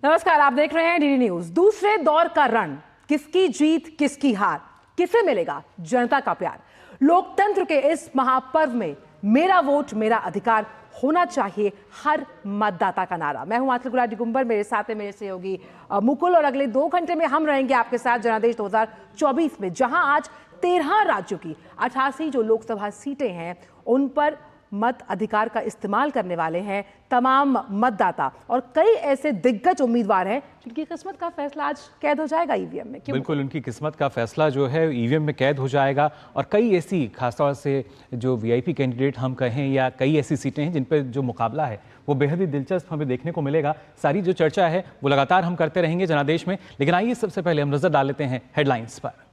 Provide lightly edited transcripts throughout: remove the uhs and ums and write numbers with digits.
नमस्कार, आप देख रहे हैं डीडी न्यूज। दूसरे दौर का रण, किसकी जीत किसकी हार, किसे मिलेगा जनता का प्यार। लोकतंत्र के इस महापर्व में मेरा वोट मेरा अधिकार होना चाहिए हर मतदाता का नारा। मैं हूं आंचल गुलाटी गुंबर, मेरे साथ है मेरे सहयोगी मुकुल, और अगले 2 घंटे में हम रहेंगे आपके साथ जनादेश 2024 में, जहां आज 13 राज्यों की 88 जो लोकसभा सीटें हैं उन पर मत अधिकार का इस्तेमाल करने वाले हैं तमाम मतदाता, और कई ऐसे दिग्गज उम्मीदवार हैं जिनकी किस्मत का फैसला आज कैद हो जाएगा ईवीएम में। बिल्कुल, उनकी किस्मत का फैसला जो है ईवीएम में कैद हो जाएगा। और कई ऐसी, खासतौर से जो वीआईपी कैंडिडेट हम कहें, या कई ऐसी सीटें हैं जिन पर जो मुकाबला है वो बेहद ही दिलचस्प हमें देखने को मिलेगा। सारी जो चर्चा है वो लगातार हम करते रहेंगे जनादेश में, लेकिन आइए सबसे पहले हम नजर डाल लेते हैं हेडलाइंस पर।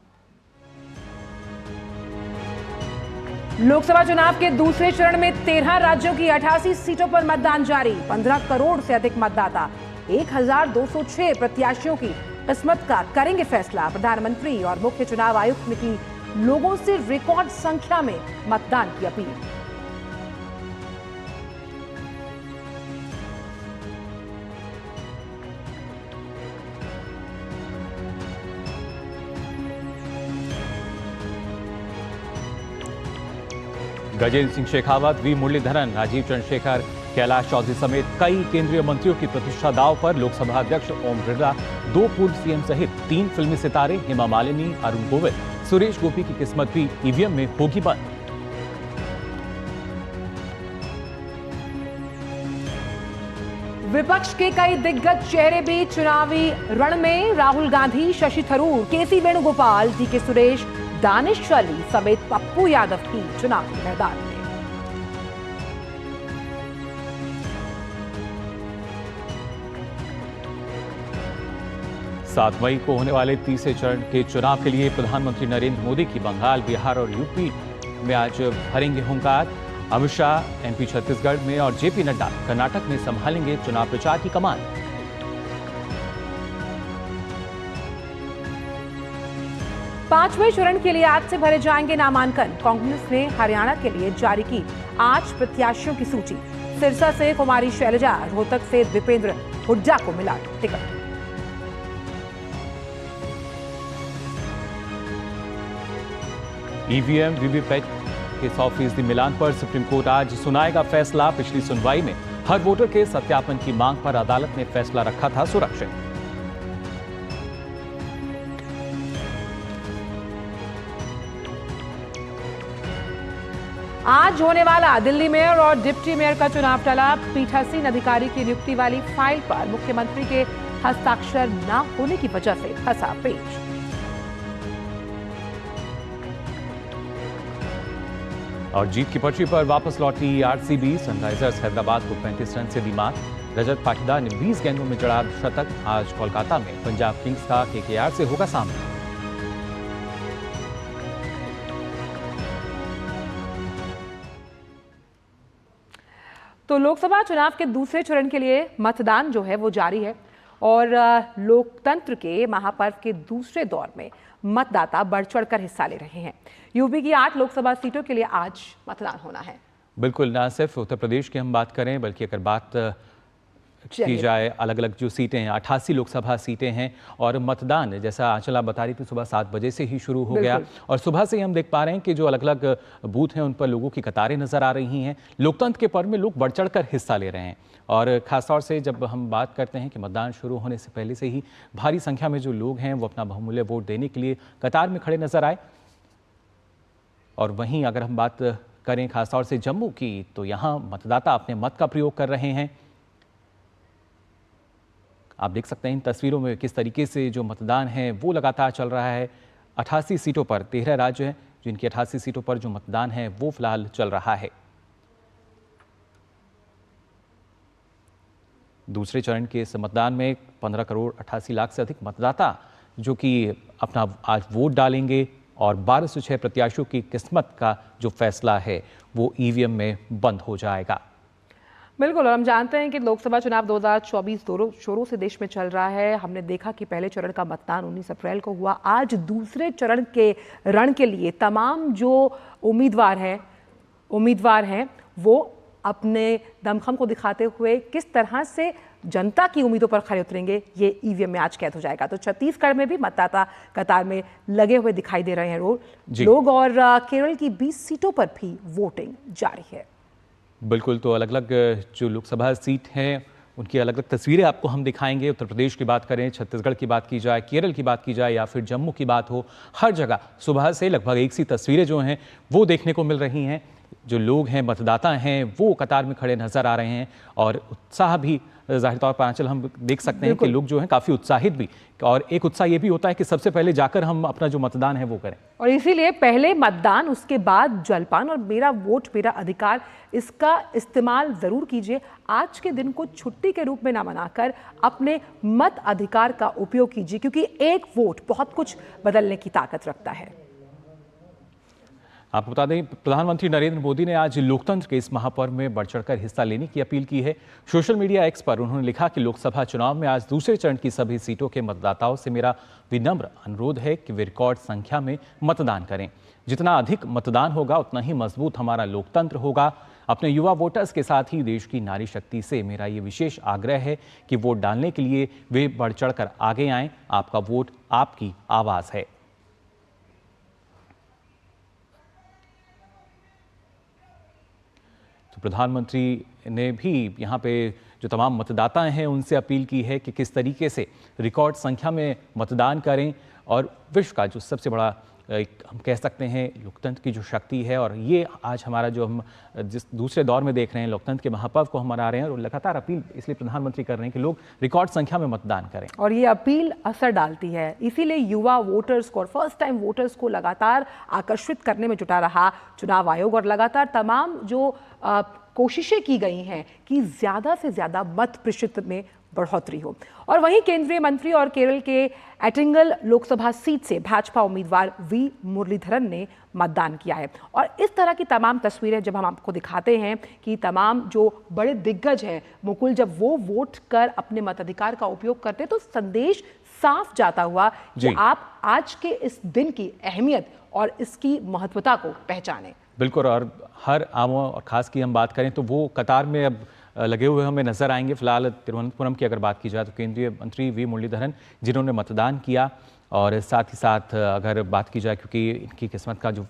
लोकसभा चुनाव के दूसरे चरण में 13 राज्यों की 88 सीटों पर मतदान जारी। 15 करोड़ से अधिक मतदाता, 1206 प्रत्याशियों की किस्मत का करेंगे फैसला। प्रधानमंत्री और मुख्य चुनाव आयुक्त ने की लोगों से रिकॉर्ड संख्या में मतदान की अपील। गजेंद्र सिंह शेखावत, वी मुरलीधरन, राजीव चंद्रशेखर, कैलाश चौधरी समेत कई केंद्रीय मंत्रियों की प्रतिष्ठा दांव पर। लोकसभा अध्यक्ष ओम बिरला, 2 पूर्व सीएम सहित 3 फिल्मी सितारे हेमा मालिनी, अरुण गोविल, सुरेश गोपी की किस्मत भी ईवीएम में होगी बंद। विपक्ष के कई दिग्गज चेहरे भी चुनावी रण में। राहुल गांधी, शशि थरूर, केसी वेणुगोपाल, टी के सुरेश, दानिश अली समेत पप्पू यादव की चुनावी मैदान में। सात मई को होने वाले तीसरे चरण के चुनाव के लिए प्रधानमंत्री नरेंद्र मोदी की बंगाल, बिहार और यूपी में आज भरेंगे हुंकार। अमित शाह एमपी छत्तीसगढ़ में और जेपी नड्डा कर्नाटक में संभालेंगे चुनाव प्रचार की कमान। पांचवें चरण के लिए आज से भरे जाएंगे नामांकन। कांग्रेस ने हरियाणा के लिए जारी की 8 प्रत्याशियों की सूची। सिरसा से कुमारी शैलजा, रोहतक से दीपेंद्र हुड्डा को मिला टिकट। ईवीएम वीवीपैट के 100% मिलान पर सुप्रीम कोर्ट आज सुनाएगा फैसला। पिछली सुनवाई में हर वोटर के सत्यापन की मांग पर अदालत ने फैसला रखा था सुरक्षित। आज होने वाला दिल्ली मेयर और डिप्टी मेयर का चुनाव टला। पीठासीन अधिकारी की नियुक्ति वाली फाइल पर मुख्यमंत्री के हस्ताक्षर न होने की वजह से फंसा पेच। और जीत की पटरी पर वापस लौटी आरसीबी। सनराइजर्स हैदराबाद को 35 रन से दी मात। रजत पाटीदार ने 20 गेंदों में जड़ा शतक। आज कोलकाता में पंजाब किंग्स का केकेआर से होगा सामना। तो लोकसभा चुनाव के दूसरे चरण के लिए मतदान जो है वो जारी है, और लोकतंत्र के महापर्व के दूसरे दौर में मतदाता बढ़ चढ़कर हिस्सा ले रहे हैं। यूपी की 8 लोकसभा सीटों के लिए आज मतदान होना है। बिल्कुल, ना सिर्फ उत्तर प्रदेश की हम बात करें, बल्कि अगर बात की जाए अलग अलग जो सीटें हैं, 88 लोकसभा सीटें हैं, और मतदान जैसा आंचल आप बता रही थी सुबह 7 बजे से ही शुरू हो गया, और सुबह से ही हम देख पा रहे हैं कि जो अलग अलग बूथ हैं उन पर लोगों की कतारें नजर आ रही हैं। लोकतंत्र के पर्व में लोग बढ़ चढ़ कर हिस्सा ले रहे हैं, और खासतौर से जब हम बात करते हैं कि मतदान शुरू होने से पहले से ही भारी संख्या में जो लोग हैं वो अपना बहुमूल्य वोट देने के लिए कतार में खड़े नजर आए। और वहीं अगर हम बात करें खासतौर से जम्मू की, तो यहाँ मतदाता अपने मत का प्रयोग कर रहे हैं। आप देख सकते हैं इन तस्वीरों में किस तरीके से जो मतदान है वो लगातार चल रहा है। 88 सीटों पर 13 राज्य हैं जिनकी 88 सीटों पर जो मतदान है वो फिलहाल चल रहा है। दूसरे चरण के इस मतदान में 15 करोड़ 88 लाख से अधिक मतदाता जो कि अपना आज वोट डालेंगे, और 1206 प्रत्याशियों की किस्मत का जो फैसला है वो ईवीएम में बंद हो जाएगा। बिल्कुल, और हम जानते हैं कि लोकसभा चुनाव 2024 जोरों से देश में चल रहा है। हमने देखा कि पहले चरण का मतदान 19 अप्रैल को हुआ। आज दूसरे चरण के रण के लिए तमाम जो उम्मीदवार हैं वो अपने दमखम को दिखाते हुए किस तरह से जनता की उम्मीदों पर खरे उतरेंगे, ये ईवीएम में आज कैद हो जाएगा। तो छत्तीसगढ़ में भी मतदाता कतार में लगे हुए दिखाई दे रहे हैं लोग, और केरल की 20 सीटों पर भी वोटिंग जारी है। बिल्कुल, तो अलग अलग जो लोकसभा सीट हैं उनकी अलग अलग तस्वीरें आपको हम दिखाएंगे। उत्तर प्रदेश की बात करें, छत्तीसगढ़ की बात की जाए, केरल की बात की जाए या फिर जम्मू की बात हो, हर जगह सुबह से लगभग एक सी तस्वीरें जो हैं वो देखने को मिल रही हैं। जो लोग हैं, मतदाता हैं, वो कतार में खड़े नजर आ रहे हैं और उत्साह भी जाहिर तौर पर आंचल हम देख सकते हैं कि लोग जो हैं काफ़ी उत्साहित भी, और एक उत्साह ये भी होता है कि सबसे पहले जाकर हम अपना जो मतदान है वो करें, और इसीलिए पहले मतदान, उसके बाद जलपान और मेरा वोट मेरा अधिकार, इसका इस्तेमाल जरूर कीजिए। आज के दिन को छुट्टी के रूप में ना मनाकर अपने मत अधिकार का उपयोग कीजिए, क्योंकि एक वोट बहुत कुछ बदलने की ताकत रखता है। आपको बता दें, प्रधानमंत्री नरेंद्र मोदी ने आज लोकतंत्र के इस महापर्व में बढ़ चढ़कर हिस्सा लेने की अपील की है। सोशल मीडिया एक्स पर उन्होंने लिखा कि लोकसभा चुनाव में आज दूसरे चरण की सभी सीटों के मतदाताओं से मेरा विनम्र अनुरोध है कि वे रिकॉर्ड संख्या में मतदान करें। जितना अधिक मतदान होगा उतना ही मजबूत हमारा लोकतंत्र होगा। अपने युवा वोटर्स के साथ ही देश की नारी शक्ति से मेरा ये विशेष आग्रह है कि वोट डालने के लिए वे बढ़ चढ़कर आगे आएं। आपका वोट आपकी आवाज है। तो प्रधानमंत्री ने भी यहाँ पे जो तमाम मतदाता हैं उनसे अपील की है कि किस तरीके से रिकॉर्ड संख्या में मतदान करें, और विश्व का जो सबसे बड़ा एक हम कह सकते हैं लोकतंत्र की जो शक्ति है, और ये आज हमारा जो हम जिस दूसरे दौर में देख रहे हैं लोकतंत्र के महापर्व को हम मना रहे हैं, और लगातार अपील इसलिए प्रधानमंत्री कर रहे हैं कि लोग रिकॉर्ड संख्या में मतदान करें, और ये अपील असर डालती है। इसीलिए युवा वोटर्स को और फर्स्ट टाइम वोटर्स को लगातार आकर्षित करने में जुटा रहा चुनाव आयोग, और लगातार तमाम जो कोशिशें की गई हैं कि ज्यादा से ज्यादा मत प्रतिशत में बढ़ोतरी हो। और वहीं केंद्रीय मंत्री और केरल के एटिंगल लोकसभा सीट से भाजपा उम्मीदवार वी मुरलीधरन ने मतदान किया है। और इस तरह की तमाम तस्वीरें जब हम आपको दिखाते हैं कि तमाम जो बड़े दिग्गज हैं मुकुल, जब वो वोट कर अपने मताधिकार का उपयोग करते हैं, तो संदेश साफ जाता हुआ कि आप आज के इस दिन की अहमियत और इसकी महत्वता को पहचानें। बिल्कुल, और हर आमों और खास की हम बात करें तो वो कतार में अब लगे हुए हमें नजर आएंगे। फिलहाल तिरुवनंतपुरम की अगर बात की जाए तो केंद्रीय मंत्री वी मुरलीधरन जिन्होंने मतदान किया, और साथ ही साथ अगर बात की जाए क्योंकि इनकी किस्मत का जो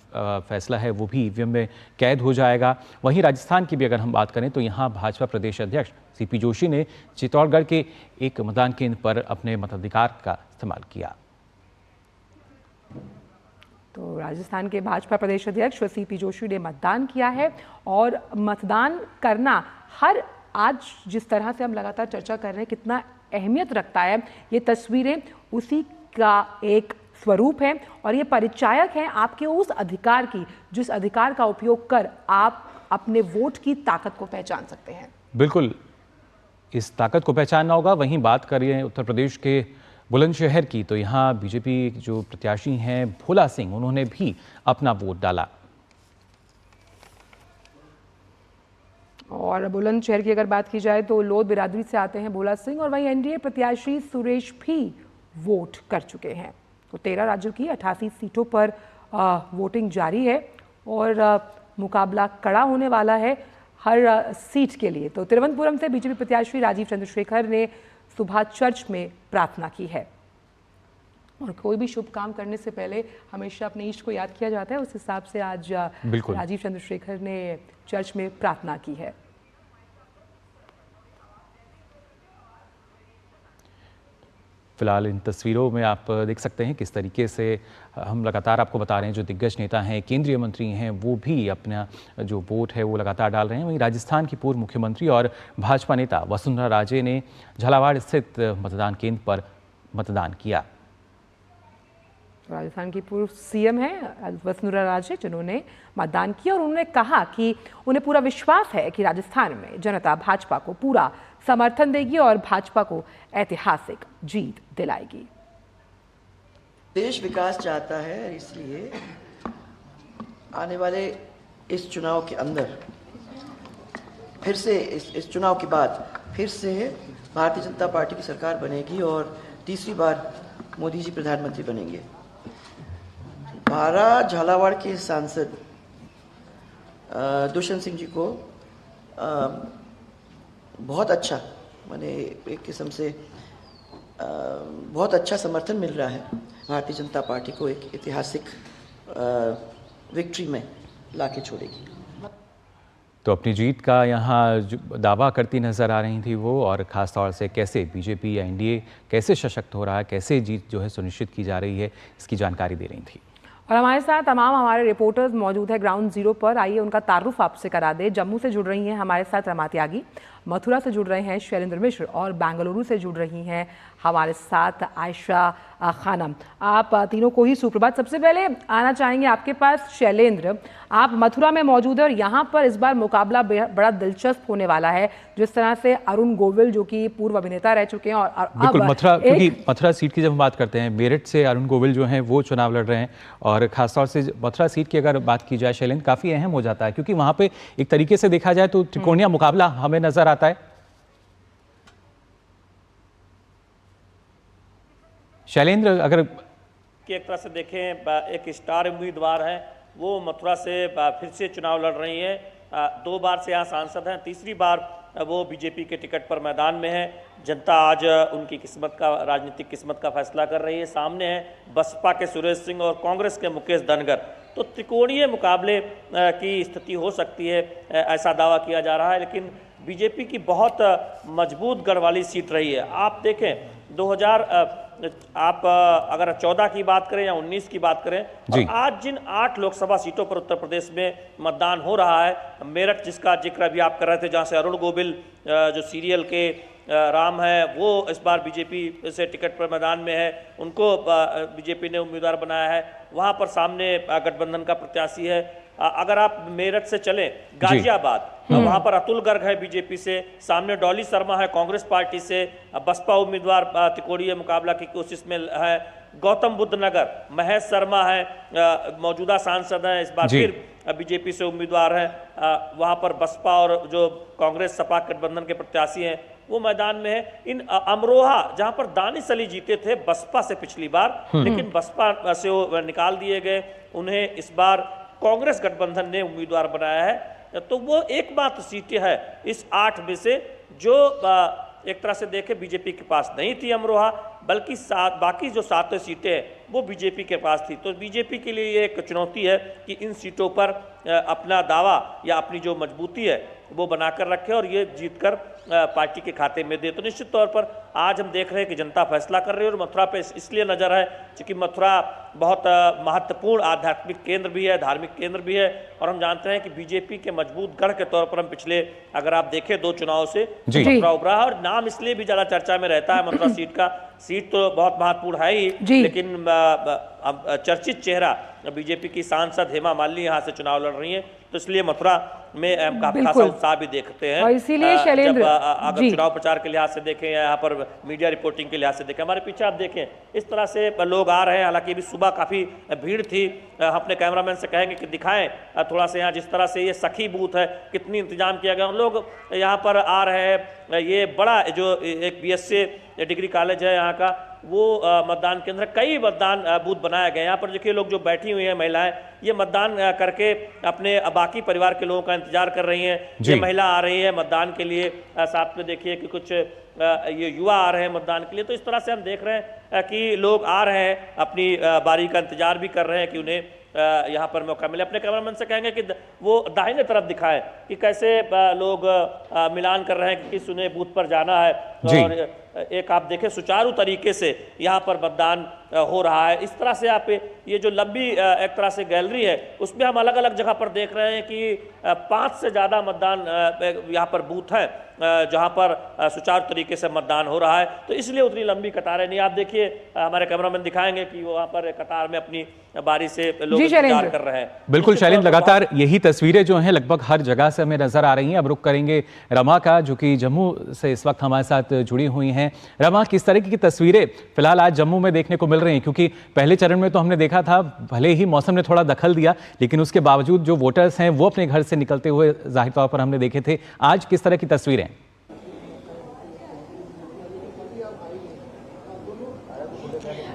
फैसला है वो भी ईवीएम में कैद हो जाएगा। वहीं राजस्थान की भी अगर हम बात करें तो यहाँ भाजपा प्रदेश अध्यक्ष सीपी जोशी ने चित्तौड़गढ़ के एक मतदान केंद्र पर अपने मताधिकार का इस्तेमाल किया। तो राजस्थान के भाजपा प्रदेश अध्यक्ष सीपी जोशी ने मतदान किया है, और मतदान करना हर आज जिस तरह से हम लगातार चर्चा कर रहे हैं कितना अहमियत रखता है, ये तस्वीरें उसी का एक स्वरूप है, और ये परिचायक हैं आपके उस अधिकार की जिस अधिकार का उपयोग कर आप अपने वोट की ताकत को पहचान सकते हैं। बिल्कुल, इस ताकत को पहचानना होगा। वहीं बात करिए उत्तर प्रदेश के बुलंदशहर की, तो यहाँ बीजेपी जो प्रत्याशी हैं भोला सिंह, उन्होंने भी अपना वोट डाला। और बुलंदशहर की अगर बात की जाए तो लोध बिरादरी से आते हैं भोला सिंह, और वहीं एनडीए प्रत्याशी सुरेश भी वोट कर चुके हैं। तो 13 राज्यों की 88 सीटों पर वोटिंग जारी है, और मुकाबला कड़ा होने वाला है हर सीट के लिए। तो तिरुवनंतपुरम से बीजेपी प्रत्याशी राजीव चंद्रशेखर ने सुबह चर्च में प्रार्थना की है, और कोई भी शुभ काम करने से पहले हमेशा अपने इष्ट को याद किया जाता है। उस हिसाब से आज राजीव चंद्रशेखर ने चर्च में प्रार्थना की है। फिलहाल इन तस्वीरों में आप देख सकते हैं किस तरीके से हम लगातार आपको बता रहे हैं जो दिग्गज नेता हैं, केंद्रीय मंत्री हैं, वो भी अपना जो वोट है वो लगातार डाल रहे हैं। वहीं राजस्थान की पूर्व मुख्यमंत्री और भाजपा नेता वसुंधरा राजे ने झालावाड़ स्थित मतदान केंद्र पर मतदान किया। राजस्थान की पूर्व सीएम है वसुंधरा राजे, जिन्होंने मतदान किया, और उन्होंने कहा कि उन्हें पूरा विश्वास है कि राजस्थान में जनता भाजपा को पूरा समर्थन देगी और भाजपा को ऐतिहासिक जीत दिलाएगी। देश विकास चाहता है, इसलिए आने वाले इस चुनाव के अंदर फिर से इस चुनाव के बाद फिर से भारतीय जनता पार्टी की सरकार बनेगी और तीसरी बार मोदी जी प्रधानमंत्री बनेंगे। बारा झालावाड़ के सांसद दुष्यंत सिंह जी को बहुत अच्छा माने एक किस्म से बहुत अच्छा समर्थन मिल रहा है। भारतीय जनता पार्टी को एक ऐतिहासिक विक्ट्री में लाके छोड़ेगी। तो अपनी जीत का यहाँ दावा करती नजर आ रही थी वो, और ख़ास तौर से कैसे बीजेपी या एनडीए कैसे सशक्त हो रहा है, कैसे जीत जो है सुनिश्चित की जा रही है, इसकी जानकारी दे रही थी। और हमारे साथ तमाम हमारे रिपोर्टर्स मौजूद है ग्राउंड जीरो पर। आइए उनका तारुफ आपसे करा दे। जम्मू से जुड़ रही हैं हमारे साथ रमा त्यागी, मथुरा से जुड़ रहे हैं शैलेंद्र मिश्र और बेंगलुरु से जुड़ रही हैं हमारे साथ आयशा खानम। आप तीनों को ही सुप्रभात। सबसे पहले आना चाहेंगे आपके पास शैलेंद्र, आप मथुरा में मौजूद है और यहाँ पर इस बार मुकाबला बड़ा दिलचस्प होने वाला है। जिस तरह से अरुण गोविल जो कि पूर्व अभिनेता रह चुके हैं और बिल्कुल मथुरा, क्योंकि मथुरा सीट की जब हम बात करते हैं, मेरठ से अरुण गोविल जो हैं वो चुनाव लड़ रहे हैं, और खासतौर से मथुरा सीट की अगर बात की जाए शैलेंद्र, काफ़ी अहम हो जाता है क्योंकि वहाँ पे एक तरीके से देखा जाए तो त्रिकोणीय मुकाबला हमें नजर आता है। शैलेंद्र, अगर एक तरह से देखें, एक स्टार उम्मीदवार हैं, वो मथुरा से फिर से चुनाव लड़ रही हैं। 2 बार से यहाँ सांसद हैं, तीसरी बार वो बीजेपी के टिकट पर मैदान में है। जनता आज उनकी किस्मत का, राजनीतिक किस्मत का फैसला कर रही है। सामने है बसपा के सुरेश सिंह और कांग्रेस के मुकेश धनगर। तो त्रिकोणीय मुकाबले की स्थिति हो सकती है, ऐसा दावा किया जा रहा है। लेकिन बीजेपी की बहुत मजबूत गढ़ वाली सीट रही है। आप देखें 2000 आप अगर 14 की बात करें या 19 की बात करें, और आज जिन 8 लोकसभा सीटों पर उत्तर प्रदेश में मतदान हो रहा है, मेरठ जिसका जिक्र अभी आप कर रहे थे, जहां से अरुण गोविल जो सीरियल के राम है, वो इस बार बीजेपी से टिकट पर मैदान में है, उनको बीजेपी ने उम्मीदवार बनाया है। वहां पर सामने गठबंधन का प्रत्याशी है। अगर आप मेरठ से चलें गाजियाबाद, वहां पर अतुल गर्ग है बीजेपी से, सामने डॉली शर्मा है कांग्रेस पार्टी से, बसपा उम्मीदवार त्रिकोणीय मुकाबला की कोशिश में है। गौतम बुद्ध नगर महेश शर्मा है, मौजूदा सांसद हैं, इस बार फिर बीजेपी से उम्मीदवार है। वहां पर बसपा और जो कांग्रेस सपा गठबंधन के प्रत्याशी हैं वो मैदान में है। इन अमरोहा, जहां पर दानिश अली जीते थे बसपा से पिछली बार, लेकिन बसपा से वो निकाल दिए गए, उन्हें इस बार कांग्रेस गठबंधन ने उम्मीदवार बनाया है। तो वो एकमात्र सीटें है इस 8 में से जो एक तरह से देखें बीजेपी के पास नहीं थी अमरोहा, बल्कि बाकी जो 7 सीटें हैं वो बीजेपी के पास थी। तो बीजेपी के लिए ये एक चुनौती है कि इन सीटों पर अपना दावा या अपनी जो मजबूती है वो बनाकर रखे और ये जीतकर पार्टी के खाते में दे। तो निश्चित तौर पर आज हम देख रहे हैं कि जनता फैसला कर रही है, और मथुरा पे इसलिए नजर है क्योंकि मथुरा बहुत महत्वपूर्ण आध्यात्मिक केंद्र भी है, धार्मिक केंद्र भी है, और हम जानते हैं कि बीजेपी के मजबूत गढ़ के तौर पर हम पिछले अगर आप देखें 2 चुनावों से मथुरा उभरा है। और नाम इसलिए भी ज्यादा चर्चा में रहता है मथुरा सीट का, सीट तो बहुत महत्वपूर्ण है ही, लेकिन चर्चित चेहरा बीजेपी की सांसद हेमा मालिनी यहाँ से चुनाव लड़ रही हैं, तो इसलिए मथुरा में काफी खासा उत्साह भी देखते हैं। और इसीलिए शैलेंद्र, अगर चुनाव प्रचार के लिहाज से देखें या यहाँ पर मीडिया रिपोर्टिंग के लिहाज से देखें, हमारे पीछे आप देखें इस तरह से लोग आ रहे हैं। हालांकि अभी सुबह काफी भीड़ थी, अपने कैमरामैन से कहेंगे कि दिखाएं थोड़ा सा यहाँ, जिस तरह से ये सखी बूथ है, कितनी इंतजाम किया गया, लोग यहाँ पर आ रहे हैं। ये बड़ा जो एक BSc डिग्री कॉलेज है यहाँ का, वो मतदान केंद्र, कई मतदान बूथ बनाया गया। यहाँ पर देखिए लोग जो बैठी हुई हैं महिलाएं, ये मतदान करके अपने बाकी परिवार के लोगों का इंतजार कर रही हैं। ये महिला आ रही है मतदान के लिए, साथ में देखिए कि कुछ ये युवा आ रहे हैं मतदान के लिए। तो इस तरह से हम देख रहे हैं कि लोग आ रहे हैं, अपनी बारी का इंतजार भी कर रहे हैं कि उन्हें यहाँ पर मौका मिले। अपने कैमरामैन से कहेंगे कि वो दाहिने तरफ दिखाएं कि कैसे लोग मिलान कर रहे हैं कि किस उन्हें बूथ पर जाना है, और एक आप देखें सुचारू तरीके से यहाँ पर मतदान हो रहा है। इस तरह से आप ये जो लंबी एक तरह से गैलरी है उसमें हम अलग अलग जगह पर देख रहे हैं कि 5 से ज़्यादा मतदान यहाँ पर बूथ हैं जहाँ पर सुचारू तरीके से मतदान हो रहा है। तो इसलिए उतनी लंबी कतारें नहीं। आप देखिए हमारे कैमरामैन दिखाएंगे कि वो वहाँ पर कतार में अपनी बारी से लोग इंतजार कर रहे हैं। बिल्कुल शैलेंद्र, लगातार यही तस्वीरें जो हैं लगभग हर जगह से हमें नजर आ रही हैं। अब रुख करेंगे रमा का, जो कि जम्मू से इस वक्त हमारे साथ जुड़ी हुई हैं। रमा, किस तरह की तस्वीरें फिलहाल आज जम्मू में देखने को मिल रही हैं? क्योंकि पहले चरण में तो हमने देखा था, भले ही मौसम ने थोड़ा दखल दिया, लेकिन उसके बावजूद जो वोटर्स हैं वो अपने घर से निकलते हुए जाहिर तौर पर हमने देखे थे। आज किस तरह की तस्वीरें?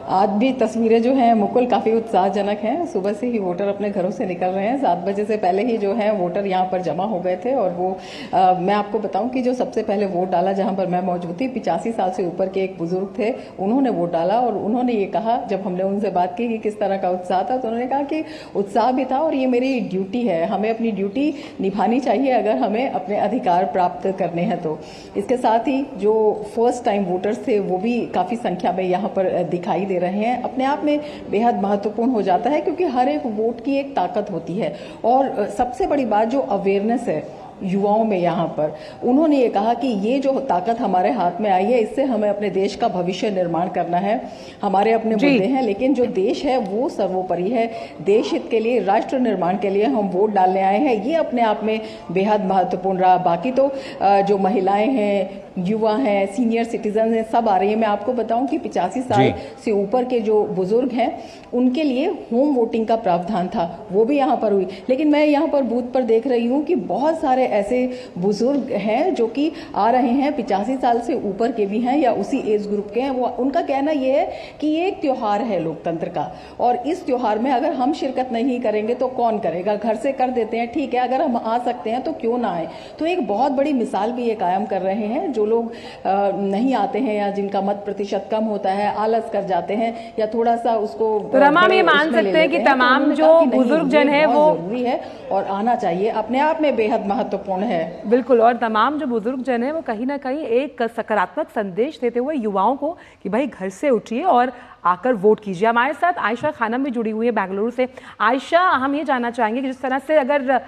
आज भी तस्वीरें जो हैं मुकुल काफ़ी उत्साहजनक हैं। सुबह से ही वोटर अपने घरों से निकल रहे हैं। 7 बजे से पहले ही जो है वोटर यहाँ पर जमा हो गए थे और वो मैं आपको बताऊं कि जो सबसे पहले वोट डाला जहाँ पर मैं मौजूद थी, 85 साल से ऊपर के एक बुजुर्ग थे, उन्होंने वोट डाला और उन्होंने ये कहा, जब हमने उनसे बात की कि किस तरह का उत्साह था, तो उन्होंने कहा कि उत्साह भी था और ये मेरी ड्यूटी है, हमें अपनी ड्यूटी निभानी चाहिए अगर हमें अपने अधिकार प्राप्त करने हैं तो। इसके साथ ही जो फर्स्ट टाइम वोटर्स थे वो भी काफ़ी संख्या में यहाँ पर दिखाई दे रहे हैं। अपने आप में बेहद महत्वपूर्ण हो जाता है क्योंकि हर एक वोट की एक ताकत होती है और सबसे बड़ी बात जो अवेयरनेस है युवाओं में यहाँ पर, उन्होंने ये कहा कि ये जो ताकत हमारे हाथ में आई है, इससे हमें अपने देश का भविष्य निर्माण करना है। हमारे अपने मुद्दे हैं लेकिन जो देश है वो सर्वोपरि है। देश हित के लिए, राष्ट्र निर्माण के लिए हम वोट डालने आए हैं, ये अपने आप में बेहद महत्वपूर्ण रहा। बाकी तो जो महिलाएं हैं, युवा हैं, सीनियर सिटीजन हैं, सब आ रही है। मैं आपको बताऊं कि 85 साल से ऊपर के जो बुजुर्ग हैं उनके लिए होम वोटिंग का प्रावधान था, वो भी यहाँ पर हुई। लेकिन मैं यहाँ पर बूथ पर देख रही हूँ कि बहुत सारे ऐसे बुजुर्ग हैं जो कि आ रहे हैं, 85 साल से ऊपर के भी हैं या उसी एज ग्रुप के हैं। वो उनका कहना ये है कि ये एक त्योहार है लोकतंत्र का और इस त्योहार में अगर हम शिरकत नहीं करेंगे तो कौन करेगा। घर से कर देते हैं, ठीक है, अगर हम आ सकते हैं तो क्यों ना आए। तो एक बहुत बड़ी मिसाल भी ये कायम कर रहे हैं। जो लोग नहीं आते हैं या जिनका मत प्रतिशत कम होता है, आलस कर जाते हैं या थोड़ा सा उसको, तो रमा हम ये मान सकते हैं कि तमाम जो बुजुर्ग जन है वो जरूरी है और आना चाहिए, अपने आप में बेहद महत्वपूर्ण है। बिल्कुल, और तमाम जो बुजुर्ग जन है वो कहीं ना कहीं एक सकारात्मक संदेश देते हुए युवाओं को कि भाई घर से उठिए और आकर वोट कीजिए। हमारे साथ आयशा खानम भी जुड़ी हुई है बेंगलुरु से। आयशा, हम ये जानना चाहेंगे कि जिस तरह से, अगर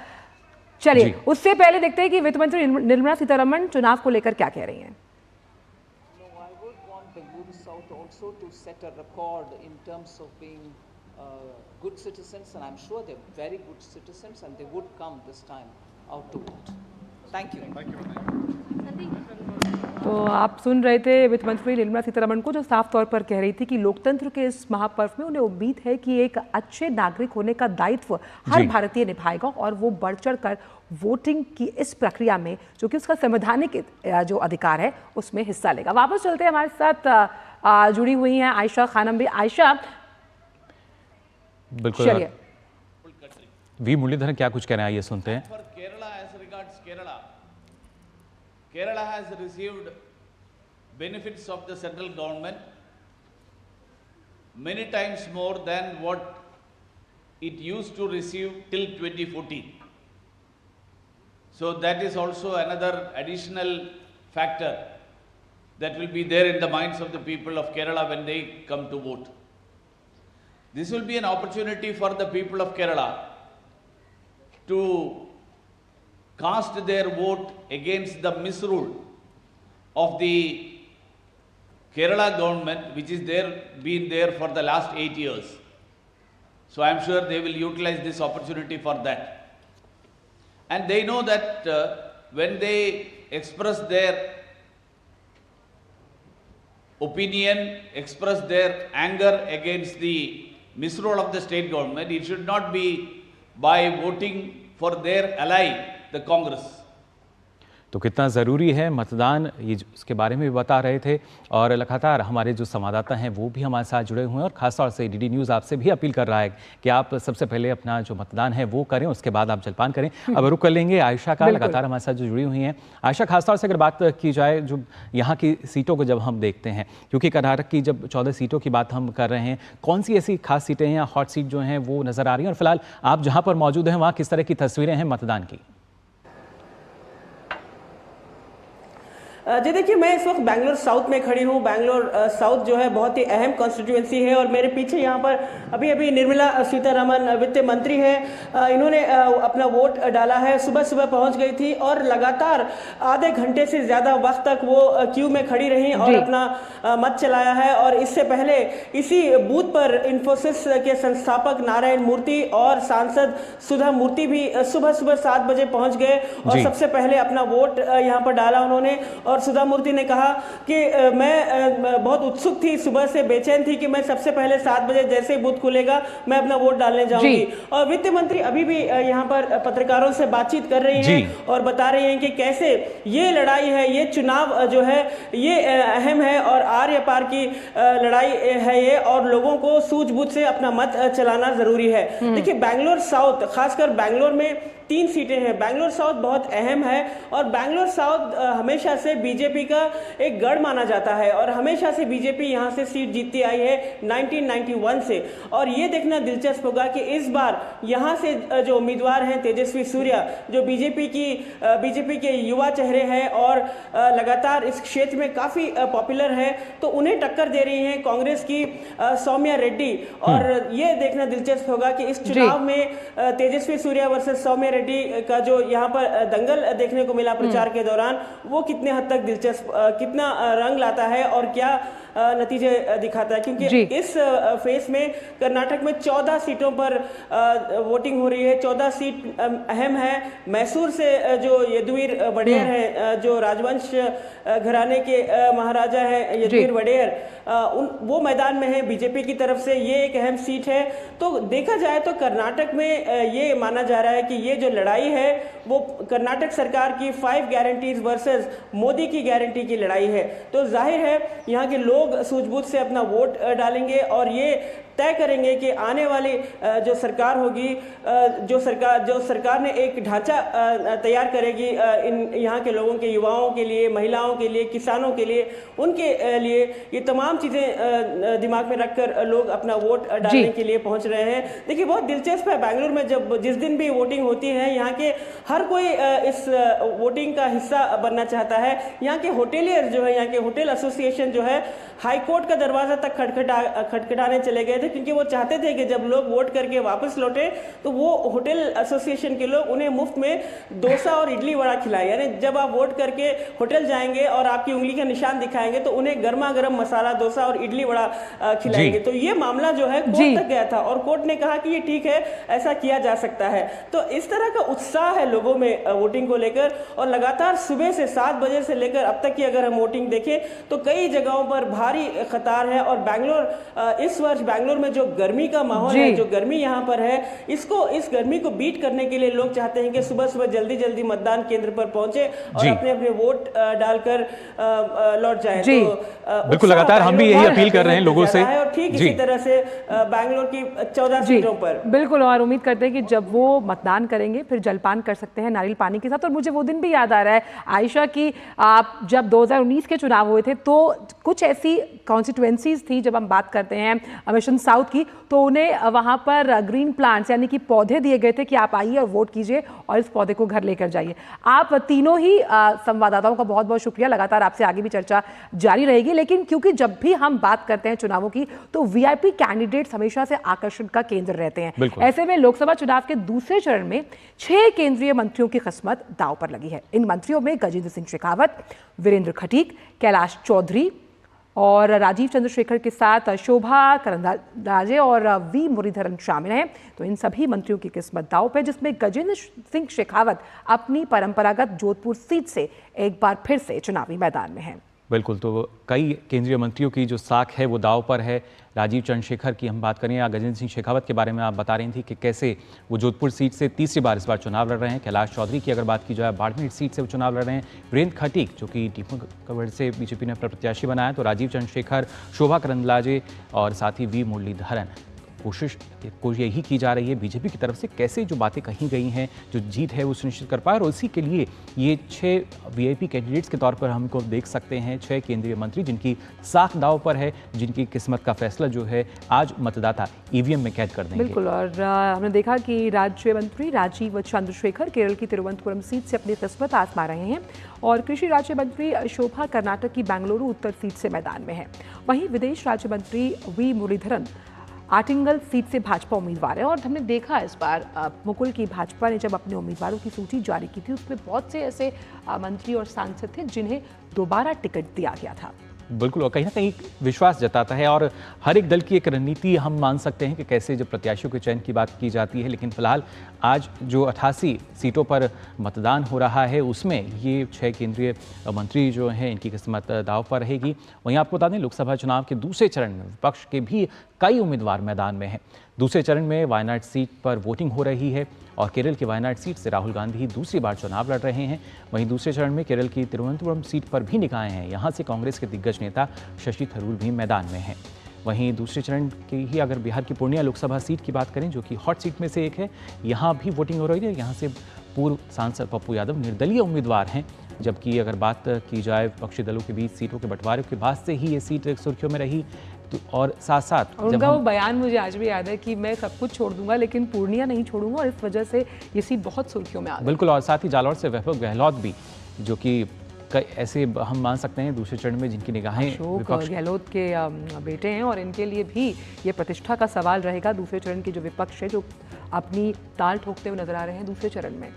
चलिए उससे पहले देखते हैं कि वित्त मंत्री निर्मला सीतारमण चुनाव को लेकर क्या कह रही हैं। Good citizens, and I'm sure they're very good citizens, and they would come this time out to vote. Thank you. तो आप सुन रहे थे वित्त मंत्री निर्मला सीतारमण को, जो साफ तौर पर कह रही थी कि लोकतंत्र के इस महापर्व में उन्हें उम्मीद है कि एक अच्छे नागरिक होने का दायित्व हर भारतीय निभाएगा और वो बढ़ चढ़ कर वोटिंग की इस प्रक्रिया में, जो कि उसका संवैधानिक जो अधिकार है, उसमें हिस्सा लेगा। वापस चलते हैं, हमारे साथ जुड़ी हुई हैं आयशा खानम भी। आयशा, बिल्कुल, वी मुरलीधरन क्या कुछ कह रहे हैं, आइए सुनते हैं। Kerala has received benefits of the central government many times more than what it used to receive till 2014. So that is also another additional factor that will be there in the minds of the people of Kerala when they come to vote. This will be an opportunity for the people of Kerala to cast their vote against the misrule of the Kerala government, which is been there for the last 8 years. So I am sure they will utilize this opportunity for that. And they know that when they express their opinion, express their anger against the misrule of the state government, it should not be by voting for their ally, the Congress. तो कितना ज़रूरी है मतदान, ये उसके बारे में भी बता रहे थे और लगातार हमारे जो संवाददाता हैं वो भी हमारे साथ जुड़े हुए हैं और ख़ासतौर से डीडी न्यूज़ आपसे भी अपील कर रहा है कि आप सबसे पहले अपना जो मतदान है वो करें, उसके बाद आप जलपान करें। अब रुक कर लेंगे आयशा का, लगातार हमारे साथ जो जुड़ी हुई हैं। आयशा, खासतौर से अगर बात की जाए जो यहाँ की सीटों को जब हम देखते हैं, क्योंकि कर्नाटक की जब 14 सीटों की बात हम कर रहे हैं, कौन सी ऐसी खास सीटें हैं या हॉट सीट जो हैं वो नज़र आ रही हैं और फिलहाल आप जहाँ पर मौजूद हैं वहाँ किस तरह की तस्वीरें हैं मतदान की? जी देखिए, मैं इस वक्त बैंगलोर साउथ में खड़ी हूँ। बैंगलोर साउथ जो है बहुत ही अहम कॉन्स्टिट्यूएंसी है और मेरे पीछे यहाँ पर अभी निर्मला सीतारमण वित्त मंत्री है, इन्होंने अपना वोट डाला है। सुबह सुबह पहुँच गई थी और लगातार आधे घंटे से ज़्यादा वक्त तक वो क्यू में खड़ी रही और अपना मत चलाया है। और इससे पहले इसी बूथ पर इन्फोसिस के संस्थापक नारायण मूर्ति और सांसद सुधा मूर्ति भी सुबह 7 बजे पहुँच गए और सबसे पहले अपना वोट यहाँ पर डाला उन्होंने। और और सुधा मूर्ति ने कहा कि मैं बहुत उत्सुक थी, सुबह से बेचैन थी कि मैं सबसे पहले 7 बजे जैसे ही बूथ खुलेगा मैं अपना वोट डालने जाऊंगी। और वित्त मंत्री अभी भी यहाँ पर पत्रकारों से बातचीत कर रही हैं और बता रही हैं कि कैसे ये लड़ाई है, ये चुनाव जो है ये अहम है और आर या पार की लड़ाई है ये, और लोगों को सूझबूझ से अपना मत चलाना जरूरी है। देखिए बैंगलोर साउथ, खासकर बैंगलोर में 3 सीटें हैं। बैंगलोर साउथ बहुत अहम है और बैंगलोर साउथ हमेशा से बीजेपी का एक गढ़ माना जाता है और हमेशा से बीजेपी यहां से सीट जीतती आई है 1991 से। और ये देखना दिलचस्प होगा कि इस बार यहां से जो उम्मीदवार हैं तेजस्वी सूर्या, जो बीजेपी के युवा चेहरे हैं और लगातार इस क्षेत्र में काफी पॉपुलर है, तो उन्हें टक्कर दे रही हैं कांग्रेस की सौम्या रेड्डी। और ये देखना दिलचस्प होगा कि इस चुनाव में तेजस्वी सूर्या वर्सेस सौम्या रेड्डी का जो यहाँ पर दंगल देखने को मिला प्रचार के दौरान, वो कितने हद तक दिलचस्प, कितना रंग लाता है और क्या नतीजे दिखाता है। क्योंकि इस फेस में कर्नाटक में 14 सीटों पर वोटिंग हो रही है। 14 सीट अहम है। मैसूर से जो यदुवीर वडेयर है, जो राजवंश घराने के महाराजा है यदुवीर वडेयर, वो मैदान में है बीजेपी की तरफ से। ये एक अहम सीट है। तो देखा जाए तो कर्नाटक में ये माना जा रहा है कि ये जो लड़ाई है वो कर्नाटक सरकार की 5 गारंटीज वर्सेस मोदी की गारंटी की लड़ाई है। तो जाहिर है यहाँ के लोग सूझबूझ से अपना वोट डालेंगे और ये तय करेंगे कि आने वाली जो सरकार होगी, जो सरकार ने एक ढांचा तैयार करेगी यहाँ के लोगों के, युवाओं के लिए, महिलाओं के लिए, किसानों के लिए, उनके लिए ये तमाम चीज़ें दिमाग में रखकर लोग अपना वोट डालने के लिए पहुंच रहे हैं। देखिए बहुत दिलचस्प है, बैंगलोर में जिस दिन भी वोटिंग होती है यहाँ के हर कोई इस वोटिंग का हिस्सा बनना चाहता है। यहाँ के होटेलियर जो है, यहाँ के होटल एसोसिएशन जो है, हाई कोर्ट का दरवाजा तक खटखटाने चले गए थे क्योंकि वो चाहते थे कि जब लोग वोट करके वापस लौटे तो वो होटल एसोसिएशन के लोग उन्हें मुफ्त में डोसा और इडली वड़ा खिलाए। यानी जब आप वोट करके होटल जाएंगे और आपकी उंगली का निशान दिखाएंगे तो उन्हें गर्मा गर्म मसाला डोसा और इडली वड़ा खिलाएंगे। तो ये मामला जो है कोर्ट तक गया था और कोर्ट ने कहा कि ये ठीक है, ऐसा किया जा सकता है। तो इस तरह का उत्साह है लोगों में वोटिंग को लेकर और लगातार सुबह से 7 बजे से लेकर अब तक की अगर हम वोटिंग देखें तो कई जगहों पर भारी कतार है। और बैंगलोर इस वर्ष बैंगलोर में जो गर्मी का माहौल है, जो गर्मी यहाँ पर है, इस गर्मी को बीट करने के लिए लोग चाहते हैं कि सुबह सुबह जल्दी मतदान केंद्र पर पहुंचे और अपने वोट डालकर लौट जाएं। तो बिल्कुल लगातार हम भी यही अपील कर रहे हैं लोगों से। और ठीक इसी तरह से बैंगलोर की 14 सीटों पर बिल्कुल, और उम्मीद करते हैं कि जब वो मतदान करेंगे फिर जलपान कर सकते हैं नारियल पानी के साथ। और मुझे वो दिन भी याद आ रहा है आयशा की, आप जब 2019 के चुनाव हुए थे तो कुछ ऐसी कॉन्स्टिट्यूएंसीज थी, जब हम बात करते हैं मिशन साउथ की, तो उन्हें वहां पर ग्रीन प्लांट्स यानी कि पौधे दिए गए थे कि आप आइए और वोट कीजिए और इस पौधे को घर लेकर जाइए। आप तीनों ही संवाददाताओं का बहुत बहुत शुक्रिया, लगातार आपसे आगे भी चर्चा जारी रहेगी। लेकिन क्योंकि जब भी हम बात करते हैं चुनावों की तो वीआईपी कैंडिडेट्स हमेशा से आकर्षण का केंद्र रहते हैं। ऐसे में लोकसभा चुनाव के दूसरे चरण में 6 केंद्रीय मंत्रियों की किस्मत दांव पर लगी है। इन मंत्रियों में गजेंद्र सिंह शेखावत, वीरेंद्र खटीक, कैलाश चौधरी और राजीव चंद्रशेखर के साथ शोभा करंदलाजे और वी मुरलीधरन शामिल हैं। तो इन सभी मंत्रियों की किस्मत दांव पे, जिसमें गजेंद्र सिंह शेखावत अपनी परंपरागत जोधपुर सीट से एक बार फिर से चुनावी मैदान में हैं। बिल्कुल, तो कई केंद्रीय मंत्रियों की जो साख है वो दांव पर है। राजीव चंद्रशेखर की हम बात करें या गजेंद्र सिंह शेखावत के बारे में आप बता रही थी कि कैसे वो जोधपुर सीट से तीसरी बार इस बार चुनाव लड़ रहे हैं। कैलाश चौधरी की अगर बात की जाए बाड़मेर सीट से वो चुनाव लड़ रहे हैं। वीरेंद्र खटीक जो कि टीकमगढ़ से बीजेपी ने अपना प्रत्याशी बनाया, तो राजीव चंद्रशेखर, शोभा करंदलाजे और साथ ही वी मुरलीधरन। कोशिश यही की जा रही है बीजेपी की तरफ से कैसे जो बातें कही गई हैं, जो जीत है वो सुनिश्चित कर पाए। और इसी के लिए ये 6 वीआईपी कैंडिडेट्स के तौर पर हमको देख सकते हैं, 6 केंद्रीय मंत्री जिनकी साख दांव पर है, जिनकी किस्मत का फैसला जो है आज मतदाता ईवीएम में कैद कर देंगे। बिल्कुल, और हमने देखा कि राज्य मंत्री राजीव चंद्रशेखर केरल की तिरुवनंतपुरम सीट से अपनी किस्मत आजमा रहे हैं और कृषि राज्य मंत्री शोभा कर्नाटक की बेंगलुरु उत्तर सीट से मैदान में है। वहीं विदेश राज्य मंत्री वी मुरलीधरन आटिंगल सीट से भाजपा उम्मीदवार है। और हमने देखा इस बार मुकुल की भाजपा ने जब अपने उम्मीदवारों की सूची जारी की थी उसमें बहुत से ऐसे मंत्री और सांसद थे जिन्हें दोबारा टिकट दिया गया था। बिल्कुल, और कहीं ना कहीं विश्वास जताता है और हर एक दल की एक रणनीति हम मान सकते हैं कि कैसे जब प्रत्याशियों के चयन की बात की जाती है। लेकिन फिलहाल आज जो 88 सीटों पर मतदान हो रहा है उसमें ये 6 केंद्रीय मंत्री जो हैं इनकी किस्मत दांव पर रहेगी। वहीं आपको बता दें लोकसभा चुनाव के दूसरे चरण में विपक्ष के भी कई उम्मीदवार मैदान में हैं। दूसरे चरण में वायनाड सीट पर वोटिंग हो रही है और केरल की वायनाड सीट से राहुल गांधी दूसरी बार चुनाव लड़ रहे हैं। वहीं दूसरे चरण में केरल की तिरुवनंतपुरम सीट पर भी निगाहें हैं। यहाँ से कांग्रेस के दिग्गज नेता शशि थरूर भी मैदान में हैं। वहीं दूसरे चरण की ही अगर बिहार की पूर्णिया लोकसभा सीट की बात करें जो कि हॉट सीट में से एक है, यहाँ भी वोटिंग हो रही है। यहाँ से पूर्व सांसद पप्पू यादव निर्दलीय उम्मीदवार हैं, जबकि अगर बात की जाए विपक्षी दलों के बीच सीटों के बंटवारे के बाद से ही ये सीट सुर्खियों में रही। तो और साथ साथ उनका वो बयान मुझे आज भी याद है कि मैं सब कुछ छोड़ दूंगा लेकिन पूर्णिया नहीं छोड़ूंगा, और इस वजह से ये सीट बहुत सुर्खियों में आ गई। बिल्कुल, और साथ ही जालौर से वैभव गहलोत भी, जो कि ऐसे हम मान सकते हैं दूसरे चरण में जिनकी निगाहें अशोक गहलोत के बेटे हैं और इनके लिए भी ये प्रतिष्ठा का सवाल रहेगा। दूसरे चरण के जो विपक्ष है जो अपनी ताल ठोकते हुए नजर आ रहे हैं दूसरे चरण में।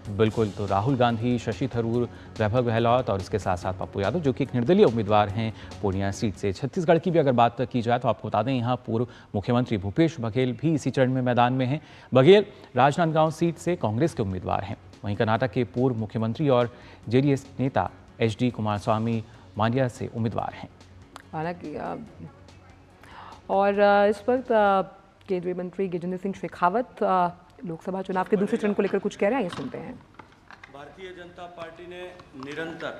बिल्कुल, तो राहुल गांधी, शशि थरूर, वैभव गहलोत और इसके साथ साथ पप्पू यादव जो कि एक निर्दलीय उम्मीदवार हैं पूर्णिया सीट से। छत्तीसगढ़ की भी अगर बात की जाए तो आपको बता दें यहाँ पूर्व मुख्यमंत्री भूपेश बघेल भी इसी चरण में मैदान में हैं। बघेल राजनांदगांव सीट से कांग्रेस के उम्मीदवार हैं। वहीं कर्नाटक के पूर्व मुख्यमंत्री और जेडीएस नेता HD कुमारस्वामी मांड्या से उम्मीदवार हैं। हालांकि और इस वक्त केंद्रीय मंत्री गजेंद्र सिंह शेखावत लोकसभा चुनाव के दूसरे चरण को लेकर कुछ कह रहे हैं, ये सुनते हैं। भारतीय जनता पार्टी ने निरंतर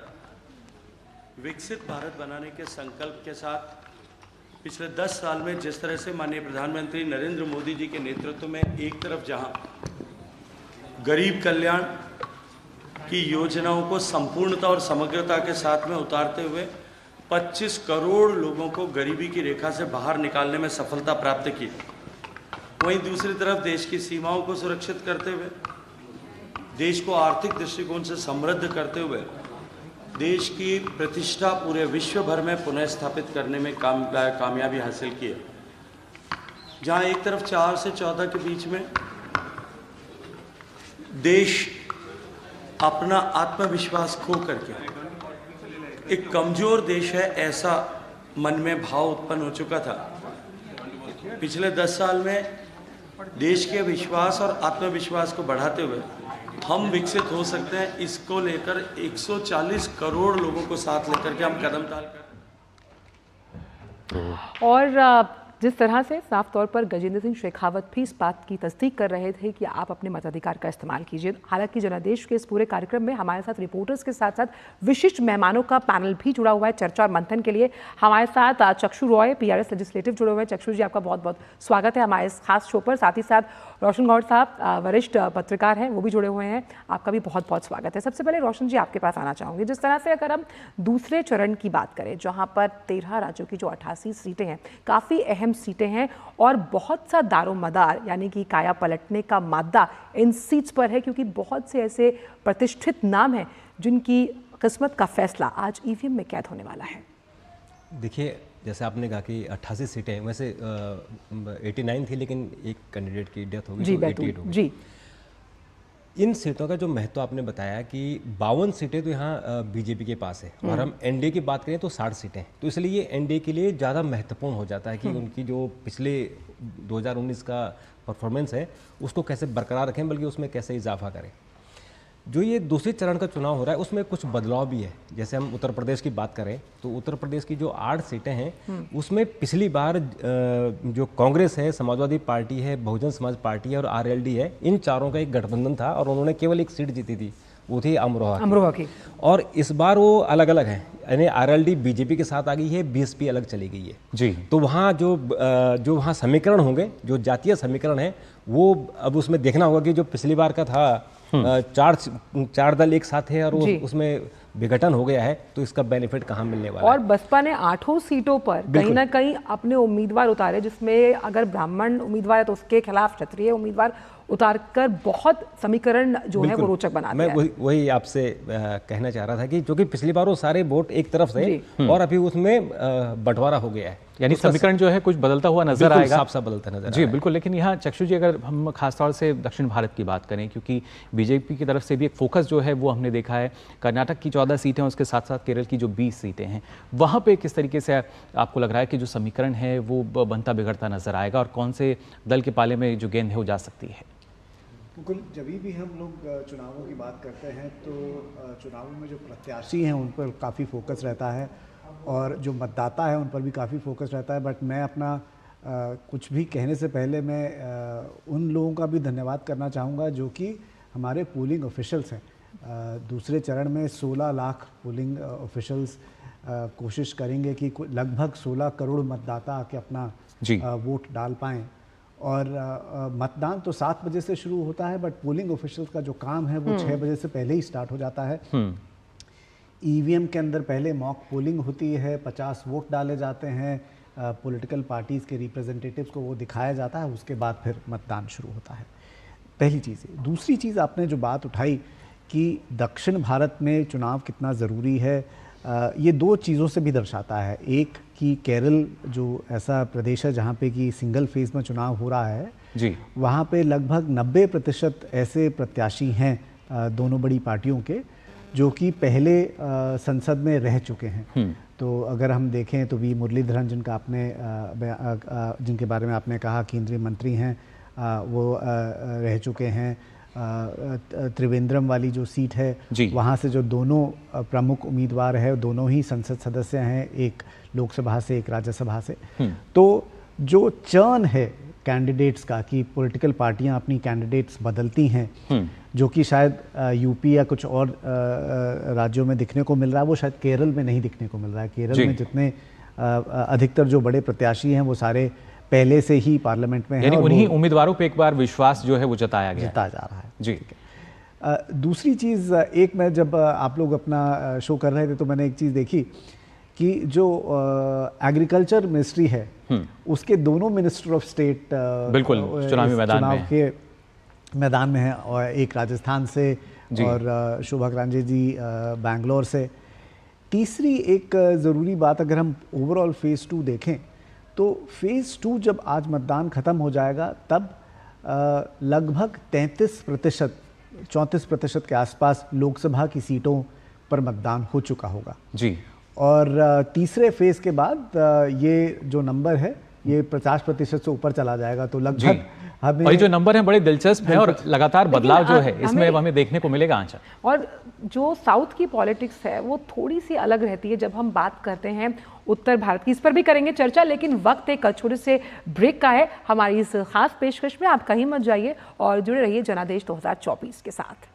विकसित भारत बनाने के संकल्प के साथ पिछले 10 साल में जिस तरह से माननीय प्रधानमंत्री नरेंद्र मोदी जी के नेतृत्व में एक तरफ जहां गरीब कल्याण की योजनाओं को संपूर्णता और समग्रता के साथ में उतारते हुए 25 करोड़ लोगों को गरीबी की रेखा से बाहर निकालने में सफलता प्राप्त की, वहीं दूसरी तरफ देश की सीमाओं को सुरक्षित करते हुए, देश को आर्थिक दृष्टिकोण से समृद्ध करते हुए, देश की प्रतिष्ठा पूरे विश्व भर में पुनः स्थापित करने में कामयाबी हासिल की है। जहां एक तरफ 4 से 14 के बीच में देश अपना आत्मविश्वास खो करके एक कमजोर देश है ऐसा मन में भाव उत्पन्न हो चुका था। पिछले 10 साल में देश के विश्वास और आत्मविश्वास को बढ़ाते हुए हम विकसित हो सकते हैं, इसको लेकर 140 करोड़ लोगों को साथ लेकर के हम कदम डाल कर। और जिस तरह से साफ तौर पर गजेंद्र सिंह शेखावत भी इस बात की तस्दीक कर रहे थे कि आप अपने मताधिकार का इस्तेमाल कीजिए। हालांकि जनादेश के इस पूरे कार्यक्रम में हमारे साथ रिपोर्टर्स के साथ साथ विशिष्ट मेहमानों का पैनल भी जुड़ा हुआ है चर्चा और मंथन के लिए। हमारे साथ चक्षु रॉय PRS लेजिस्लेटिव जुड़े हुए हैं। चक्षु जी, आपका बहुत बहुत स्वागत है हमारे इस खास शो पर। साथ ही साथ रोशन गौड़ साहब वरिष्ठ पत्रकार हैं, वो भी जुड़े हुए हैं, आपका भी बहुत बहुत स्वागत है। सबसे पहले रोशन जी आपके पास आना चाहूँगी। जिस तरह से अगर हम दूसरे चरण की बात करें जहाँ पर 13 राज्यों की जो 88 सीटें हैं काफ़ी अहम सीटें हैं और बहुत सा दारोमदार यानी कि काया पलटने का मादा इन सीट्स पर है, क्योंकि बहुत से ऐसे प्रतिष्ठित नाम हैं जिनकी किस्मत का फैसला आज EVM में कैद होने वाला है। देखिए, जैसे आपने कहा कि 88 सीटें, वैसे 89 थी लेकिन एक कैंडिडेट की डेथ हो गई तो 88 हो गई। जी, इन सीटों का जो महत्व आपने बताया कि 52 सीटें तो यहाँ बीजेपी के पास है और हम एनडीए की बात करें तो 60 सीटें, तो इसलिए ये एनडीए के लिए ज़्यादा महत्वपूर्ण हो जाता है कि उनकी जो पिछले 2019 का परफॉर्मेंस है उसको कैसे बरकरार रखें, बल्कि उसमें कैसे इजाफा करें। जो ये दूसरे चरण का चुनाव हो रहा है उसमें कुछ बदलाव भी है। जैसे हम उत्तर प्रदेश की बात करें तो उत्तर प्रदेश की जो 8 सीटें हैं उसमें पिछली बार जो कांग्रेस है, समाजवादी पार्टी है, बहुजन समाज पार्टी है और RLD है, इन चारों का एक गठबंधन था और उन्होंने केवल एक सीट जीती थी, वो थी अमरोहा की। और इस बार वो अलग अलग है, यानी RLD बीजेपी के साथ आ गई है, BSP अलग चली गई है जी। तो वहाँ जो वहाँ समीकरण होंगे, जो जातीय समीकरण है, वो अब उसमें देखना होगा कि जो पिछली बार का था 4 दल एक साथ है और उसमें विघटन हो गया है, तो इसका बेनिफिट कहाँ मिलने वाला है। और बसपा ने 8 सीटों पर कहीं ना कहीं अपने उम्मीदवार उतारे, जिसमें अगर ब्राह्मण उम्मीदवार है तो उसके खिलाफ क्षत्रिय उम्मीदवार उतारकर बहुत समीकरण जो है वो रोचक बना दिया है। मैं वही आपसे कहना चाह रहा था कि जो कि पिछली बार वो सारे वोट एक तरफ से और अभी उसमें बंटवारा हो गया है, यानी समीकरण जो है कुछ बदलता हुआ नजर बिल्कुल आएगा, साफ साफ बदलता नजर जी आएगा। बिल्कुल। लेकिन यहाँ चक्षु जी, अगर हम खासतौर से दक्षिण भारत की बात करें, क्योंकि बीजेपी की तरफ से भी एक फोकस जो है वो हमने देखा है, कर्नाटक की 14 सीटें, उसके साथ साथ केरल की जो 20 सीटें हैं, वहाँ पे किस तरीके से आपको लग रहा है कि जो समीकरण है वो बनता बिगड़ता नजर आएगा, और कौन से दल के पाले में जो गेंद है वो जा सकती है? बिल्कुल, जब भी हम लोग चुनावों की बात करते हैं तो चुनावों में जो प्रत्याशी हैं उन पर काफ़ी फोकस रहता है और जो मतदाता है उन पर भी काफ़ी फोकस रहता है। बट मैं अपना कुछ भी कहने से पहले मैं उन लोगों का भी धन्यवाद करना चाहूँगा जो कि हमारे पोलिंग ऑफिशियल्स हैं। दूसरे चरण में 16 लाख पोलिंग ऑफिशियल्स कोशिश करेंगे कि लगभग 16 करोड़ मतदाता आके अपना वोट डाल पाएँ। और मतदान तो 7 बजे से शुरू होता है, बट पोलिंग ऑफिशियल्स का जो काम है वो 6 बजे से पहले ही स्टार्ट हो जाता है। ईवीएम के अंदर पहले मॉक पोलिंग होती है, 50 वोट डाले जाते हैं, पॉलिटिकल पार्टीज़ के रिप्रेजेंटेटिव्स को वो दिखाया जाता है, उसके बाद फिर मतदान शुरू होता है। पहली चीज़ है। दूसरी चीज़, आपने जो बात उठाई कि दक्षिण भारत में चुनाव कितना ज़रूरी है, ये 2 चीज़ों से भी दर्शाता है। एक कि केरल जो ऐसा प्रदेश है जहाँ पे कि सिंगल फेज़ में चुनाव हो रहा है जी, वहाँ पे लगभग 90% ऐसे प्रत्याशी हैं दोनों बड़ी पार्टियों के जो कि पहले संसद में रह चुके हैं। तो अगर हम देखें तो वी मुरलीधरन, जिनके बारे में आपने कहा केंद्रीय मंत्री हैं, वो रह चुके हैं। त्रिवेंद्रम वाली जो सीट है वहाँ से जो दोनों प्रमुख उम्मीदवार है, दोनों ही संसद सदस्य हैं, एक लोकसभा से एक राज्यसभा से। तो जो चर्न है कैंडिडेट्स का कि पॉलिटिकल पार्टियां अपनी कैंडिडेट्स बदलती हैं, जो कि शायद यूपी या कुछ और राज्यों में दिखने को मिल रहा है, वो शायद केरल में नहीं दिखने को मिल रहा है। केरल में जितने अधिकतर जो बड़े प्रत्याशी हैं वो सारे पहले से ही पार्लियामेंट में हैं, यानी उन्हीं उम्मीदवारों पे एक बार विश्वास जो है वो जताया जा रहा है जी। दूसरी चीज़, एक मैं जब आप लोग अपना शो कर रहे थे तो मैंने एक चीज़ देखी कि जो एग्रीकल्चर मिनिस्ट्री है उसके दोनों मिनिस्टर ऑफ स्टेट बिल्कुल चुनावी चुनाव के मैदान में हैं, और एक राजस्थान से और शोभा करांजे जी बैंगलोर से। तीसरी एक ज़रूरी बात, अगर हम ओवरऑल फेज़ 2 देखें तो फेज़ 2 जब आज मतदान ख़त्म हो जाएगा तब लगभग 34% के आसपास लोकसभा की सीटों पर मतदान हो चुका होगा जी। और तीसरे फेज़ के बाद ये जो नंबर है ये 50% से ऊपर चला जाएगा। तो लगभग हमें, और ये जो नंबर है बड़े दिलचस्प हैं और लगातार बदलाव जो है इसमें हमें देखने को मिलेगा। आंचल, और जो साउथ की पॉलिटिक्स है वो थोड़ी सी अलग रहती है जब हम बात करते हैं उत्तर भारत की। इस पर भी करेंगे चर्चा, लेकिन वक्त एक छोटे से ब्रेक का है। हमारी इस खास पेशकश में आप कहीं मत जाइए और जुड़े रहिए जनादेश 2024 के साथ।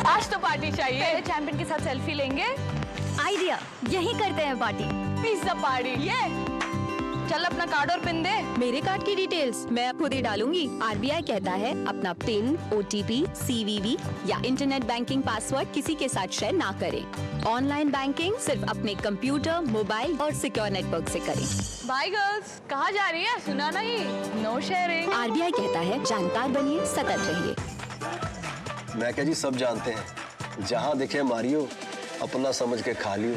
आज तो पार्टी चाहिए, चैंपियन के साथ सेल्फी लेंगे। आइडिया, यही करते हैं पार्टी, पिज्जा पार्टी। ये चल अपना कार्ड और पिन दे। मेरे कार्ड की डिटेल्स मैं खुद ही डालूंगी। आरबीआई कहता है अपना पिन, ओटीपी, सीवीवी या इंटरनेट बैंकिंग पासवर्ड किसी के साथ शेयर ना करें। ऑनलाइन बैंकिंग सिर्फ अपने कंप्यूटर, मोबाइल और सिक्योर नेटवर्क से करें। बाय गर्ल्स, कहाँ जा रही है? सुना नहीं, नो शेयरिंग। आरबीआई कहता है जानकार बनिए, सतर्क रहिए। मैं क्या जी, सब जानते हैं, जहाँ दिखे मारियो, अपना समझ के खा लियो।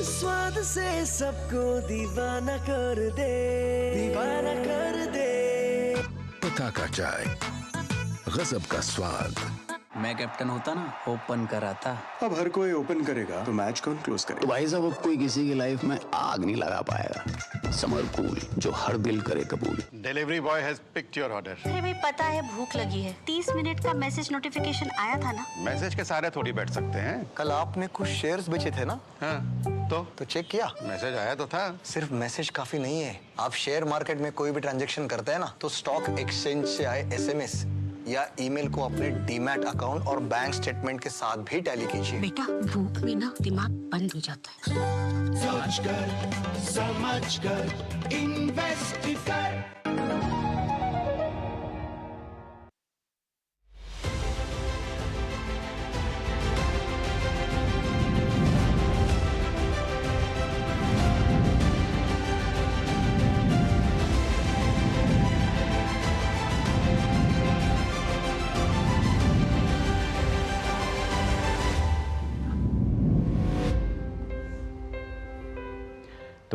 स्वाद से सबको दीवाना कर दे, दीवाना कर दे। पता का चाय, गजब का स्वाद। मैं कैप्टन होता ना, ओपन कराता। अब हर कोई ओपन करेगा तो मैच कौन क्लोज करेगा? तो भाई साहब, अब कोई किसी की लाइफ में आग नहीं लगा पाएगा। समर कूल, जो हर दिल करे कबूल। Delivery boy has picked your order. अरे भाई, पता है भूख लगी है। 30 मिनट का मैसेज नोटिफिकेशन आया था ना। मैसेज के सारे थोड़ी बैठ सकते हैं। कल आपने कुछ शेयर्स बेचे थे ना? हाँ, तो चेक किया? मैसेज आया तो था। सिर्फ मैसेज काफी नहीं है। आप शेयर मार्केट में कोई भी ट्रांजैक्शन करते हैं ना, तो स्टॉक एक्सचेंज से आए SMS या ईमेल को अपने डीमैट अकाउंट और बैंक स्टेटमेंट के साथ भी टैली कीजिए। बेटा, भूख में ना दिमाग बंद हो जाता है। समझ कर इन्वेस्ट कर।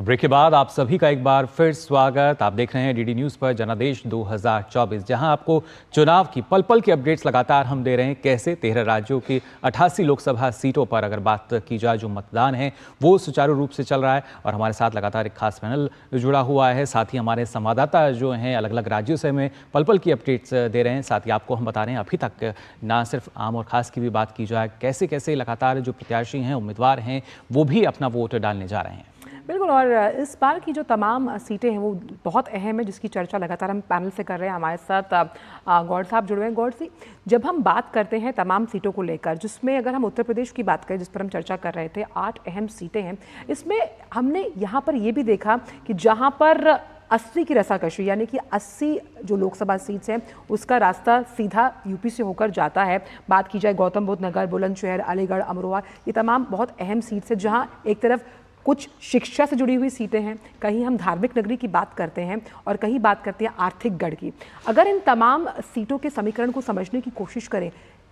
ब्रेक के बाद आप सभी का एक बार फिर स्वागत। आप देख रहे हैं डीडी न्यूज़ पर जनादेश 2024, जहां आपको चुनाव की पल पल की अपडेट्स लगातार हम दे रहे हैं। कैसे 13 राज्यों की 88 लोकसभा सीटों पर अगर बात की जाए, जो मतदान है वो सुचारू रूप से चल रहा है और हमारे साथ लगातार एक खास पैनल जुड़ा हुआ है। साथ ही हमारे संवाददाता जो हैं अलग अलग राज्यों से हमें पल पल की अपडेट्स दे रहे हैं। साथ ही आपको हम बता रहे हैं अभी तक ना सिर्फ आम और खास की भी बात की जाए, कैसे कैसे लगातार जो प्रत्याशी हैं, उम्मीदवार हैं, वो भी अपना वोट डालने जा रहे हैं। बिल्कुल, और इस बार की जो तमाम सीटें हैं वो बहुत अहम है, जिसकी चर्चा लगातार हम पैनल से कर रहे हैं। हमारे साथ गौड़ साहब जुड़े हैं। गौड़ जी, जब हम बात करते हैं तमाम सीटों को लेकर, जिसमें अगर हम उत्तर प्रदेश की बात करें जिस पर हम चर्चा कर रहे थे, 8 अहम सीटें हैं। इसमें हमने यहाँ पर ये भी देखा कि जहाँ पर 80 की रसाकशी, यानी कि 80 जो लोकसभा सीट्स हैं उसका रास्ता सीधा यूपी से होकर जाता है। बात की जाए गौतम बुद्ध नगर, बुलंदशहर, अलीगढ़, अमरोहा, ये तमाम बहुत अहम सीट्स हैं, जहाँ एक तरफ कुछ शिक्षा से जुड़ी हुई सीटें हैं, कहीं हम धार्मिक नगरी की बात करते हैं और कहीं बात करते हैं आर्थिक गढ़ की। अगर इन तमाम सीटों के समीकरण को समझने की कोशिश करें,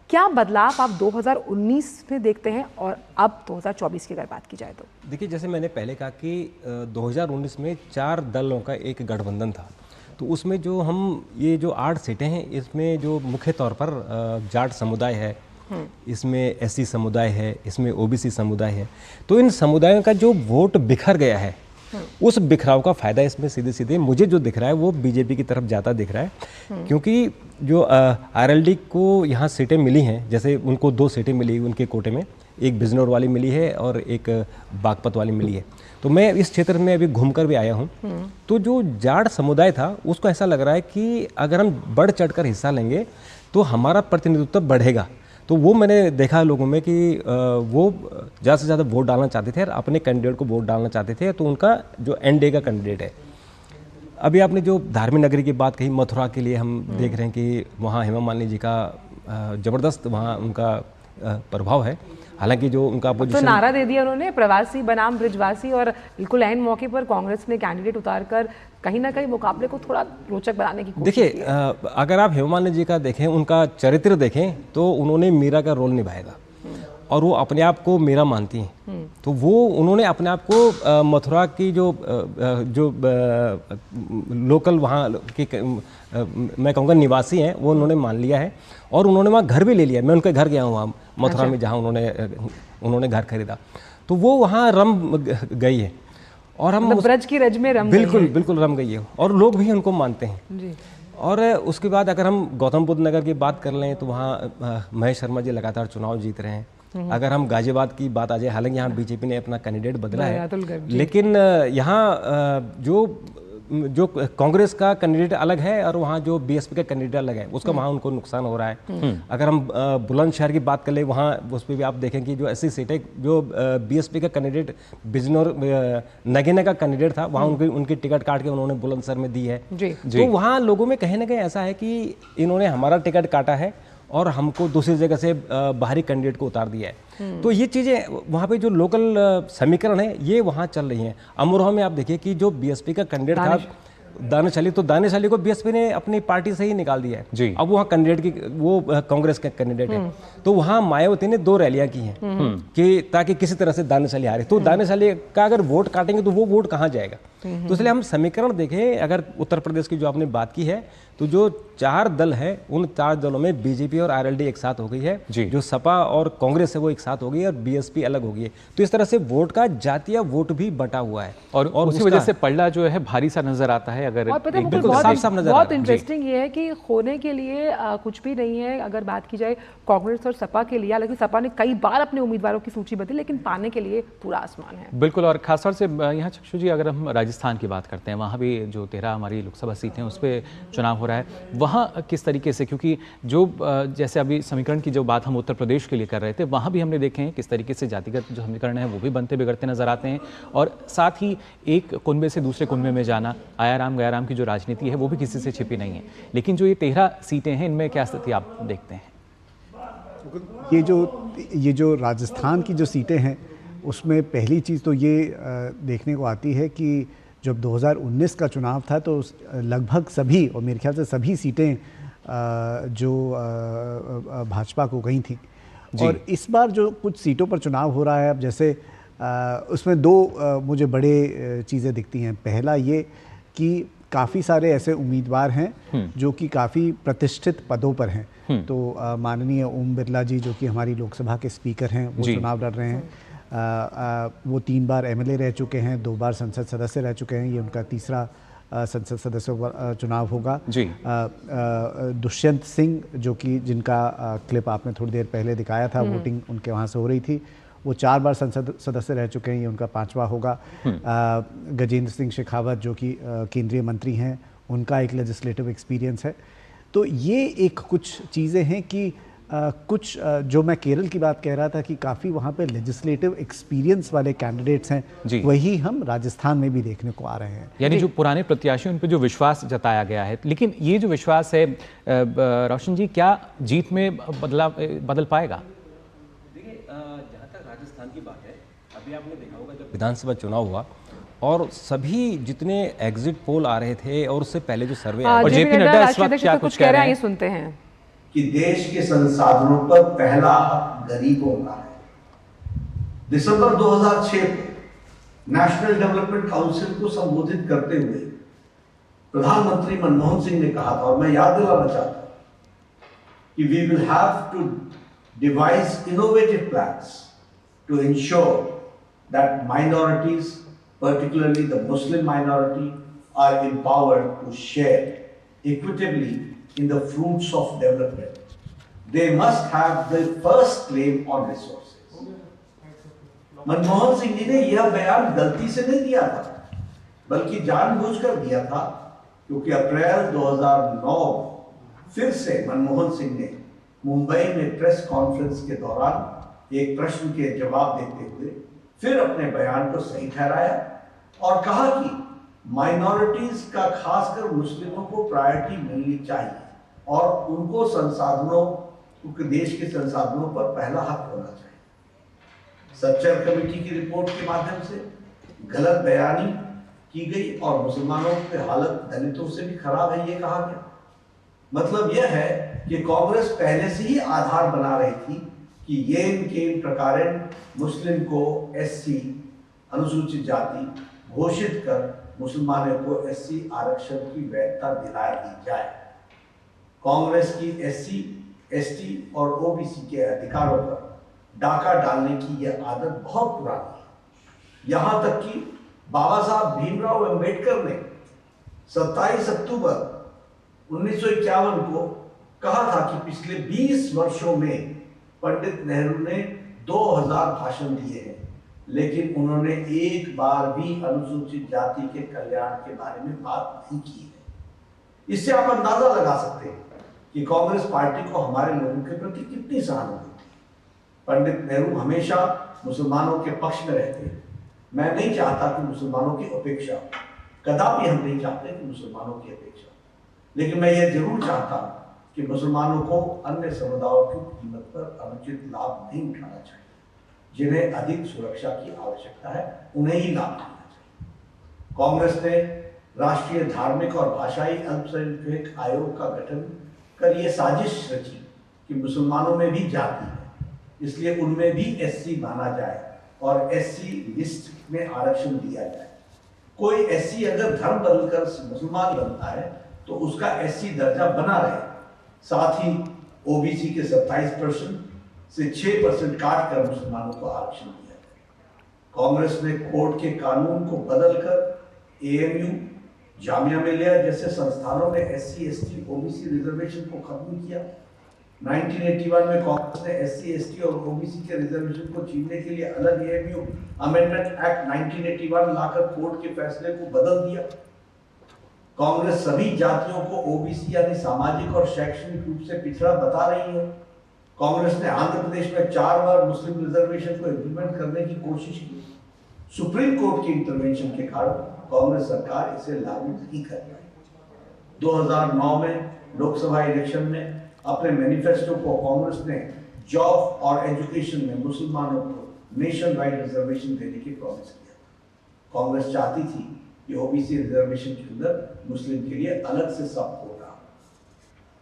क्या बदलाव आप 2019 में देखते हैं और अब 2024 की अगर बात की जाए तो? देखिए, जैसे मैंने पहले कहा कि 2019 में 4 दलों का एक गठबंधन था, तो उसमें जो हम ये जो 8 सीटें हैं, इसमें जो मुख्य तौर पर जाट समुदाय है, इसमें एससी समुदाय है, इसमें ओबीसी समुदाय है, तो इन समुदायों का जो वोट बिखर गया है, उस बिखराव का फायदा इसमें सीधे सीधे मुझे जो दिख रहा है वो बीजेपी की तरफ जाता दिख रहा है। क्योंकि जो आरएलडी को यहाँ सीटें मिली हैं, जैसे उनको 2 सीटें मिली उनके कोटे में, एक बिजनौर वाली मिली है और एक बागपत वाली मिली है। तो मैं इस क्षेत्र में अभी घूमकर भी आया हूँ, तो जो जाट समुदाय था उसको ऐसा लग रहा है कि अगर हम बढ़ चढ़कर हिस्सा लेंगे तो हमारा प्रतिनिधित्व बढ़ेगा। तो वो मैंने देखा लोगों में कि वो ज़्यादा से ज़्यादा वोट डालना चाहते थे और अपने कैंडिडेट को वोट डालना चाहते थे। तो उनका जो एनडीए का कैंडिडेट है, अभी आपने जो धार्मिक नगरी की बात कही, मथुरा के लिए हम देख रहे हैं कि वहाँ हेमा मालिनी जी का ज़बरदस्त वहाँ उनका प्रभाव है। हालांकि जो उनका तो नारा दे दिया उन्होंने, प्रवासी बनाम ब्रिजवासी, और बिल्कुल ऐन मौके पर कांग्रेस ने कैंडिडेट उतारकर कहीं ना कहीं मुकाबले को थोड़ा रोचक बनाने की कोशिश की। देखिए, अगर आप हेमा मालिनी जी का देखें, उनका चरित्र देखें, तो उन्होंने मीरा का रोल निभाया था और वो अपने आप को मीरा मानती हैं। तो वो उन्होंने अपने आप को मथुरा की जो लोकल वहाँ के मैं कहूँगा निवासी हैं, वो उन्होंने मान लिया है और उन्होंने वहाँ घर भी ले लिया। मैं उनके घर गया हूँ वहाँ मथुरा में, जहाँ उन्होंने घर खरीदा, तो वो वहाँ रम गई है और हम ब्रज की रज में रम बिल्कुल रम गई है और लोग भी उनको मानते हैं जी। और उसके बाद अगर हम गौतम बुद्ध नगर की बात कर लें तो वहाँ महेश शर्मा जी लगातार चुनाव जीत रहे हैं। अगर हम गाजियाबाद की बात आ जाए, हालांकि यहाँ बीजेपी ने अपना कैंडिडेट बदला है, लेकिन यहाँ जो कांग्रेस का कैंडिडेट अलग है और वहाँ जो बीएसपी का कैंडिडेट अलग है, उसका वहाँ उनको नुकसान हो रहा है। अगर हम बुलंदशहर की बात कर ले, वहाँ उस पर भी आप देखें कि जो ऐसी सीटें जो बीएसपी का कैंडिडेट बिजनौर नगीना का कैंडिडेट था, वहाँ उनकी टिकट काट के उन्होंने बुलंदशहर में दी है। तो वहाँ लोगों में कहीं ना कहीं ऐसा है कि इन्होंने हमारा टिकट काटा है और हमको दूसरी जगह से बाहरी कैंडिडेट को उतार दिया है। तो ये चीज़ें वहाँ पे जो लोकल समीकरण है ये वहाँ चल रही हैं। अमरोहा में आप देखिए कि जो बीएसपी का कैंडिडेट था दानिश अली, तो दानिश अली को बीएसपी ने अपनी पार्टी से ही निकाल दिया है जी। अब वहाँ कैंडिडेट की वो कांग्रेस का कैंडिडेट है, तो वहाँ मायावती ने 2 रैलियाँ की हैं कि ताकि किसी तरह से दानिश अली हारे। तो दानिश अली का अगर वोट काटेंगे तो वो वोट कहाँ जाएगा? तो इसलिए हम समीकरण देखें, अगर उत्तर प्रदेश की जो आपने बात की है, तो जो 4 दल है, उन 4 दलों में बीजेपी और आरएलडी एक साथ हो गई है, जो सपा और कांग्रेस है वो एक साथ हो गई है और बीएसपी अलग हो गई है। तो इस तरह से वोट का जातीय वोट भी बटा हुआ है और उसी वजह से पल्ला जो है भारी सा नजर आता है। अगर बहुत इंटरेस्टिंग ये है कि खोने के लिए कुछ भी नहीं है अगर बात की जाए कांग्रेस और सपा के लिए। हालांकि सपा ने कई बार अपने उम्मीदवारों की सूची बदली, लेकिन पाने के लिए पूरा आसमान है। बिल्कुल, और खासतौर से यहाँ चक्षु जी, अगर हम राजस्थान की बात करते हैं, वहाँ भी जो 13 हमारी लोकसभा सीटें हैं उस पर चुनाव हो रहा है, वहाँ किस तरीके से, क्योंकि जो जैसे अभी समीकरण की जो बात हम उत्तर प्रदेश के लिए कर रहे थे, वहाँ भी हमने देखे हैं किस तरीके से जातिगत जो समीकरण है वो भी बनते बिगड़ते नजर आते हैं और साथ ही एक कुनबे से दूसरे कुनबे में जाना, आयाराम गयाराम की जो राजनीति है वो भी किसी से छिपी नहीं है। लेकिन जो ये 13 सीटें हैं, इनमें क्या स्थिति आप देखते हैं? ये जो राजस्थान की जो सीटें हैं उसमें पहली चीज़ तो ये देखने को आती है कि जब 2019 का चुनाव था तो लगभग सभी, और मेरे ख्याल से सभी सीटें जो भाजपा को गई थी। और इस बार जो कुछ सीटों पर चुनाव हो रहा है, अब जैसे उसमें दो मुझे बड़े चीज़ें दिखती हैं। पहला ये कि काफ़ी सारे ऐसे उम्मीदवार हैं जो कि काफ़ी प्रतिष्ठित पदों पर हैं। तो माननीय ओम बिरला जी जो कि हमारी लोकसभा के स्पीकर हैं, वो चुनाव लड़ रहे हैं। वो 3 बार MLA रह चुके हैं, 2 बार संसद सदस्य रह चुके हैं। ये उनका तीसरा संसद सदस्य चुनाव होगा। दुष्यंत सिंह जो कि जिनका क्लिप आपने थोड़ी देर पहले दिखाया था, वोटिंग उनके वहाँ से हो रही थी, वो 4 बार संसद सदस्य रह चुके हैं। ये उनका 5वां होगा। गजेंद्र सिंह शेखावत जो कि केंद्रीय मंत्री हैं, उनका एक लेजिस्लेटिव एक्सपीरियंस है। तो ये एक कुछ चीज़ें हैं कि कुछ जो मैं केरल की बात कह रहा था कि काफ़ी वहाँ पे लेजिस्लेटिव एक्सपीरियंस वाले कैंडिडेट्स हैं, वही हम राजस्थान में भी देखने को आ रहे हैं। यानी जो पुराने प्रत्याशी उन पर जो विश्वास जताया गया है, लेकिन ये जो विश्वास है रोशन जी, क्या जीत में बदल पाएगा? देखिए, जहाँ तक राजस्थान की बात है, अभी आपने देखा होगा जब विधानसभा चुनाव हुआ और सभी जितने एग्जिट पोल आ रहे थे और उससे पहले जो सर्वे और जेपी नड्डा इस वक्त क्या कुछ कह रहे हैं, सुनते हैं कि देश के संसाधनों पर पहला हक गरीबों का है। दिसंबर 2006 में नेशनल डेवलपमेंट काउंसिल को संबोधित करते हुए प्रधानमंत्री मनमोहन सिंह ने कहा था, और मैं याद दिलाना चाहता हूं कि we will have to devise innovative plans to ensure that minorities, particularly the Muslim minority, are empowered to share equitably in the fruits of development. They must have the first claim on resources. Manmohan Singh ji ने यह बयान गलती से नहीं दिया था, बल्कि जानबूझकर दिया था, क्योंकि अप्रैल 2009 फिर से मनमोहन सिंह ने मुंबई में प्रेस कॉन्फ्रेंस के दौरान एक प्रश्न के जवाब देते हुए फिर अपने बयान को सही ठहराया और कहा कि माइनॉरिटीज का, खासकर मुस्लिमों को प्रायोरिटी मिलनी चाहिए और उनको संसाधनों, देश के संसाधनों पर पहला हक होना चाहिए। सच्चर कमेटी की रिपोर्ट के माध्यम से गलत बयानी की गई और मुसलमानों की हालत दलितों से भी खराब है, ये कहा गया। मतलब यह है कि कांग्रेस पहले से ही आधार बना रही थी कि येन केन प्रकारेण मुस्लिम को SC अनुसूचित जाति घोषित कर मुसलमानों को SC आरक्षण की वैधता दिला दी जाए। कांग्रेस की SC, ST और OBC के अधिकारों पर डाका डालने की यह आदत बहुत पुरानी है। यहां तक कि बाबा साहब भीमराव अंबेडकर ने 27 अक्टूबर 1951 को कहा था कि पिछले 20 वर्षों में पंडित नेहरू ने 2000 भाषण दिए हैं, लेकिन उन्होंने एक बार भी अनुसूचित जाति के कल्याण के बारे में बात नहीं की है। इससे आप अंदाजा लगा सकते हैं कि कांग्रेस पार्टी को हमारे लोगों के प्रति कितनी सहानुभूति थी। पंडित नेहरू हमेशा मुसलमानों के पक्ष में रहते हैं। मैं नहीं चाहता कि मुसलमानों की उपेक्षा, कदापि हम नहीं चाहते कि मुसलमानों की अपेक्षा, लेकिन मैं ये जरूर चाहता हूँ कि मुसलमानों को अन्य समुदायों की कीमत पर अनुचित लाभ नहीं उठाना चाहिए। जिन्हें अधिक सुरक्षा की आवश्यकता है, उन्हें ही लाभ देना चाहिए। कांग्रेस ने राष्ट्रीय धार्मिक और भाषाई अल्पसंख्यक आयोग का गठन कर ये साजिश रची कि मुसलमानों में भी जाति है, इसलिए उनमें भी SC माना जाए और SC लिस्ट में आरक्षण दिया जाए। कोई SC अगर धर्म बदलकर मुसलमान बनता है तो उसका SC दर्जा बना रहे। साथ ही OBC के 27% से 6% काट कर मुसलमानों को आरक्षण दिया गया। कांग्रेस ने कोर्ट के कानून को बदलकर AMU, जामिया मिलिया जैसे संस्थानों में SC, ST, OBC रिजर्वेशन को खत्म किया। 1981 में कांग्रेस ने SC, ST और OBC के रिजर्वेशन को छीनने के लिए अलग AMU अमेंडमेंट एक्ट 1981 लाकर कोर्ट के फैसले को बदल दिया। कांग्रेस सभी जातियों को OBC यानी सामाजिक और शैक्षणिक रूप से पिछड़ा बता रही है। कांग्रेस ने आंध्र प्रदेश में 4 बार मुस्लिम रिजर्वेशन को इंप्लीमेंट करने की कोशिश की। सुप्रीम कोर्ट की इंटरवेंशन के कारण कांग्रेस सरकार इसे लागू नहीं कर पाई। 2009 में लोकसभा इलेक्शन में अपने मैनिफेस्टो को कांग्रेस ने जॉब और एजुकेशन में मुसलमानों को नेशन वाइड रिजर्वेशन देने की प्रॉमिस किया। कांग्रेस चाहती थी कि OBC रिजर्वेशन के अंदर मुस्लिम के लिए अलग से सब कोटा।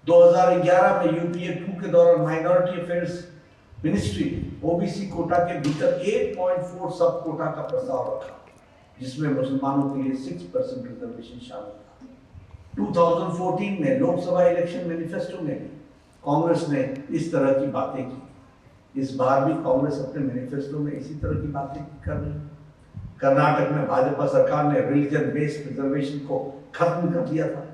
2011 में UPA 2 के दौरान minority affairs ministry OBC Kota के भीतर 8.4 सब कोटा का प्रस्ताव रखा, जिसमें मुसलमानों के लिए 6% रिजर्वेशन शामिल था। 2014 में लोकसभा इलेक्शन मैनिफेस्टो में भी कांग्रेस ने इस तरह की बातें की। इस बार भी कांग्रेस अपने मैनिफेस्टो में इसी तरह की बातें कर रही है। कर्नाटक में भाजपा सरकार ने रिलीजन बेस्ड रिजर्वेशन को खत्म कर दिया था,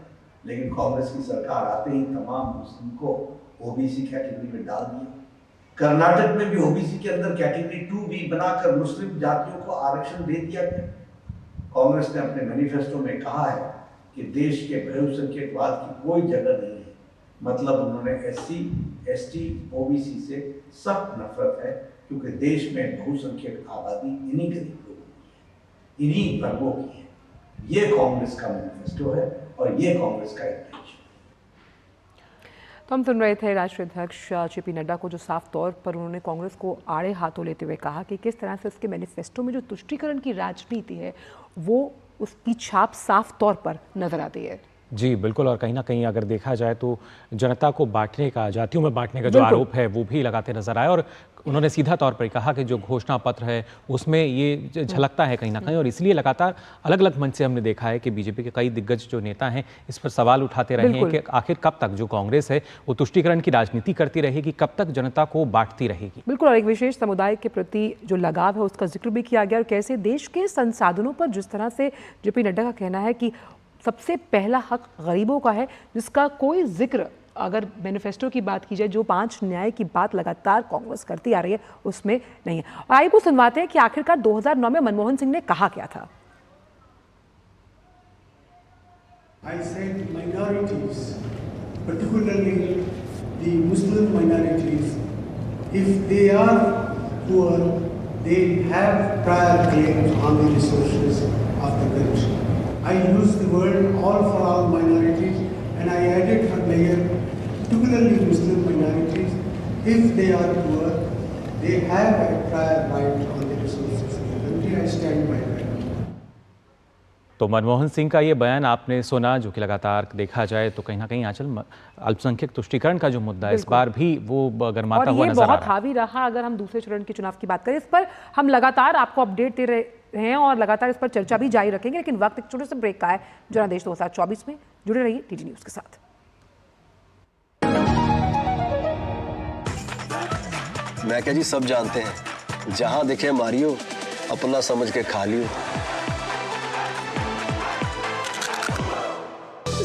लेकिन कांग्रेस की सरकार आते ही तमाम मुस्लिम को ओबीसी कैटेगरी में डाल दिया। कर्नाटक में भी ओबीसी के अंदर कैटेगरी 2B बनाकर मुस्लिम जातियों को आरक्षण दे दिया गया। कांग्रेस ने अपने मैनिफेस्टो में कहा है कि देश के बहुसंख्यकवाद की कोई जगह नहीं है। मतलब उन्होंने SC, ST, OBC से सख्त नफरत है, क्योंकि देश में बहुसंख्यक आबादी इन्हीं गरीब लोगों की है, इन्हीं वर्गों की है। ये कांग्रेस का मैनिफेस्टो है और ये कांग्रेस का इंटेंशन। तो हम सुन रहे थे राष्ट्रीय अध्यक्ष JP नड्डा को, जो साफ तौर पर उन्होंने कांग्रेस को आड़े हाथों लेते हुए कहा कि किस तरह से उसके मैनिफेस्टो में जो तुष्टीकरण की राजनीति है वो उसकी छाप साफ तौर पर नजर आती है। जी बिल्कुल, और कहीं ना कहीं अगर देखा जाए तो जनता को बांटने का, जातियों में बांटने का जो आरोप है वो भी लगाते नजर आए। और उन्होंने सीधा तौर पर कहा कि जो घोषणा पत्र है उसमें ये झलकता है कहीं ना कहीं, और इसलिए लगातार अलग अलग मंच से हमने देखा है कि बीजेपी के कई दिग्गज जो नेता हैं इस पर सवाल उठाते रहे हैं कि आखिर कब तक जो कांग्रेस है वो तुष्टीकरण की राजनीति करती रहेगी, कब तक जनता को बांटती रहेगी। बिल्कुल, और एक विशेष समुदाय के प्रति जो लगाव है उसका जिक्र भी किया गया, और कैसे देश के संसाधनों पर जिस तरह से JP नड्डा का कहना है कि सबसे पहला हक गरीबों का है, जिसका कोई जिक्र अगर मैनिफेस्टो की बात की जाए, जो 5 न्याय की बात लगातार कांग्रेस करती आ रही है, उसमें नहीं है। और आइए वो सुनवाते हैं कि आखिरकार 2009 में मनमोहन सिंह ने कहा क्या था। I said minorities, particularly the Muslim minorities, if they are poor, they have prior claims on the resources of the country. I used the word all for all minorities, and I added for layer, particularly Muslim minorities, if they are poor, they have a prior right on the resources of the country. I stand by that. तो मनमोहन सिंह का ये बयान आपने सुना, जो कि लगातार देखा जाए तो कहीं ना कहीं आंचल अल्पसंख्यक तुष्टीकरण का जो मुद्दा है इस बार भी वो गरमाता हुआ नजर आ रहा है। बहुत हावी रहा। अगर हम दूसरे चरण के चुनाव की बात करें, इस पर हम लगातार आपको अपडेट दे रहे हैं और लगातार इस पर चर्चा भी जारी रखेंगे, लेकिन वक्त एक छोटे से ब्रेक का है। जनादेश 2024 में जुड़े रहिए TT न्यूज के साथ। मैं क्या जी, सब जानते हैं, जहां दिखे मारियो, अपना समझ के खा लियो।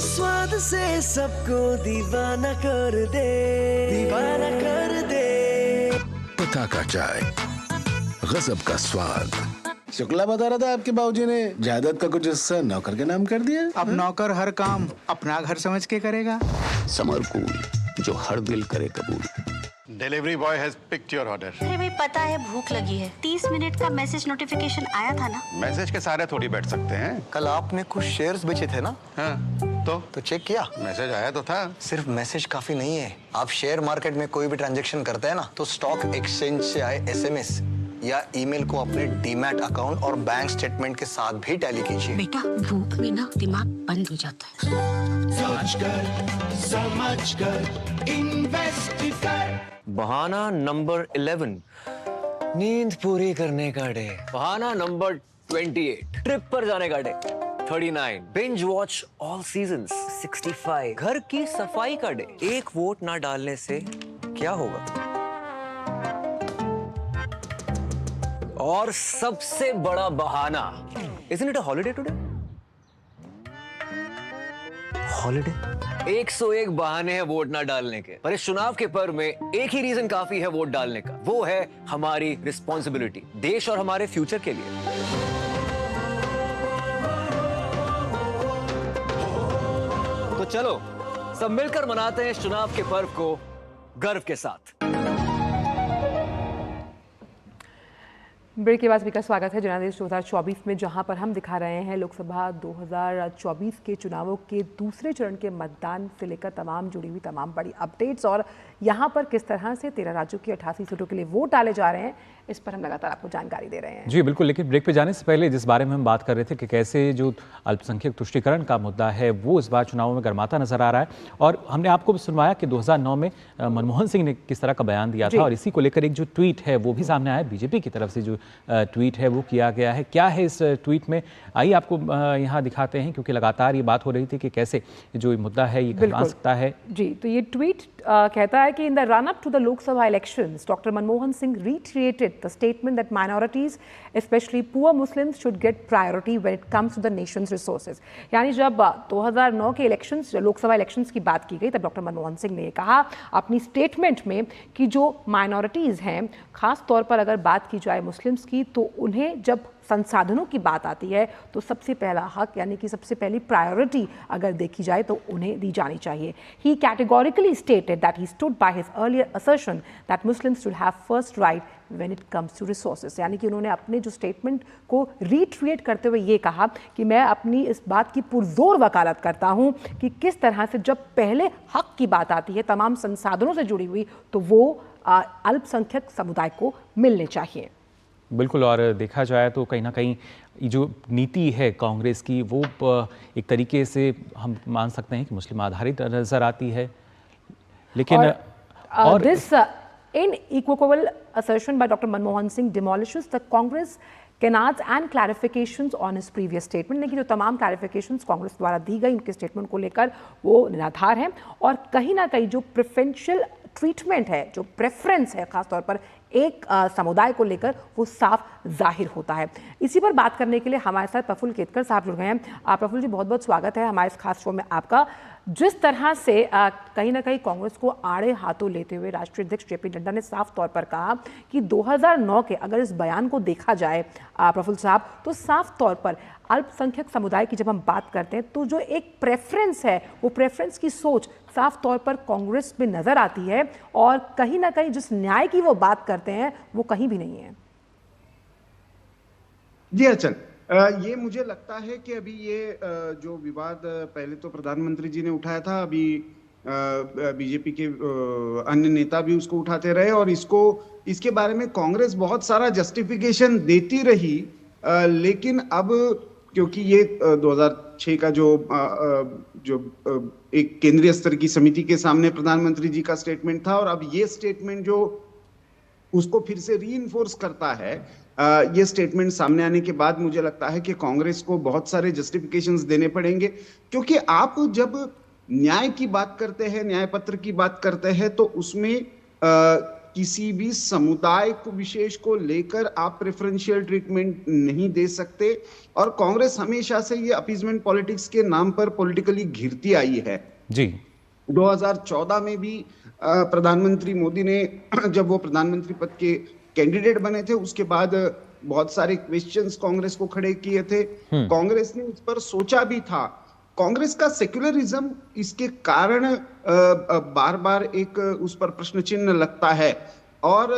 स्वाद से सबको दीवाना कर दे, दीवाना कर दे। पता का चाय, गजब का स्वाद। शुक्ला बता रहा था आपके बाबूजी ने जायदाद का कुछ हिस्सा नौकर के नाम कर दिया। अब नौकर हर काम अपना घर समझ के करेगा। समरकूल, जो हर दिल करे कबूल। Delivery boy has picked your order. अरे भाई, पता है भूख लगी है। 30 मिनट का मैसेज नोटिफिकेशन आया था ना। मैसेज के सारे थोड़ी बैठ सकते हैं। कल आपने कुछ शेयर्स बेचे थे ना? हाँ, तो चेक किया? मैसेज आया तो था। सिर्फ मैसेज काफी नहीं है। आप शेयर मार्केट में कोई भी ट्रांजैक्शन करते हैं ना, तो स्टॉक एक्सचेंज से आए SMS या ईमेल को अपने डीमैट अकाउंट और बैंक स्टेटमेंट के साथ भी टैली कीजिए। बेटा, भूख में ना दिमाग बंद हो जाता है। सोच कर, समझ कर, इन्वेस्ट कर। बहाना नंबर 11, नींद पूरी करने का डे। बहाना नंबर 28, ट्रिप पर जाने का day. 39, binge watch all seasons. 65, घर की सफाई का डे। एक वोट ना डालने से क्या होगा? और सबसे बड़ा बहाना, isn't it a holiday today? Holiday? 101 बहाने हैं वोट ना डालने के, पर इस चुनाव के पर्व में एक ही रीजन काफी है वोट डालने का। वो है हमारी रिस्पॉन्सिबिलिटी, देश और हमारे फ्यूचर के लिए। तो चलो सब मिलकर मनाते हैं इस चुनाव के पर्व को गर्व के साथ। ब्रेक के बाद स्पीकर स्वागत है जनादेश 2024 में, जहां पर हम दिखा रहे हैं लोकसभा 2024 के चुनावों के दूसरे चरण के मतदान से लेकर तमाम जुड़ी हुई तमाम बड़ी अपडेट्स, और यहां पर किस तरह से 13 राज्यों की 88 सीटों के लिए वोट डाले जा रहे हैं, इस पर हम लगातार आपको जानकारी दे रहे हैं। जी बिल्कुल, लेकिन ब्रेक पे जाने से पहले जिस बारे में हम बात कर रहे थे कि कैसे जो अल्पसंख्यक तुष्टीकरण का मुद्दा है वो इस बार चुनावों में गर्माता नजर आ रहा है, और हमने आपको भी सुनवाया कि 2009 में मनमोहन सिंह ने किस तरह का बयान दिया था, और इसी को लेकर एक जो ट्वीट है वो भी सामने आया, बीजेपी की तरफ से जो ट्वीट है वो किया गया है। क्या है इस ट्वीट में, आइए आपको यहाँ दिखाते हैं, क्योंकि लगातार ये बात हो रही थी कि कैसे जो मुद्दा है ये गर्मा सकता है। जी, तो ये ट्वीट कहता है कि in the run up to the Lok Sabha elections doctor Manmohan Singh reiterated the statement that minorities, especially poor Muslims, should get priority when it comes to the nation's resources. यानी जब 2009 के इलेक्शंस, लोकसभा इलेक्शंस की बात की गई, तब डॉक्टर मनमोहन सिंह ने कहा अपनी स्टेटमेंट में कि जो माइनॉरिटीज़ हैं, खास तौर पर अगर बात की जाए मुस्लिम्स की, तो उन्हें जब संसाधनों की बात आती है तो सबसे पहला हक यानी कि सबसे पहली प्रायोरिटी अगर देखी जाए तो उन्हें दी जानी चाहिए। He categorically stated that he stood by his earlier assertion that Muslims should have first right when it comes to resources। यानी कि उन्होंने अपने जो स्टेटमेंट को रीट्रेट करते हुए ये कहा कि मैं अपनी इस बात की पुरजोर वकालत करता हूँ कि किस तरह से जब पहले हक की बात आती है तमाम संसाधनों से जुड़ी हुई, तो वो अल्पसंख्यक समुदाय को मिलने चाहिए। बिल्कुल, और देखा जाए तो कहीं ना कहीं जो नीति है कांग्रेस की वो एक तरीके से हम मान सकते हैं कि मुस्लिम आधारित नजर आती है, लेकिन और this unequivocal assertion by Dr. Manmohan Singh demolishes the Congress canards and clarifications on his previous statement। लेकिन जो तमाम clarifications कांग्रेस द्वारा दी गई उनके स्टेटमेंट को लेकर वो निराधार हैं, और कहीं ना कहीं जो प्रेफरेंशियल ट्रीटमेंट है, जो प्रेफरेंस है खासतौर पर एक समुदाय को लेकर, वो साफ जाहिर होता है। इसी पर बात करने के लिए हमारे साथ प्रफुल्ल केतकर साहब जुड़ गए हैं। प्रफुल्ल जी, बहुत बहुत स्वागत है हमारे इस खास शो में आपका। जिस तरह से कहीं ना कहीं कांग्रेस को आड़े हाथों लेते हुए राष्ट्रीय अध्यक्ष जेपी नड्डा ने साफ तौर पर कहा कि 2009 के अगर इस बयान को देखा जाए प्रफुल्ल साहब, तो साफ तौर पर अल्पसंख्यक समुदाय की जब हम बात करते हैं तो जो एक प्रेफरेंस है, वो प्रेफरेंस की सोच साफ तौर पर कांग्रेस में नजर आती है, और कहीं ना कहीं जिस न्याय की वो बात करते हैं वो कहीं भी नहीं है। जी अर्चन, ये मुझे लगता है कि अभी ये जो विवाद पहले तो प्रधानमंत्री जी ने उठाया था, अभी बीजेपी के अन्य नेता भी उसको उठाते रहे, और इसके बारे में कांग्रेस बहुत सारा जस्टिफिकेशन देती रही, लेकिन अब क्योंकि ये 2006 का जो एक केंद्रीय स्तर की समिति के सामने प्रधानमंत्री जी का स्टेटमेंट था, और अब ये स्टेटमेंट जो उसको फिर से रीइंफोर्स करता है, ये स्टेटमेंट सामने आने के बाद मुझे लगता है कि कांग्रेस को बहुत सारे जस्टिफिकेशंस देने पड़ेंगे, क्योंकि आप जब न्याय की बात करते हैं, न्याय पत्र की बात करते हैं, तो उसमें किसी भी समुदाय को विशेष को लेकर आप प्रेफरेंशियल ट्रीटमेंट नहीं दे सकते, और कांग्रेस हमेशा से ये अपीजमेंट पॉलिटिक्स के नाम पर पॉलिटिकली घिरती आई है। जी 2014 में भी प्रधानमंत्री मोदी ने जब वो प्रधानमंत्री पद के कैंडिडेट बने थे, उसके बाद बहुत सारे क्वेश्चंस कांग्रेस को खड़े किए थे। कांग्रेस ने इस पर सोचा भी था। कांग्रेस का सेक्युलरिज्म इसके कारण बार बार एक उस पर प्रश्न चिन्ह लगता है, और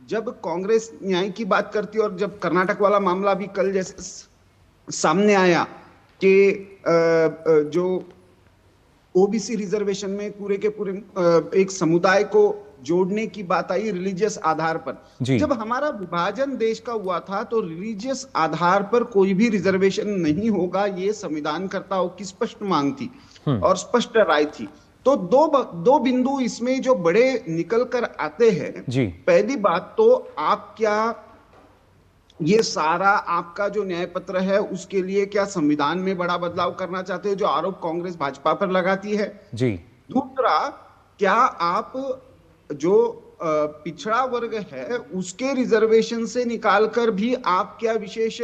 जब कांग्रेस न्याय की बात करती है, और जब कर्नाटक वाला मामला भी कल जैसे सामने आया कि जो ओबीसी रिजर्वेशन में पूरे के पूरे एक समुदाय को जोड़ने की बात आई रिलीजियस आधार पर, जब हमारा विभाजन देश का हुआ था तो रिलीजियस आधार पर कोई भी रिजर्वेशन नहीं होगा, ये संविधानकर्ताओं की स्पष्ट मांग थी और स्पष्ट राय थी। तो दो बिंदु इसमें जो बड़े निकल कर आते हैं। पहली बात तो आप क्या ये सारा आपका जो न्याय पत्र है उसके लिए क्या संविधान में बड़ा बदलाव करना चाहते हो, जो आरोप कांग्रेस भाजपा पर लगाती है। दूसरा, क्या आप जो पिछड़ा वर्ग है उसके रिजर्वेशन से निकालकर भी आप क्या विशेष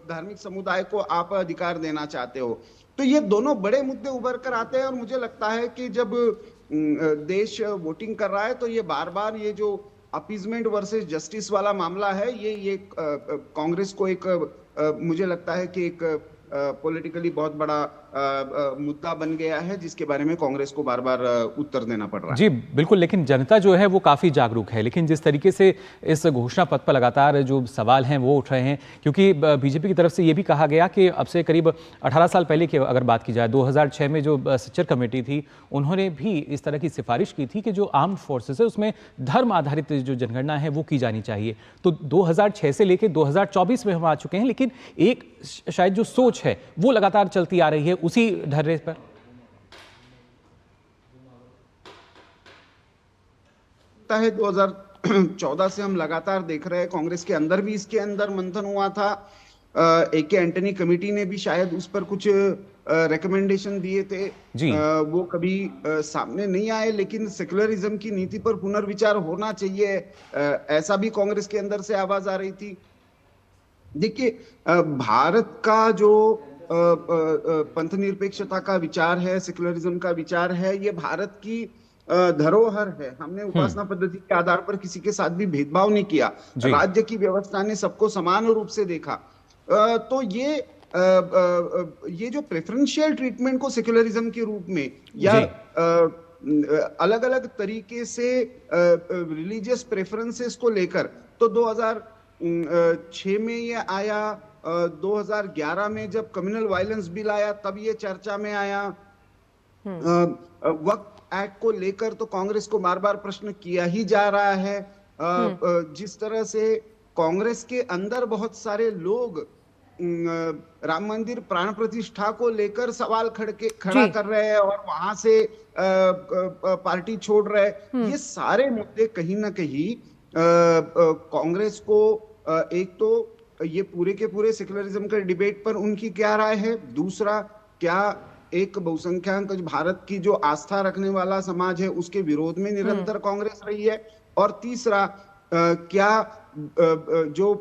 धार्मिक समुदाय को आप अधिकार देना चाहते हो। तो ये दोनों बड़े मुद्दे उभर कर आते हैं, और मुझे लगता है कि जब देश वोटिंग कर रहा है तो ये बार बार ये जो अपीजमेंट वर्सेस जस्टिस वाला मामला है, ये कांग्रेस को एक मुझे लगता है कि एक पॉलिटिकली बहुत बड़ा मुद्दा बन गया है, जिसके बारे में कांग्रेस को बार बार उत्तर देना पड़ रहा है। जी बिल्कुल, लेकिन जनता जो है वो काफ़ी जागरूक है, लेकिन जिस तरीके से इस घोषणा पत्र पर लगातार जो सवाल हैं वो उठ रहे हैं, क्योंकि बीजेपी की तरफ से ये भी कहा गया कि अब से करीब 18 साल पहले की अगर बात की जाए, 2006 में जो सच्चर कमेटी थी उन्होंने भी इस तरह की सिफारिश की थी कि जो आर्म्ड फोर्सेस है उसमें धर्म आधारित जो जनगणना है वो की जानी चाहिए। तो 2006 से लेकर 2024 में हम आ चुके हैं, लेकिन एक शायद जो सोच है वो लगातार चलती आ रही है उसी ढर्रे पर। है 2014 से हम लगातार देख रहे हैं, कांग्रेस के अंदर भी इसके अंदर मंथन हुआ था। AK एंटनी कमेटी ने भी शायद उस पर कुछ रिकमेंडेशन दिए थे, वो कभी सामने नहीं आए, लेकिन सेक्युलरिज्म की नीति पर पुनर्विचार होना चाहिए, ऐसा भी कांग्रेस के अंदर से आवाज आ रही थी। देखिए, भारत का जो पंथ निरपेक्षता का विचार है, सेक्युलरिज्म का विचार है, ये भारत की धरोहर है। हमने उपासना पद्धति के आधार पर किसी के साथ भी भेदभाव नहीं किया, राज्य की व्यवस्था ने सबको समान रूप से देखा। तो ये जो प्रेफरेंशियल ट्रीटमेंट को सेक्युलरिज्म के रूप में या अलग अलग तरीके से रिलीजियस प्रेफरेंसेस को लेकर, तो 2006 में ये आया, 2011 में जब कम्युनल वायलेंस बिल आया तब ये चर्चा में आया। वक्फ एक्ट को लेकर तो कांग्रेस को बार बार प्रश्न किया ही जा रहा है। जिस तरह से कांग्रेस के अंदर बहुत सारे लोग राम मंदिर प्राण प्रतिष्ठा को लेकर सवाल खड़ा कर रहे हैं और वहां से पार्टी छोड़ रहे हैं, ये सारे मुद्दे कहीं ना कहीं कांग्रेस को, एक तो ये पूरे के पूरे सेक्युलरिज्म के डिबेट पर उनकी क्या राय है, दूसरा क्या एक बहुसंख्यक भारत की जो आस्था रखने वाला समाज है उसके विरोध में निरंतर कांग्रेस रही है, और तीसरा क्या जो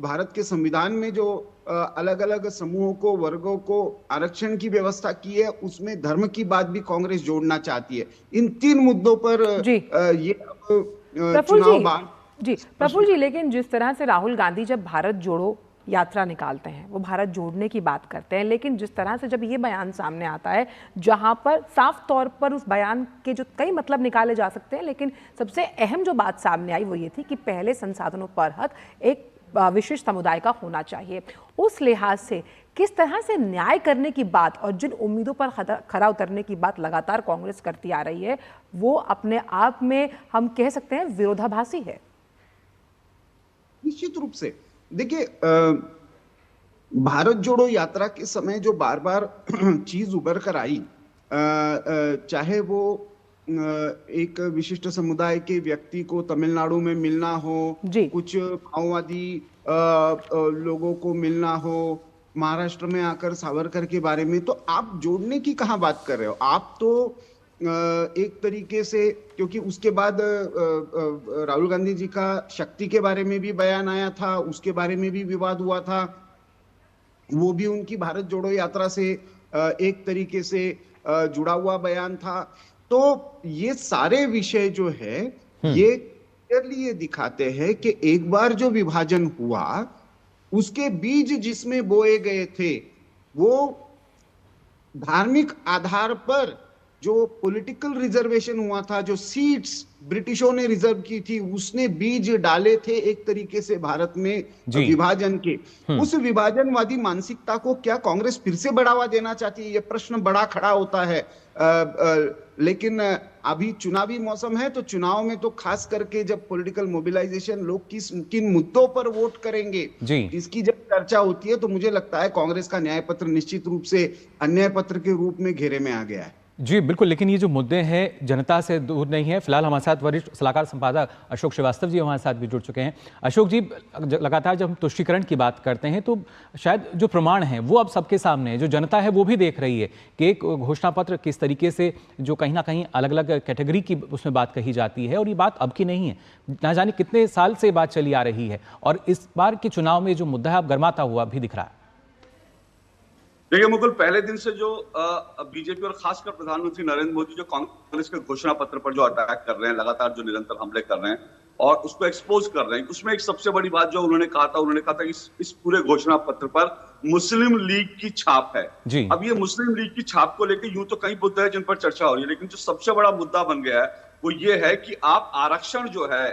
भारत के संविधान में जो अलग अलग समूहों को, वर्गों को आरक्षण की व्यवस्था की है, उसमें धर्म की बात भी कांग्रेस जोड़ना चाहती है। इन तीन मुद्दों पर ये प्रफुल्ल जी, लेकिन जिस तरह से राहुल गांधी जब भारत जोड़ो यात्रा निकालते हैं, वो भारत जोड़ने की बात करते हैं, लेकिन जिस तरह से जब ये बयान सामने आता है जहां पर साफ तौर पर उस बयान के जो कई मतलब निकाले जा सकते हैं, लेकिन सबसे अहम जो बात सामने आई वो ये थी कि पहले संसाधनों पर हक एक विशिष्ट समुदाय का होना चाहिए। उस लिहाज से किस तरह से न्याय करने की बात और जिन उम्मीदों पर खरा उतरने की बात लगातार कांग्रेस करती आ रही है, वो अपने आप में हम कह सकते हैं विरोधाभासी है। निश्चित रूप से देखिए, भारत जोड़ो यात्रा के समय जो बार बार चीज उभर कर आई, चाहे वो एक विशिष्ट समुदाय के व्यक्ति को तमिलनाडु में मिलना हो, कुछ माओवादी लोगों को मिलना हो, महाराष्ट्र में आकर सावरकर के बारे में, तो आप जोड़ने की कहाँ बात कर रहे हो? आप तो एक तरीके से, क्योंकि उसके बाद राहुल गांधी जी का शक्ति के बारे में भी बयान आया था, उसके बारे में भी विवाद हुआ था, वो भी उनकी भारत जोड़ो यात्रा से एक तरीके से जुड़ा हुआ बयान था। तो ये सारे विषय जो है ये क्लियरली ये दिखाते हैं कि एक बार जो विभाजन हुआ उसके बीज जिसमें बोए गए थे, वो धार्मिक आधार पर जो पॉलिटिकल रिजर्वेशन हुआ था, जो सीट्स ब्रिटिशों ने रिजर्व की थी, उसने बीज डाले थे एक तरीके से भारत में विभाजन के। उस विभाजनवादी मानसिकता को क्या कांग्रेस फिर से बढ़ावा देना चाहती है? ये प्रश्न बड़ा खड़ा होता है। लेकिन अभी चुनावी मौसम है, तो चुनाव में तो खास करके जब पॉलिटिकल मोबिलाइजेशन, लोग किन मुद्दों पर वोट करेंगे, इसकी जब चर्चा होती है, तो मुझे लगता है कांग्रेस का न्याय पत्र निश्चित रूप से अन्याय पत्र के रूप में घेरे में आ गया है। जी बिल्कुल, लेकिन ये जो मुद्दे हैं जनता से दूर नहीं है। फिलहाल हमारे साथ वरिष्ठ सलाहकार संपादक अशोक श्रीवास्तव जी हमारे साथ भी जुड़ चुके हैं। अशोक जी, लगातार जब हम तुष्टीकरण की बात करते हैं तो शायद जो प्रमाण हैं वो अब सबके सामने है, जो जनता है वो भी देख रही है कि एक घोषणा पत्र किस तरीके से जो कहीं ना कहीं अलग अलग कैटेगरी की उसमें बात कही जाती है, और ये बात अब की नहीं है, ना जाने कितने साल से बात चली आ रही है, और इस बार के चुनाव में जो मुद्दा है अब गर्माता हुआ भी दिख रहा है। देखिए मुकुल, पहले दिन से जो बीजेपी और खासकर प्रधानमंत्री नरेंद्र मोदी जो कांग्रेस के घोषणा पत्र पर जो अटैक कर रहे हैं, लगातार जो निरंतर हमले कर रहे हैं, और उसको एक्सपोज कर रहे हैं। उसमें एक सबसे बड़ी बात जो उन्होंने कहा था कि इस पूरे घोषणा पत्र पर मुस्लिम लीग की छाप है। जी। अब ये मुस्लिम लीग की छाप को लेकर यूं तो कई मुद्दे हैं जिन पर चर्चा हो रही है, लेकिन जो सबसे बड़ा मुद्दा बन गया है वो ये है कि आप आरक्षण जो है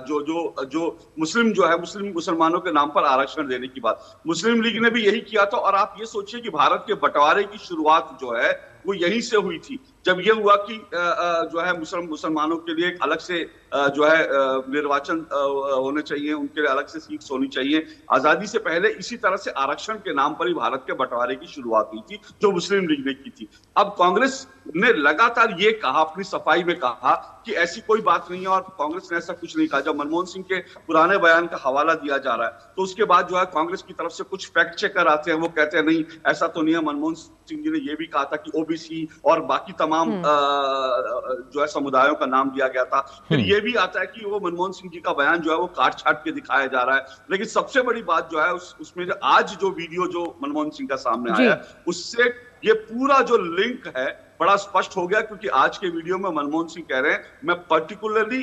जो मुस्लिम मुसलमानों के नाम पर आरक्षण देने की बात मुस्लिम लीग ने भी यही किया था। और आप ये सोचिए कि भारत के बंटवारे की शुरुआत जो है वो यहीं से हुई थी, जब ये हुआ कि जो है मुसलमानों के लिए एक अलग से जो है निर्वाचन होने चाहिए, उनके लिए अलग से सीट्स होनी चाहिए। आजादी से पहले इसी तरह से आरक्षण के नाम पर ही भारत के बंटवारे की शुरुआत हुई थी, जो मुस्लिम लीग ने की थी। अब कांग्रेस ने लगातार ये कहा, अपनी सफाई में कहा कि ऐसी कोई बात नहीं है, और कांग्रेस ने ऐसा कुछ नहीं कहा। जब मनमोहन सिंह के पुराने बयान का हवाला दिया जा रहा है तो उसके बाद जो है कांग्रेस की तरफ से कुछ फैक्ट चेकर आते हैं, वो कहते हैं नहीं ऐसा तो नहीं है। मनमोहन सिंह जी ने ये भी कहा था कि ओबीसी और बाकी तमाम जो है समुदायों का नाम दिया गया था। फिर ये भी आता है कि वो मनमोहन सिंह जी का बयान जो है वो काट छाट के दिखाया जा रहा है। लेकिन सबसे बड़ी बात जो है उसमें आज जो वीडियो जो मनमोहन सिंह का सामने आया है उससे ये पूरा जो लिंक है बड़ा स्पष्ट हो गया, क्योंकि आज के वीडियो में मनमोहन सिंह कह रहे हैं मैं पर्टिकुलरली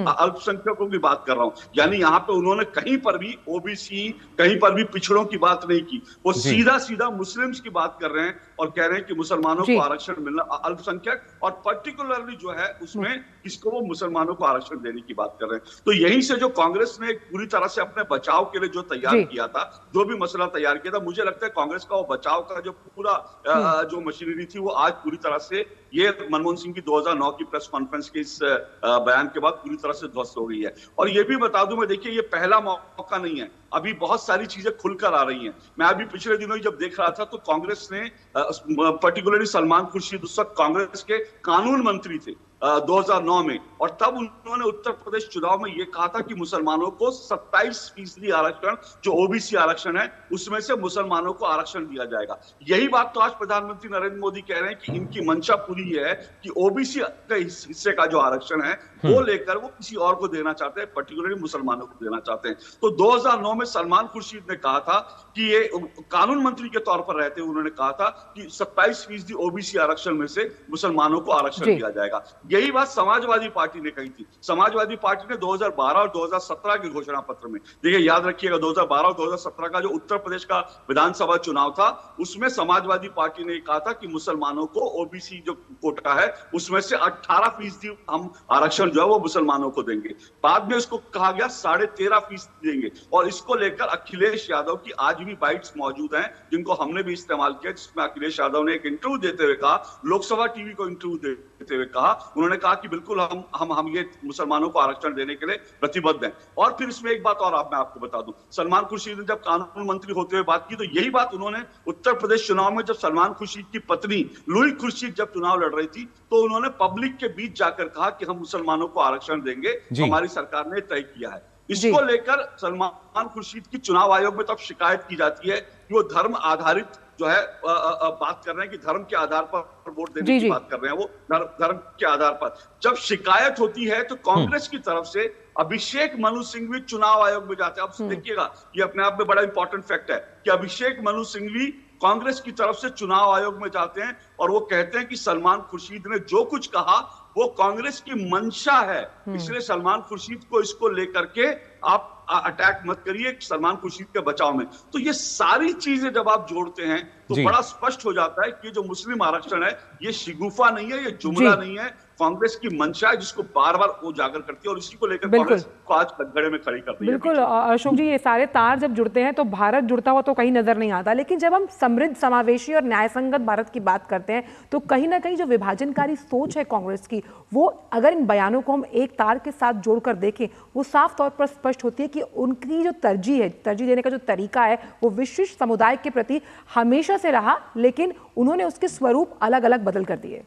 अल्पसंख्यकों की बात कर रहा हूं। यानी यहाँ पे उन्होंने कहीं पर भी ओबीसी, कहीं पर भी पिछड़ों की बात नहीं की, वो सीधा सीधा मुस्लिम्स की बात कर रहे हैं और कह रहे हैं कि मुसलमानों को आरक्षण मिलना, अल्पसंख्यक और पर्टिकुलरली जो है उसमें किसको, वो मुसलमानों को आरक्षण देने की बात कर रहे हैं। तो यहीं से जो कांग्रेस ने पूरी तरह से अपने बचाव के लिए जो तैयार किया था, जो भी मसला तैयार किया था, मुझे लगता है कांग्रेस का वो बचाव का जो पूरा जो मशीनरी थी वो आज पूरी तरह से ये मनमोहन सिंह की 2009 की प्रेस कॉन्फ्रेंस के इस बयान के बाद पूरी तरह से ध्वस्त हो गई है। और ये भी बता दूं मैं, देखिए ये पहला मौका नहीं है, अभी बहुत सारी चीजें खुलकर आ रही हैं। मैं अभी पिछले दिनों जब देख रहा था तो कांग्रेस ने पर्टिकुलरली सलमान खुर्शीद उस वक्त कांग्रेस के कानून मंत्री थे 2009 में, और तब उन्होंने उत्तर प्रदेश चुनाव में यह कहा था कि मुसलमानों को 27% आरक्षण जो ओबीसी आरक्षण है उसमें से मुसलमानों को आरक्षण दिया जाएगा। यही बात तो आज प्रधानमंत्री नरेंद्र मोदी कह रहे हैं कि इनकी मंशा पूरी है कि ओबीसी के हिस्से का जो आरक्षण है वो लेकर वो किसी और को देना चाहते हैं, पर्टिकुलरली मुसलमानों को देना चाहते हैं। तो 2009 में सलमान खुर्शीद ने कहा था कि ये कानून मंत्री के तौर पर रहते हुए उन्होंने कहा था कि 27% ओबीसी आरक्षण में से मुसलमानों को आरक्षण दिया जाएगा। यही बात समाजवादी पार्टी ने कही थी। समाजवादी पार्टी ने 2012 और 2017 के घोषणा पत्र में, देखिए याद रखिएगा 2012 और 2017 का जो उत्तर प्रदेश का विधानसभा चुनाव था उसमें समाजवादी पार्टी ने कहा था कि मुसलमानों को ओबीसी जो कोटा है उसमें से 18% हम आरक्षण जो है वो मुसलमानों को देंगे। बाद में इसको कहा गया 13.5% देंगे, और इसको लेकर अखिलेश यादव की आज भी बाइट्स मौजूद हैं जिनको हमने भी इस्तेमाल किया, जिसमें अखिलेश यादव ने एक इंटरव्यू देते हुए कहा, लोकसभा टीवी को इंटरव्यू देते हुए कहा, उन्होंने कहा कि बिल्कुल हम ये मुसलमानों को आरक्षण देने के लिए प्रतिबद्ध हैं। और फिर इसमें एक बात और मैं आपको बता दूं, सलमान खुर्शीद ने जब कानून मंत्री होते हुए बात की तो यही बात उन्होंने उत्तर प्रदेश चुनाव में, जब सलमान खुर्शीद की पत्नी लुई खुर्शीद जब चुनाव लड़ रही थी तो उन्होंने पब्लिक के बीच जाकर कहा कि हम मुसलमानों को आरक्षण देंगे, हमारी सरकार ने तय किया है। इसको लेकर सलमान खुर्शीद की चुनाव आयोग में तब शिकायत की जाती है कि वो धर्म आधारित जो है बात कर रहे हैं कि धर्म के आधार पर वोट देने की बात कर रहे हैं, वो धर्म के आधार पर जब शिकायत होती है तो कांग्रेस की तरफ से अभिषेक मनु सिंघवी चुनाव आयोग में जाते हैं। अब देखिएगा ये अपने आप में बड़ा इंपॉर्टेंट फैक्ट है कि अभिषेक मनु सिंघवी कांग्रेस की तरफ से चुनाव आयोग में जाते हैं और वो कहते हैं कि सलमान खुर्शीद ने जो कुछ कहा वो कांग्रेस की मंशा है, इसलिए सलमान खुर्शीद को इसको लेकर के आप अटैक मत करिए सलमान खुर्शीद के बचाव में। तो ये सारी चीजें जब आप जोड़ते हैं तो बड़ा स्पष्ट हो जाता है कि जो मुस्लिम आरक्षण है ये शिगुफा नहीं है, ये जुमला नहीं है, कांग्रेस की मंशा है जिसको बार बार उजागर करती है और इसी को लेकर कांग्रेस को आज कटघरे में खड़ी कर रही है। बिल्कुल अशोक जी, ये सारे तार जब जुड़ते हैं तो भारत जुड़ता हुआ तो कहीं नजर नहीं आता, लेकिन जब हम समृद्ध, समावेशी और न्यायसंगत भारत की बात करते हैं तो कहीं ना कहीं जो विभाजनकारी सोच है कांग्रेस की, वो अगर इन बयानों को हम एक तार के साथ जोड़कर देखें वो साफ तौर पर स्पष्ट होती है कि उनकी जो तरजीह है, तरजीह देने का जो तरीका है वो विशिष्ट समुदाय के प्रति हमेशा से रहा, लेकिन उन्होंने उसके स्वरूप अलग अलग बदल कर दिए।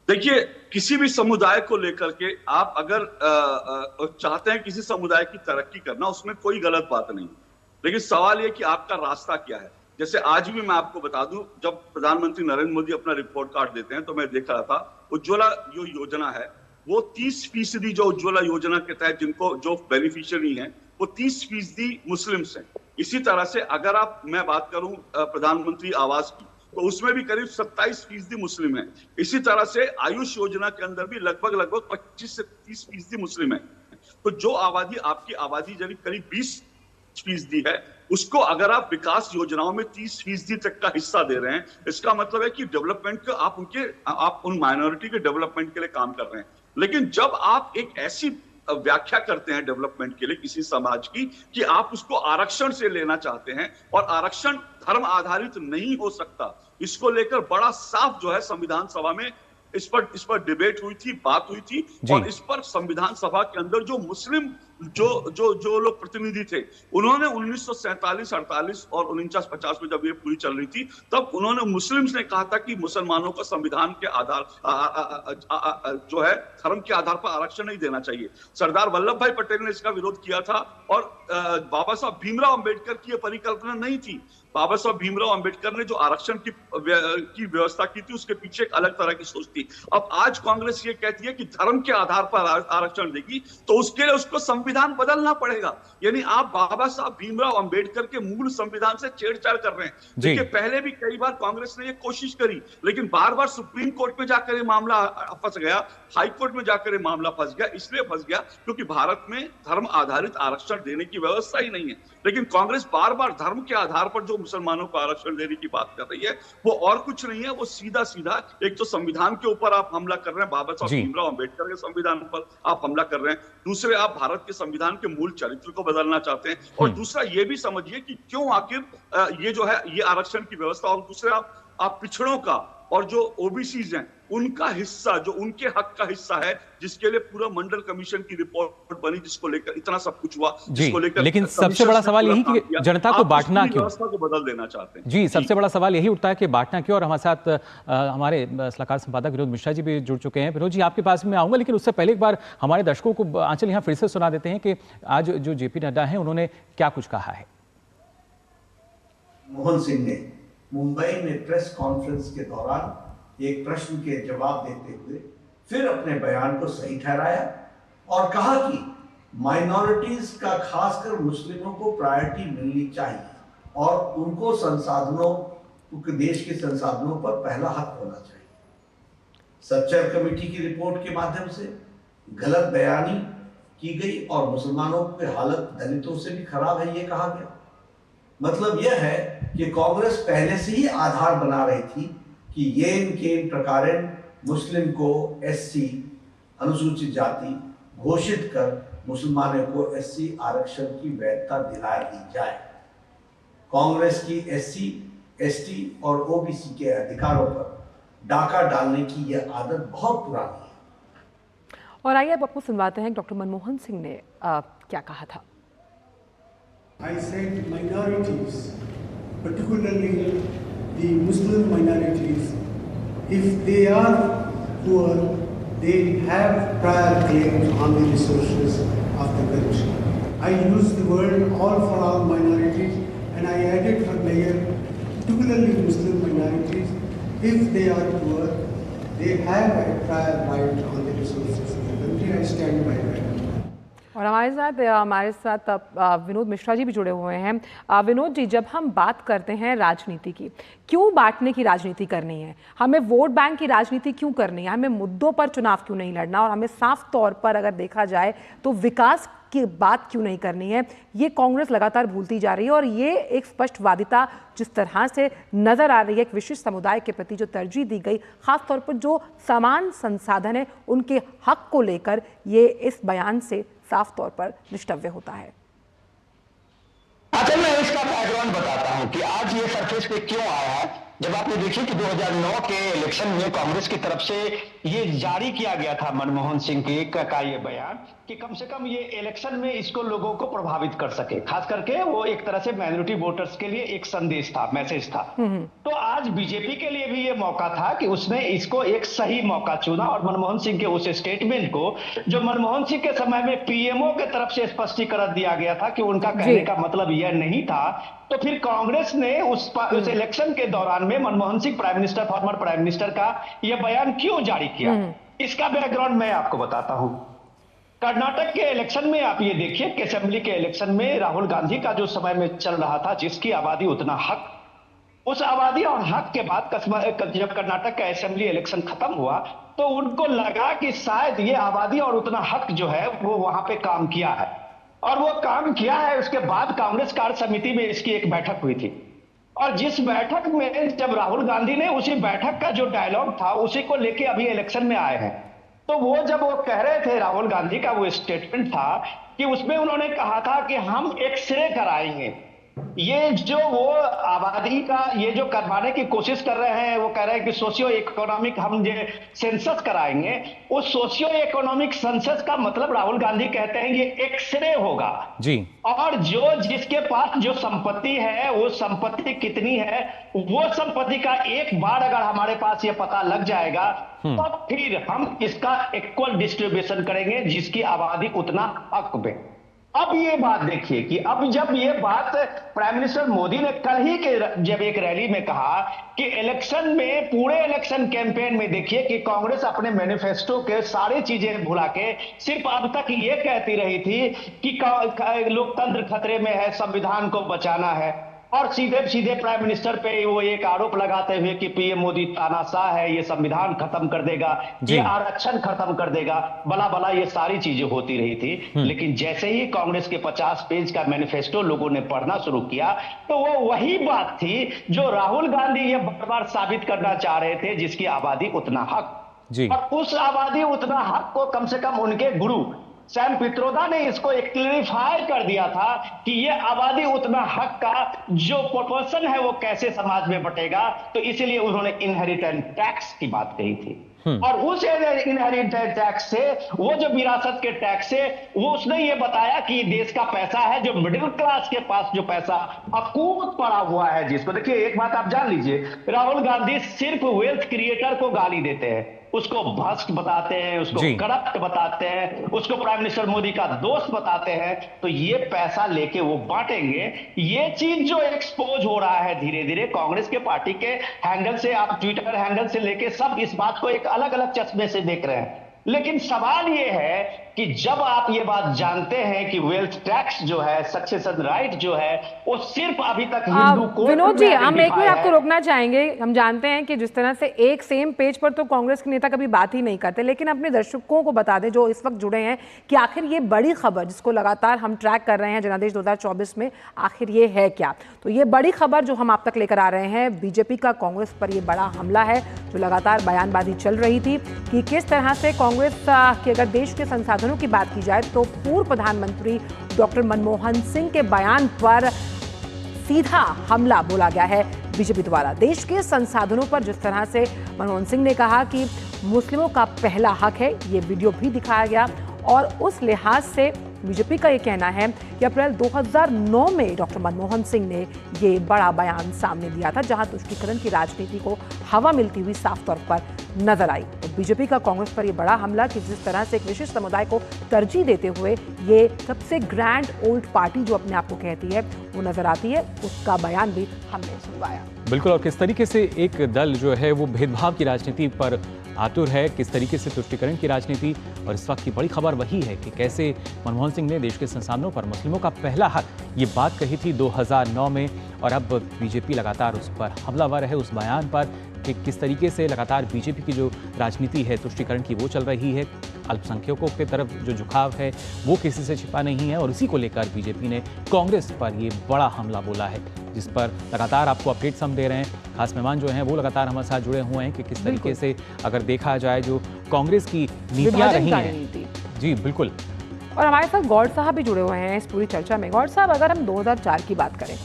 देखिए किसी भी समुदाय को लेकर के आप अगर चाहते हैं किसी समुदाय की तरक्की करना, उसमें कोई गलत बात नहीं, लेकिन सवाल यह कि आपका रास्ता क्या है। जैसे आज भी मैं आपको बता दूं, जब प्रधानमंत्री नरेंद्र मोदी अपना रिपोर्ट कार्ड देते हैं तो मैं देख रहा था उज्ज्वला जो योजना है वो 30% जो उज्ज्वला योजना के तहत जिनको जो बेनिफिशियरी हैं वो 30% मुस्लिम्स हैं। इसी तरह से अगर मैं बात करूं प्रधानमंत्री आवास की तो उसमें भी करीब 27% मुस्लिम है। इसी तरह से आयुष योजना के अंदर भी लगभग 25 से 30% मुस्लिम है। तो जो आबादी आपकी आबादी करीब 20% है, उसको अगर आप विकास योजनाओं में 30% तक का हिस्सा दे रहे हैं, इसका मतलब है कि डेवलपमेंट का आप उन माइनॉरिटी के डेवलपमेंट के लिए काम कर रहे हैं। लेकिन जब आप एक ऐसी व्याख्या करते हैं डेवलपमेंट के लिए किसी समाज की कि आप उसको आरक्षण से लेना चाहते हैं, और आरक्षण धर्म आधारित नहीं हो सकता, इसको लेकर बड़ा साफ जो है संविधान सभा में इस पर डिबेट हुई थी, बात हुई थी, और इस पर संविधान सभा के अंदर जो मुस्लिम जो लोग प्रतिनिधि थे, उन्होंने 1947, 48 और 49-50 में जब ये पूरी चल रही थी, तब उन्होंने मुस्लिम्स ने कहा था कि मुसलमानों को संविधान के आधार जो है धर्म के आधार पर आरक्षण नहीं देना चाहिए। सरदार वल्लभ भाई पटेल ने इसका विरोध किया था, और बाबा साहब भीमराव अंबेडकर की यह परिकल्पना नहीं थी। बाबा साहब भीमराव अंबेडकर ने जो आरक्षण की व्यवस्था की थी, उसके पीछे एक अलग तरह की सोच थी। अब आज कांग्रेस ये कहती है कि धर्म के आधार पर आरक्षण देगी, तो उसके लिए उसको संविधान बदलना पड़ेगा। यानी आप बाबा साहब भीमराव अंबेडकर के मूल संविधान से छेड़छाड़ कर रहे हैं। देखिए, पहले भी कई बार कांग्रेस ने ये कोशिश करी, लेकिन बार बार सुप्रीम कोर्ट में जाकर ये मामला फंस गया, हाई कोर्ट में जाकर ये मामला फंस गया। इसलिए फंस गया क्योंकि भारत में धर्म आधारित आरक्षण देने की व्यवस्था ही नहीं है। लेकिन कांग्रेस बार बार धर्म के आधार पर जो मुसलमानों को आरक्षण देने की बात कर रही है, वो और कुछ नहीं है, वो सीधा सीधा एक तो संविधान के ऊपर आप हमला कर रहे हैं, बाबा साहब भीमराव अंबेडकर के संविधान पर आप हमला कर रहे हैं, दूसरे आप भारत के संविधान के मूल चरित्र को बदलना चाहते हैं, और दूसरा ये भी समझिए कि क्यों आखिर ये जो है ये आरक्षण की व्यवस्था, और दूसरे आप पिछड़ों का और जो ओबीसीज हैं उनका हिस्सा, जो उनके हक का हिस्सा है, जिसके लिए पूरा मंडल कमीशन की रिपोर्ट बनी, जिसको लेकर इतना सब कुछ हुआ, जिसको लेकर लेकिन सबसे बड़ा सवाल यही कि जनता को बांटना क्यों, व्यवस्था को बदल देना चाहते हैं। जी, सबसे बड़ा सवाल यही उठता है कि बांटना क्यों। और हमारे साथ हमारे सलाहकार संपादक विनोद मिश्रा जी भी जुड़ चुके हैं। विनोद जी, आपके पास में आऊंगा, लेकिन उससे पहले एक बार हमारे दर्शकों को आंचल यहाँ फिर से सुना देते हैं कि आज जो जेपी नड्डा है उन्होंने क्या कुछ कहा है। मोहन सिंह ने मुंबई में प्रेस कॉन्फ्रेंस के दौरान एक प्रश्न के जवाब देते हुए फिर अपने बयान को सही ठहराया और कहा कि माइनॉरिटीज का, खासकर मुस्लिमों को प्रायोरिटी मिलनी चाहिए और उनको संसाधनों, देश के संसाधनों पर पहला हक होना चाहिए। सच्चर कमेटी की रिपोर्ट के माध्यम से गलत बयानी की गई और मुसलमानों की हालत दलितों से भी खराब है, ये कहा गया। मतलब यह है कि कांग्रेस पहले से ही आधार बना रही थी कि ये प्रकारेण मुस्लिम को एससी अनुसूचित जाति घोषित कर मुसलमानों को एससी आरक्षण की वैधता दिला दी जाए। कांग्रेस की एससी, एसटी और ओबीसी के अधिकारों पर डाका डालने की यह आदत बहुत पुरानी है। और आइए अब आपको सुनवाते हैं डॉक्टर मनमोहन सिंह ने क्या कहा था। I said minorities, particularly the Muslim minorities, if they are poor, they have prior claims on the resources of the country. I used the word all for all minorities, and I added for layer, particularly Muslim minorities, if they are poor, they have a prior right on the resources of the country. I stand by that. और हमारे साथ विनोद मिश्रा जी भी जुड़े हुए हैं। विनोद जी, जब हम बात करते हैं राजनीति की, क्यों बांटने की राजनीति करनी है, हमें वोट बैंक की राजनीति क्यों करनी है, हमें मुद्दों पर चुनाव क्यों नहीं लड़ना, और हमें साफ तौर पर अगर देखा जाए तो विकास की बात क्यों नहीं करनी है, ये कांग्रेस लगातार भूलती जा रही है। और ये एक स्पष्टवादिता जिस तरह से नजर आ रही है, एक विशिष्ट समुदाय के प्रति जो तरजीह दी गई, खासतौर पर जो समान संसाधन है उनके हक को लेकर, ये इस बयान से साफ तौर पर निष्ठव्य होता है। अच्छा, मैं इसका बैकग्राउंड बताता हूं कि आज ये सरफेस पे क्यों आया है। जब आपने देखिए कि 2009 के इलेक्शन में कांग्रेस की तरफ से ये जारी किया गया था मनमोहन सिंह के का ये बयान कि कम से कम ये इलेक्शन में इसको लोगों को प्रभावित कर सके, खास करके वो एक तरह से माइनॉरिटी वोटर्स के लिए एक संदेश था, मैसेज था। तो आज बीजेपी के लिए भी ये मौका था कि उसने इसको एक सही मौका चुना और मनमोहन सिंह के उस स्टेटमेंट को, जो मनमोहन सिंह के समय में पीएमओ के तरफ से स्पष्टीकरण दिया गया था कि उनका कहने का मतलब यह नहीं था, तो फिर कांग्रेस ने उस इलेक्शन के दौरान में Manmohan Singh prime minister, former prime minister का यह बयान क्यों जारी किया, इसका बैकग्राउंड मैं आपको बताता हूं। कर्नाटक के इलेक्शन में आप ये देखिए कि असेंबली के इलेक्शन में राहुल गांधी का जो समय में चल रहा था, जिसकी आबादी उतना हक, उस आबादी और हक के बाद जब कर्नाटक का असेंबली इलेक्शन खत्म हुआ तो उनको लगा कि शायद ये आबादी और उतना हक जो है वो वहां पे काम किया है, और वो काम किया है। उसके बाद कांग्रेस कार्य समिति में इसकी एक बैठक हुई थी, और जिस बैठक में जब राहुल गांधी ने उसी बैठक का जो डायलॉग था उसी को लेके अभी इलेक्शन में आए हैं, तो वो जब वो कह रहे थे, राहुल गांधी का वो स्टेटमेंट था कि उसमें उन्होंने कहा था कि हम एक्सरे कराएंगे। ये जो वो आबादी का ये जो करवाने की कोशिश कर रहे हैं, वो कह रहे हैं कि सोशियो इकोनॉमिक हम जो सेंसस कराएंगे, उस सोशियो इकोनॉमिक सेंसस का मतलब राहुल गांधी कहते हैं ये एक्सरे होगा जी। और जो जिसके पास जो संपत्ति है वो संपत्ति कितनी है, वो संपत्ति का एक बार अगर हमारे पास ये पता लग जाएगा तो फिर हम इसका इक्वल डिस्ट्रीब्यूशन करेंगे, जिसकी आबादी उतना हक में। अब ये बात देखिए कि अब जब ये बात प्राइम मिनिस्टर मोदी ने कल ही के जब एक रैली में कहा कि इलेक्शन में, पूरे इलेक्शन कैंपेन में देखिए कि कांग्रेस अपने मैनिफेस्टो के सारी चीजें भुला के सिर्फ अब तक ये कहती रही थी कि लोकतंत्र खतरे में है, संविधान को बचाना है, और सीधे सीधे प्राइम मिनिस्टर पे वो एक आरोप लगाते हुए कि पीएम मोदी तानाशाह है, ये संविधान खत्म कर देगा, ये आरक्षण खत्म कर देगा, भला भला ये सारी चीजें होती रही थी। लेकिन जैसे ही कांग्रेस के 50 पेज का मैनिफेस्टो लोगों ने पढ़ना शुरू किया तो वो वही बात थी जो राहुल गांधी ये बार बार साबित करना चाह रहे थे, जिसकी आबादी उतना हक। और उस आबादी उतना हक को कम से कम उनके गुरु सैम पित्रोदा ने इसको एक क्लियरिफाई कर दिया था कि ये आबादी उतना हक का जो प्रोपोर्शन है वो कैसे समाज में बटेगा, तो इसीलिए उन्होंने इनहेरिटेंस टैक्स की बात कही थी। और उस इनहेरिटेंस टैक्स से, वो जो विरासत के टैक्स से, वो उसने ये बताया कि ये देश का पैसा है जो मिडिल क्लास के पास जो पैसा अकूत पड़ा हुआ है, जिसको देखिए एक बात आप जान लीजिए, राहुल गांधी सिर्फ वेल्थ क्रिएटर को गाली देते हैं, उसको भ्रष्ट बताते हैं, उसको करप्ट बताते हैं, उसको प्राइम मिनिस्टर मोदी का दोस्त बताते हैं, तो ये पैसा लेके वो बांटेंगे। ये चीज जो एक्सपोज हो रहा है धीरे धीरे कांग्रेस के पार्टी के हैंडल से, आप ट्विटर हैंडल से लेके सब इस बात को एक अलग अलग चश्मे से देख रहे हैं। लेकिन सवाल ये है कि जब आप ये बात जानते हैं कि वेल्थ टैक्स जो है, सक्सेशन राइट जो है, वो सिर्फ अभी तक हिंदू कोड विनोद जी, हम एक मिनट आपको रोकना चाहेंगे। हम जानते हैं कि जिस तरह से एक सेम पेज पर तो कांग्रेस के नेता कभी बात ही नहीं करते, लेकिन अपने दर्शकों को बता दें जो इस वक्त जुड़े हैं कि आखिर ये बड़ी खबर जिसको लगातार हम ट्रैक कर रहे हैं जनादेश 2024 में, आखिर ये है क्या। तो ये बड़ी खबर जो हम आप तक लेकर आ रहे हैं, बीजेपी का कांग्रेस पर ये बड़ा हमला है, जो लगातार बयानबाजी चल रही थी कि किस तरह से कांग्रेस के, अगर देश के संसाधनों की बात की जाए तो पूर्व प्रधानमंत्री डॉक्टर मनमोहन सिंह के बयान पर सीधा हमला बोला गया है बीजेपी द्वारा। देश के संसाधनों पर जिस तरह से मनमोहन सिंह ने कहा कि मुस्लिमों का पहला हक है, ये वीडियो भी दिखाया गया, और उस लिहाज से बीजेपी का ये कहना है कि अप्रैल 2009 में डॉक्टर मनमोहन सिंह ने ये बड़ा बयान सामने दिया था, जहां तुष्टीकरण की राजनीति को हवा मिलती हुई साफ तौर पर नजर आई। तो बीजेपी का कांग्रेस पर ये बड़ा हमला कि जिस तरह से एक विशिष्ट समुदाय को तरजीह देते हुए ये सबसे ग्रैंड ओल्ड पार्टी जो अपने आप को कहती है वो नजर आती है, उसका बयान भी हमने सुनवाया। बिल्कुल, और किस तरीके से एक दल जो है वो भेदभाव की राजनीति पर आतुर है, किस तरीके से तुष्टीकरण की राजनीति, और इस वक्त की बड़ी खबर वही है कि कैसे मनमोहन सिंह ने देश के संसाधनों पर मुस्लिमों का पहला हक ये बात कही थी 2009 में, और अब बीजेपी लगातार उस पर हमलावर है, उस बयान पर कि किस तरीके से लगातार बीजेपी की जो राजनीति है तुष्टीकरण की वो चल रही है, अल्पसंख्यकों की तरफ जो झुकाव है वो किसी से छिपा नहीं है, और इसी को लेकर बीजेपी ने कांग्रेस पर ये बड़ा हमला बोला है, जिस पर लगातार आपको अपडेट्स हम दे रहे हैं। खास मेहमान जो हैं वो लगातार हमारे साथ जुड़े हुए हैं कि किस तरीके से अगर देखा जाए जो कांग्रेस की नीतियां रही हैं। जी बिल्कुल, और हमारे साथ गौड़ साहब भी जुड़े हुए हैं इस पूरी चर्चा में। गौड़ साहब, अगर हम 2004 की बात करें,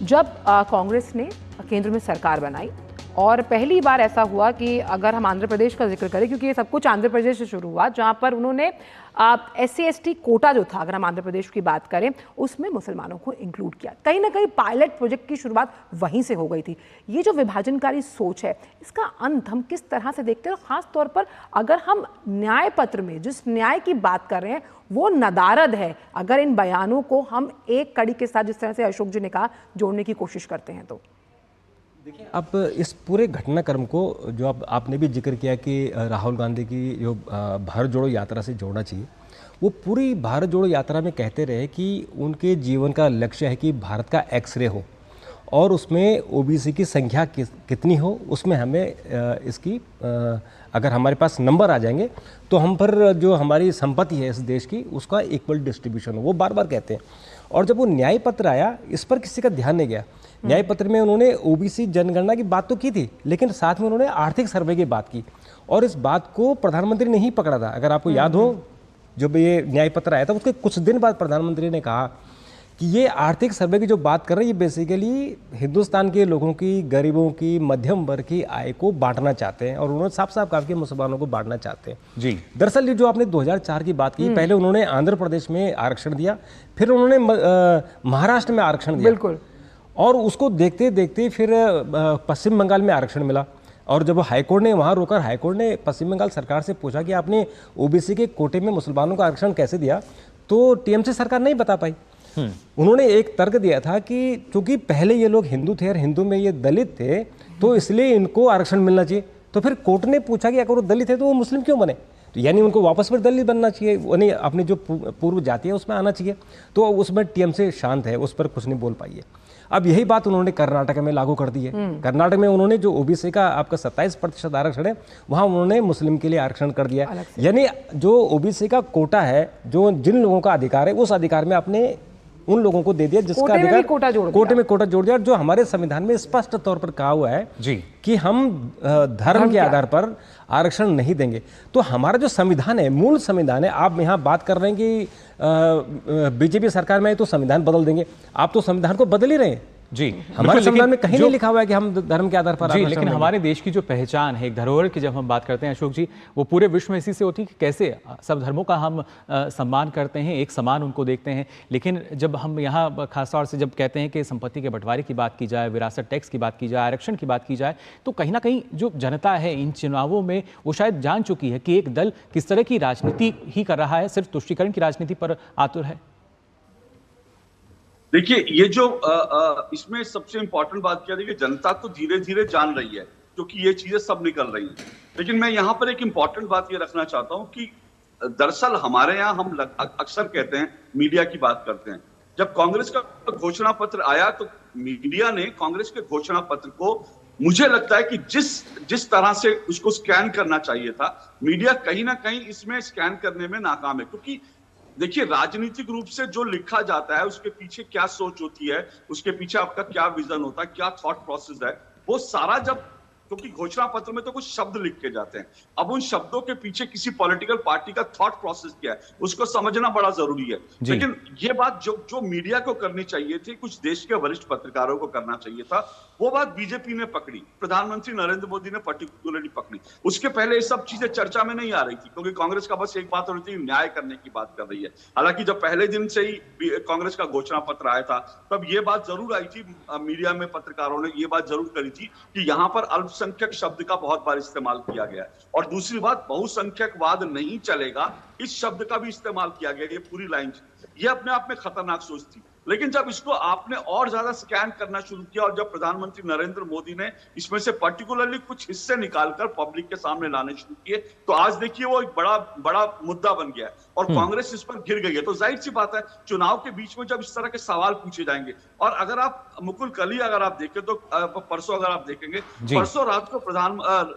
जब कांग्रेस ने केंद्र में सरकार बनाई और पहली बार ऐसा हुआ कि अगर हम आंध्र प्रदेश का जिक्र करें, क्योंकि ये सब कुछ आंध्र प्रदेश से शुरू हुआ, जहाँ पर उन्होंने SC/ST कोटा जो था, अगर हम आंध्र प्रदेश की बात करें, उसमें मुसलमानों को इंक्लूड किया। कहीं ना कहीं पायलट प्रोजेक्ट की शुरुआत वहीं से हो गई थी। ये जो विभाजनकारी सोच है, इसका अंत हम किस तरह से देखते हैं, और ख़ास तौर पर अगर हम न्याय पत्र में जिस न्याय की बात कर रहे हैं वो नदारद है, अगर इन बयानों को हम एक कड़ी के साथ, जिस तरह से अशोक जी ने कहा, जोड़ने की कोशिश करते हैं। तो देखिए, अब इस पूरे घटनाक्रम को जो आपने भी जिक्र किया कि राहुल गांधी की जो भारत जोड़ो यात्रा से जोड़ना चाहिए, वो पूरी भारत जोड़ो यात्रा में कहते रहे कि उनके जीवन का लक्ष्य है कि भारत का एक्सरे हो, और उसमें ओबीसी की संख्या कितनी हो, उसमें हमें इसकी अगर हमारे पास नंबर आ जाएंगे तो हम पर जो हमारी संपत्ति है इस देश की उसका इक्वल डिस्ट्रीब्यूशन हो, वो बार बार कहते हैं। और जब वो न्याय पत्र आया इस पर किसी का ध्यान नहीं गया। न्याय पत्र में उन्होंने ओबीसी जनगणना की बात तो की थी, लेकिन साथ में उन्होंने आर्थिक सर्वे की बात की, और इस बात को प्रधानमंत्री ने ही पकड़ा था। अगर आपको याद हो, जब ये न्याय पत्र आया था उसके कुछ दिन बाद प्रधानमंत्री ने कहा कि ये आर्थिक सर्वे की जो बात कर रहे हैं ये बेसिकली हिंदुस्तान के लोगों की, गरीबों की, मध्यम वर्ग की आय को बांटना चाहते हैं, और उन्होंने साफ साफ कहा कि मुसलमानों को बांटना चाहते हैं। जी दरअसल ये जो आपने 2004 की बात की, पहले उन्होंने आंध्र प्रदेश में आरक्षण दिया, फिर उन्होंने महाराष्ट्र में आरक्षण दिया, बिल्कुल, और उसको देखते देखते फिर पश्चिम बंगाल में आरक्षण मिला। और जब हाईकोर्ट ने वहाँ रोकर, हाईकोर्ट ने पश्चिम बंगाल सरकार से पूछा कि आपने ओबीसी के कोटे में मुसलमानों का आरक्षण कैसे दिया, तो टीएमसी सरकार नहीं बता पाई। उन्होंने एक तर्क दिया था कि क्योंकि पहले ये लोग हिंदू थे और हिंदू में ये दलित थे, तो इसलिए इनको आरक्षण मिलना चाहिए। तो फिर कोर्ट ने पूछा कि अगर वो दलित है तो वो मुस्लिम क्यों बने, तो यानी उनको वापस फिर दलित बनना चाहिए, यानी अपनी जो पूर्व जाति है उसमें आना चाहिए। तो उसमें टीएमसी शांत है, उस पर कुछ नहीं बोल पाई है। अब यही बात उन्होंने कर्नाटक में लागू कर दी है। कर्नाटक में उन्होंने जो ओबीसी का आपका 27% आरक्षण है, वहां उन्होंने मुस्लिम के लिए आरक्षण कर दिया है। यानी जो ओबीसी का कोटा है, जो जिन लोगों का अधिकार है, उस अधिकार में आपने उन लोगों को दे दिया जिसका अधिकार, कोटे में कोटा जोड़ दिया। जो हमारे संविधान में स्पष्ट तौर पर कहा हुआ है जी कि हम धर्म के आधार पर आरक्षण नहीं देंगे। तो हमारा जो संविधान है, मूल संविधान है, आप यहाँ बात कर रहे हैं कि बीजेपी सरकार में है तो संविधान बदल देंगे, आप तो संविधान को बदल ही रहे हैं। जी, हमारे संविधान में कहीं नहीं लिखा हुआ है कि हम धर्म के आधार पर जी, लेकिन हमारे देश की जो पहचान है, एक धरोहर की जब हम बात करते हैं अशोक जी, वो पूरे विश्व में इसी से होती है कि कैसे सब धर्मों का हम सम्मान करते हैं, एक समान उनको देखते हैं। लेकिन जब हम यहाँ खासतौर से जब कहते हैं कि संपत्ति के बंटवारे की बात की जाए, विरासत टैक्स की बात की जाए, आरक्षण की बात की जाए, तो कहीं ना कहीं जो जनता है इन चुनावों में वो शायद जान चुकी है कि एक दल किस तरह की राजनीति ही कर रहा है, सिर्फ तुष्टीकरण की राजनीति पर आतुर है। देखिए, ये जो इसमें सबसे इंपॉर्टेंट बात क्या है कि जनता तो धीरे धीरे जान रही है, क्योंकि ये चीजें सब निकल रही हैं। लेकिन मैं यहाँ पर एक इंपॉर्टेंट बात ये रखना चाहता हूँ कि दरअसल हमारे यहाँ हम अक्सर कहते हैं, मीडिया की बात करते हैं, जब कांग्रेस का घोषणा पत्र आया तो मीडिया ने कांग्रेस के घोषणा पत्र को, मुझे लगता है कि जिस तरह से उसको स्कैन करना चाहिए था, मीडिया कहीं ना कहीं इसमें स्कैन करने में नाकाम है। क्योंकि देखिए, राजनीतिक रूप से जो लिखा जाता है उसके पीछे क्या सोच होती है, उसके पीछे आपका क्या विजन होता है, क्या थॉट प्रोसेस है, वो सारा जब, क्योंकि घोषणा पत्र में तो कुछ शब्द लिख के जाते हैं, अब उन शब्दों के पीछे किसी पॉलिटिकल पार्टी का थॉट प्रोसेस क्या है उसको समझना बड़ा जरूरी है। लेकिन ये बात जो मीडिया को करनी चाहिए थी, कुछ देश के वरिष्ठ पत्रकारों को करना चाहिए था, वो बात बीजेपी ने पकड़ी, प्रधानमंत्री नरेंद्र मोदी ने पर्टिकुलरली पकड़ी। उसके पहले ये सब चीजें चर्चा में नहीं आ रही थी, क्योंकि कांग्रेस का बस एक बात हो रही थी, न्याय करने की बात कर रही है। हालांकि जब पहले दिन से ही कांग्रेस का घोषणा पत्र आया था, तब ये बात जरूर आई थी, मीडिया में पत्रकारों ने ये बात जरूर करी थी कि यहाँ पर अल्पसंख्यक शब्द का बहुत बार इस्तेमाल किया गया है। और दूसरी बात, बहुसंख्यकवाद नहीं चलेगा, इस शब्द का भी इस्तेमाल किया गया, ये पूरी लाइन, ये अपने आप में खतरनाक सोच थी। लेकिन जब इसको आपने और ज्यादा स्कैन करना शुरू किया और जब प्रधानमंत्री नरेंद्र मोदी ने इसमें से पर्टिकुलरली कुछ हिस्से निकालकर पब्लिक के सामने लाने शुरू किए, तो आज देखिए वो एक बड़ा मुद्दा बन गया है और कांग्रेस इस पर गिर गई है। तो जाहिर सी बात है, चुनाव के बीच में जब इस तरह के सवाल पूछे जाएंगे, और अगर आप मुकुल कल अगर आप देखें तो परसों अगर आप देखेंगे, परसों रात को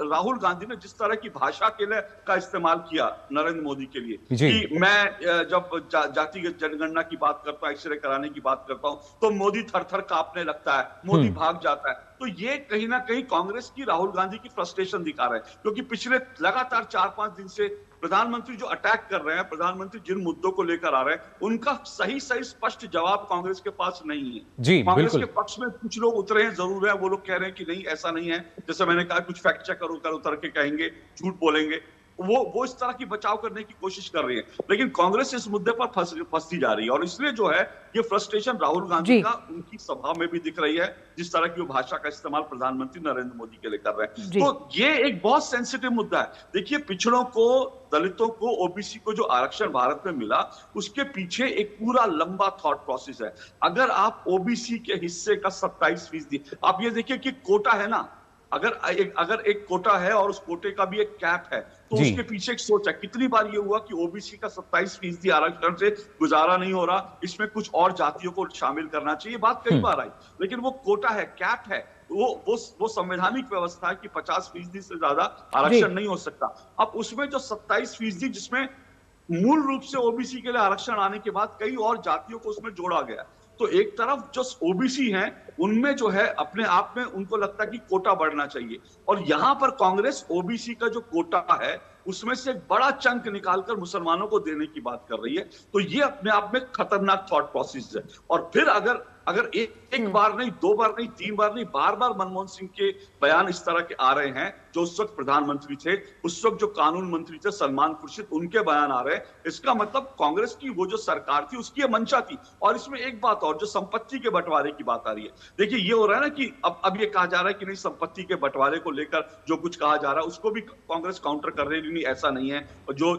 राहुल गांधी ने जिस तरह की भाषा के लिए का इस्तेमाल किया नरेंद्र मोदी के लिए कि मैं जब जातिगत जनगणना की बात करता हूं, एक्सरे कराने की बात करता हूं, तो मोदी थर-थर कांपने लगता है, मोदी भाग जाता है। तो ये कहीं ना कहीं कांग्रेस की, राहुल गांधी की फ्रस्ट्रेशन दिखा रहा है, क्योंकि पिछले लगातार 4-5 दिन से प्रधानमंत्री जो अटैक कर रहे हैं, प्रधानमंत्री जिन मुद्दों को लेकर आ रहे हैं, उनका सही स्पष्ट जवाब कांग्रेस के पास नहीं है। जी, कांग्रेस के पक्ष में कुछ लोग उतरे हैं, जरूर है, वो लोग कह रहे हैं कि नहीं ऐसा नहीं है, जैसे मैंने कहा कुछ फैक्ट चेकर उतर के कहेंगे, झूठ बोलेंगे, वो इस तरह की बचाव करने की कोशिश कर रही है। लेकिन कांग्रेस इस मुद्दे पर फंसती जा रही है, और इसलिए जो है ये फ्रस्ट्रेशन राहुल गांधी का उनकी सभा में भी दिख रही है, जिस तरह की वो भाषा का इस्तेमाल प्रधानमंत्री नरेंद्र मोदी के लिए कर रहे हैं। तो ये एक बहुत सेंसिटिव मुद्दा है। देखिए, पिछड़ों को, दलितों को, ओबीसी को जो आरक्षण भारत में मिला, उसके पीछे एक पूरा लंबा थॉट प्रोसेस है। अगर आप ओबीसी के हिस्से का 27%, आप ये देखिए कि कोटा है ना, अगर एक कोटा है और उस कोटे का भी एक कैप है, तो उसके पीछे एक सोच है। कितनी बार ये हुआ कि ओबीसी का 27% आरक्षण से गुजारा नहीं हो रहा, इसमें कुछ और जातियों को शामिल करना चाहिए, बात कई बार आई, लेकिन वो कोटा है, कैप है, वो संवैधानिक व्यवस्था है कि 50% से ज्यादा आरक्षण नहीं हो सकता। अब उसमें जो 27%, जिसमें मूल रूप से ओबीसी के लिए आरक्षण आने के बाद कई और जातियों को उसमें जोड़ा गया, तो एक तरफ जो ओबीसी हैं उनमें जो है अपने आप में उनको लगता है कि कोटा बढ़ना चाहिए, और यहां पर कांग्रेस ओबीसी का जो कोटा है उसमें से एक बड़ा चंक निकालकर मुसलमानों को देने की बात कर रही है। तो ये अपने आप में खतरनाक थॉट प्रोसेस है। और फिर अगर एक बार नहीं, 2 बार नहीं, 3 बार नहीं, बार बार मनमोहन सिंह के बयान इस तरह के आ रहे हैं, जो उस वक्त प्रधानमंत्री थे, उस वक्त जो कानून मंत्री थे सलमान खुर्शीद, उनके बयान आ रहे हैं, इसका मतलब कांग्रेस की वो जो सरकार थी उसकी ये मंशा थी। और इसमें एक बात और, जो संपत्ति के बंटवारे की बात आ रही है, देखिए ये हो रहा है ना कि अब ये कहा जा रहा है कि नहीं, संपत्ति के बंटवारे को लेकर जो कुछ कहा जा रहा है उसको भी कांग्रेस काउंटर कर रही है, नहीं ऐसा नहीं है, जो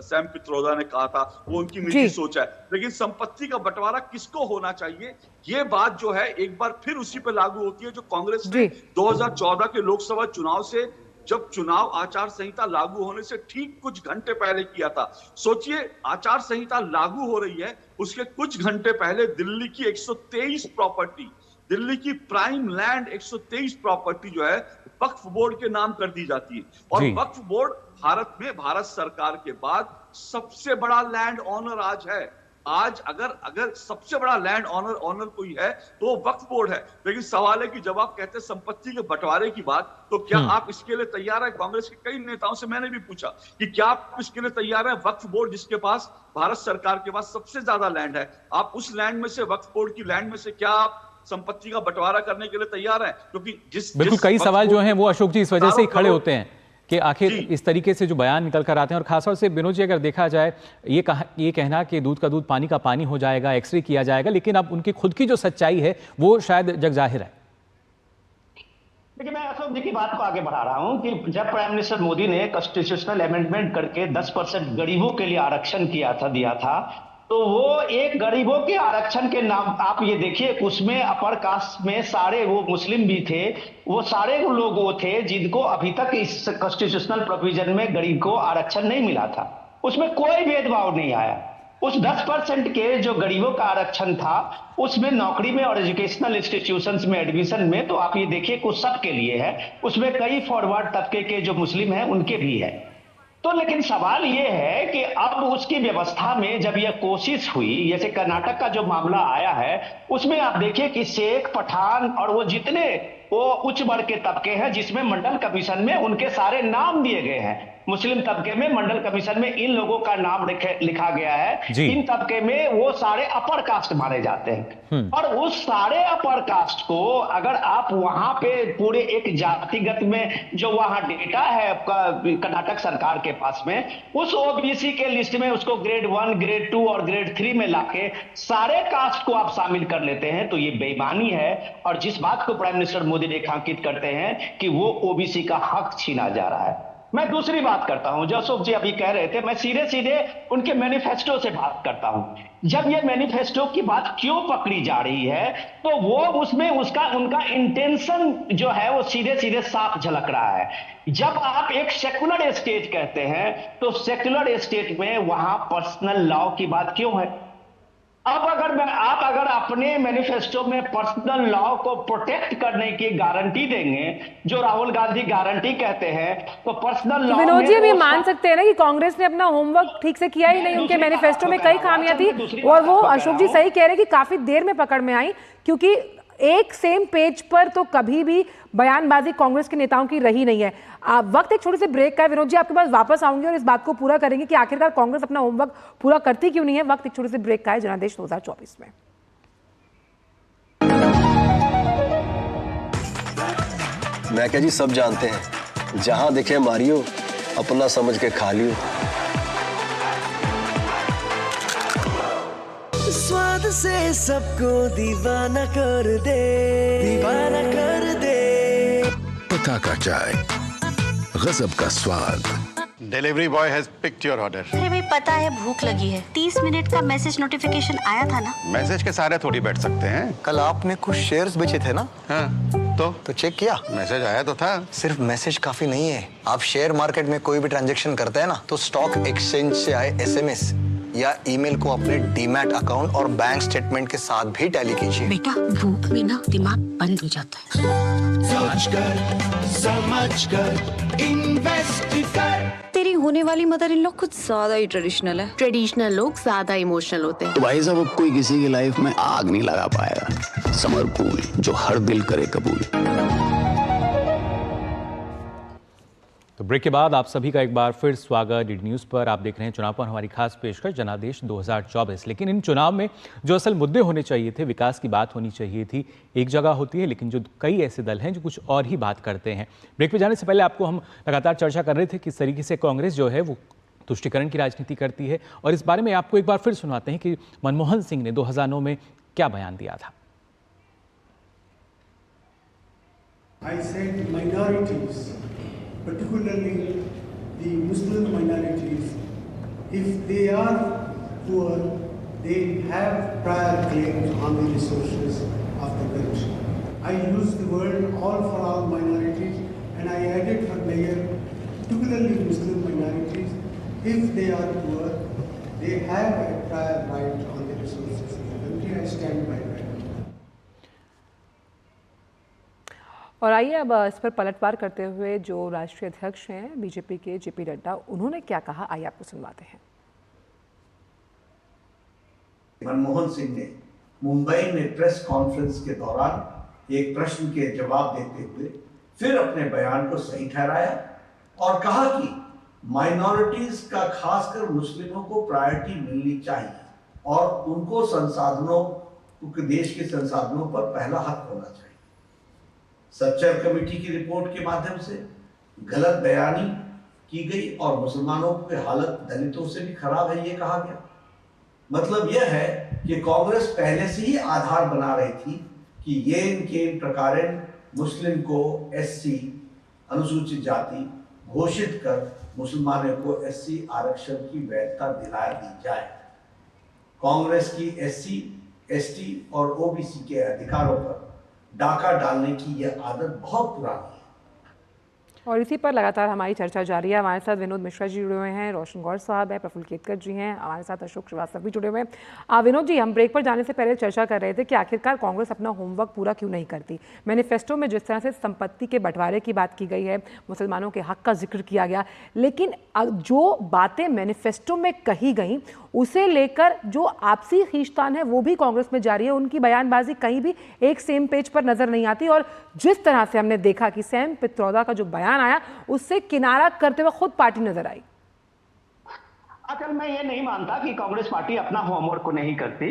सैम पित्रोदा ने कहा था वो उनकी निजी सोच है, लेकिन संपत्ति का बंटवारा किसको होना चाहिए, ये बात जो है एक बार फिर उसी पे लागू होती है जो कांग्रेस ने 2014 के लोकसभा चुनाव से, जब चुनाव आचार संहिता लागू होने से ठीक कुछ घंटे पहले किया था। सोचिए, आचार संहिता लागू हो रही है, उसके कुछ घंटे पहले दिल्ली की 123 प्रॉपर्टी, दिल्ली की प्राइम लैंड 123 प्रॉपर्टी जो है वक्फ बोर्ड के नाम कर दी जाती है। और वक्फ बोर्ड भारत में, भारत सरकार के बाद सबसे बड़ा लैंड ऑनर आज है। आज अगर सबसे बड़ा लैंड ऑनर कोई है तो वो वक्फ बोर्ड है। लेकिन सवाल है कि जब आप कहते हैं संपत्ति के बंटवारे की बात, तो क्या आप इसके लिए तैयार है? कांग्रेस के कई नेताओं से मैंने भी पूछा कि क्या आप इसके लिए तैयार है? वक्फ बोर्ड जिसके पास, भारत सरकार के पास सबसे ज्यादा लैंड है, आप उस लैंड में से, वक्फ बोर्ड की लैंड में से क्या आप संपत्ति का बंटवारा करने के लिए तैयार है? क्योंकि बिल्कुल कई सवाल जो हैं वो अशोक जी इस वजह से ही खड़े होते हैं कि आखिर इस तरीके से जो बयान निकल कर आते हैं, और खासतौर से विनोद जी अगर देखा जाए, ये कहना कि दूध का दूध पानी का पानी हो जाएगा, एक्सरे किया जाएगा, लेकिन अब उनकी खुद की जो सच्चाई है वो शायद जग जाहिर है। देखिए, मैं अशोक जी की बात को आगे बढ़ा रहा हूं कि जब प्राइम मिनिस्टर मोदी ने कॉन्स्टिट्यूशनल अमेंडमेंट करके 10% गरीबों के लिए आरक्षण दिया था, तो वो एक गरीबों के आरक्षण के नाम, आप ये देखिए, उसमें अपर कास्ट में सारे वो मुस्लिम भी थे, वो सारे लोग वो थे जिनको अभी तक इस कॉन्स्टिट्यूशनल प्रोविजन में गरीब को आरक्षण नहीं मिला था। उसमें कोई भेदभाव नहीं आया। उस 10% के जो गरीबों का आरक्षण था, उसमें नौकरी में और एजुकेशनल इंस्टीट्यूशंस में एडमिशन में, तो आप ये देखिए कुछ सबके लिए है, उसमें कई फॉरवर्ड तबके के जो मुस्लिम हैं उनके भी है। तो लेकिन सवाल ये है कि अब उसकी व्यवस्था में जब यह कोशिश हुई, जैसे कर्नाटक का जो मामला आया है, उसमें आप देखिए कि शेख, पठान और वो जितने वो उच्च वर्ग के तबके हैं, जिसमें मंडल कमीशन में उनके सारे नाम दिए गए हैं। मुस्लिम तबके में मंडल कमीशन में इन लोगों का नाम लिखा गया है। इन तबके में वो सारे अपर कास्ट माने जाते हैं, और उस सारे अपर कास्ट को अगर आप वहां पे पूरे एक जातिगत में जो वहां डेटा है कर्नाटक सरकार के पास में, उस ओबीसी के लिस्ट में उसको ग्रेड 1, ग्रेड 2 और ग्रेड 3 में लाके सारे कास्ट को आप शामिल कर लेते हैं, तो ये बेईमानी है। और जिस बात को प्राइम मिनिस्टर मोदी रेखांकित करते हैं कि वो ओबीसी का हक छीना जा रहा है। मैं दूसरी बात करता हूं, जो अशोक जी अभी कह रहे थे, मैं सीधे उनके मैनिफेस्टो से बात करता हूं। जब ये मैनिफेस्टो की बात क्यों पकड़ी जा रही है, तो वो उसमें उनका इंटेंशन जो है वो सीधे साफ झलक रहा है। जब आप एक सेकुलर स्टेट कहते हैं, तो सेकुलर स्टेट में वहां पर्सनल लॉ की बात क्यों है? अब आप अगर अपने मैनिफेस्टो में पर्सनल लॉ को प्रोटेक्ट करने की गारंटी देंगे, जो राहुल गांधी गारंटी कहते हैं, तो पर्सनल लॉ, विनोद जी भी मान सकते हैं ना कि कांग्रेस ने अपना होमवर्क ठीक से किया ही नहीं, उनके मैनिफेस्टो में कई खामियां थी, और वो अशोक जी सही कह रहे हैं कि काफी देर में पकड़ में आई, क्योंकि एक सेम पेज पर तो कभी भी बयानबाजी कांग्रेस के नेताओं की रही नहीं है। वक्त एक छोटे से ब्रेक का है, विनोद जी आपके पास वापस आऊंगे और इस बात को पूरा करेंगे कि आखिरकार कांग्रेस अपना होमवर्क पूरा करती क्यों नहीं है। वक्त एक छोटे से ब्रेक का है जनादेश 2024 में। मैं क्या जी, सब जानते हैं, जहां दिखे मारियो, अपना समझ के खा लियो। स्वाद से सबको दीवाना कर दे, दीवाना कर दे। पता का चाय, गजब का स्वाद। Delivery boy has picked your order. अरे भाई, पता है भूख लगी है। 30 मिनट का मैसेज नोटिफिकेशन आया था ना? मैसेज के सारे थोड़ी बैठ सकते हैं। कल आपने कुछ शेयर्स बेचे थे ना? हाँ, तो चेक किया? मैसेज आया तो था। सिर्फ मैसेज काफी नहीं है। आप शेयर मार्केट में कोई भी ट्रांजैक्शन करते हैं ना, तो स्टॉक एक्सचेंज से आए एसएमएस या ईमेल को अपने डीमैट अकाउंट और बैंक स्टेटमेंट के साथ भी टैली कीजिए। बेटा भूख में ना दिमाग बंद हो जाता है। समझ कर इन्वेस्ट कर। तेरी होने वाली मदर इन लॉ कुछ ज्यादा ही ट्रेडिशनल है। ट्रेडिशनल लोग ज्यादा इमोशनल होते हैं। तो भाई साहब अब कोई किसी की लाइफ में आग नहीं लगा पाएगा। समर कूल, जो हर दिल करे कबूल। तो ब्रेक के बाद आप सभी का एक बार फिर स्वागत डीडी न्यूज़ पर। आप देख रहे हैं चुनाव पर हमारी खास पेशकश जनादेश 2024। लेकिन इन चुनाव में जो असल मुद्दे होने चाहिए थे, विकास की बात होनी चाहिए थी, एक जगह होती है, लेकिन जो कई ऐसे दल हैं जो कुछ और ही बात करते हैं। ब्रेक पे जाने से पहले आपको हम लगातार चर्चा कर रहे थे किस तरीके से कांग्रेस जो है वो तुष्टीकरण की राजनीति करती है, और इस बारे में आपको एक बार फिर सुनाते हैं कि मनमोहन सिंह ने 2009 में क्या बयान दिया था। I said minorities, particularly the Muslim minorities, if they are poor, they have prior claims on the resources of the country. I used the word all for all minorities, and I added for mayor, particularly Muslim minorities, if they are poor, they have a prior right on the resources of the country. I stand by that. और आइए अब इस पर पलटवार करते हुए जो राष्ट्रीय अध्यक्ष हैं बीजेपी के जेपी नड्डा, उन्होंने क्या कहा, आइए आपको सुनवाते हैं। मनमोहन सिंह ने मुंबई में प्रेस कॉन्फ्रेंस के दौरान एक प्रश्न के जवाब देते हुए फिर अपने बयान को सही ठहराया और कहा कि माइनॉरिटीज का, खासकर मुस्लिमों को प्रायोरिटी मिलनी चाहिए और उनको संसाधनों, देश के संसाधनों पर पहला हक होना चाहिए। सच्चर कमेटी की रिपोर्ट के माध्यम से गलत बयानी की गई और मुसलमानों की हालत दलितों से भी खराब है, ये कहा गया। मतलब यह है कि कांग्रेस पहले से ही आधार बना रही थी कि ये इनके प्रकार मुस्लिम को एससी, अनुसूचित जाति घोषित कर मुसलमानों को एससी आरक्षण की वैधता दिला दी जाए। कांग्रेस की एससी, एसटी और ओबीसी के अधिकारों पर डाका डालने की यह आदत बहुत पुरानी है। और इसी पर लगातार हमारी चर्चा जारी है। हमारे साथ विनोद मिश्रा जी जुड़े हुए हैं, रोशन गौर साहब है, प्रफुल्ल केतकर जी हैं, हमारे साथ अशोक श्रीवास्तव भी जुड़े हुए हैं। विनोद जी, हम ब्रेक पर जाने से पहले चर्चा कर रहे थे कि आखिरकार कांग्रेस अपना होमवर्क पूरा क्यों नहीं करती। मैनिफेस्टो में जिस तरह से संपत्ति के बंटवारे की बात की गई है, मुसलमानों के हक का जिक्र किया गया, लेकिन जो बातें मैनिफेस्टो में कही गई उसे लेकर जो आपसी खींचतान है वो भी कांग्रेस में जारी है। उनकी बयानबाजी कहीं भी एक सेम पेज पर नजर नहीं आती, और जिस तरह से हमने देखा कि सैम पित्रोदा का जो बयान आया उससे किनारा करते हुए खुद पार्टी नजर आई। असल मैं ये नहीं मानता कि कांग्रेस पार्टी अपना होमवर्क को नहीं करती।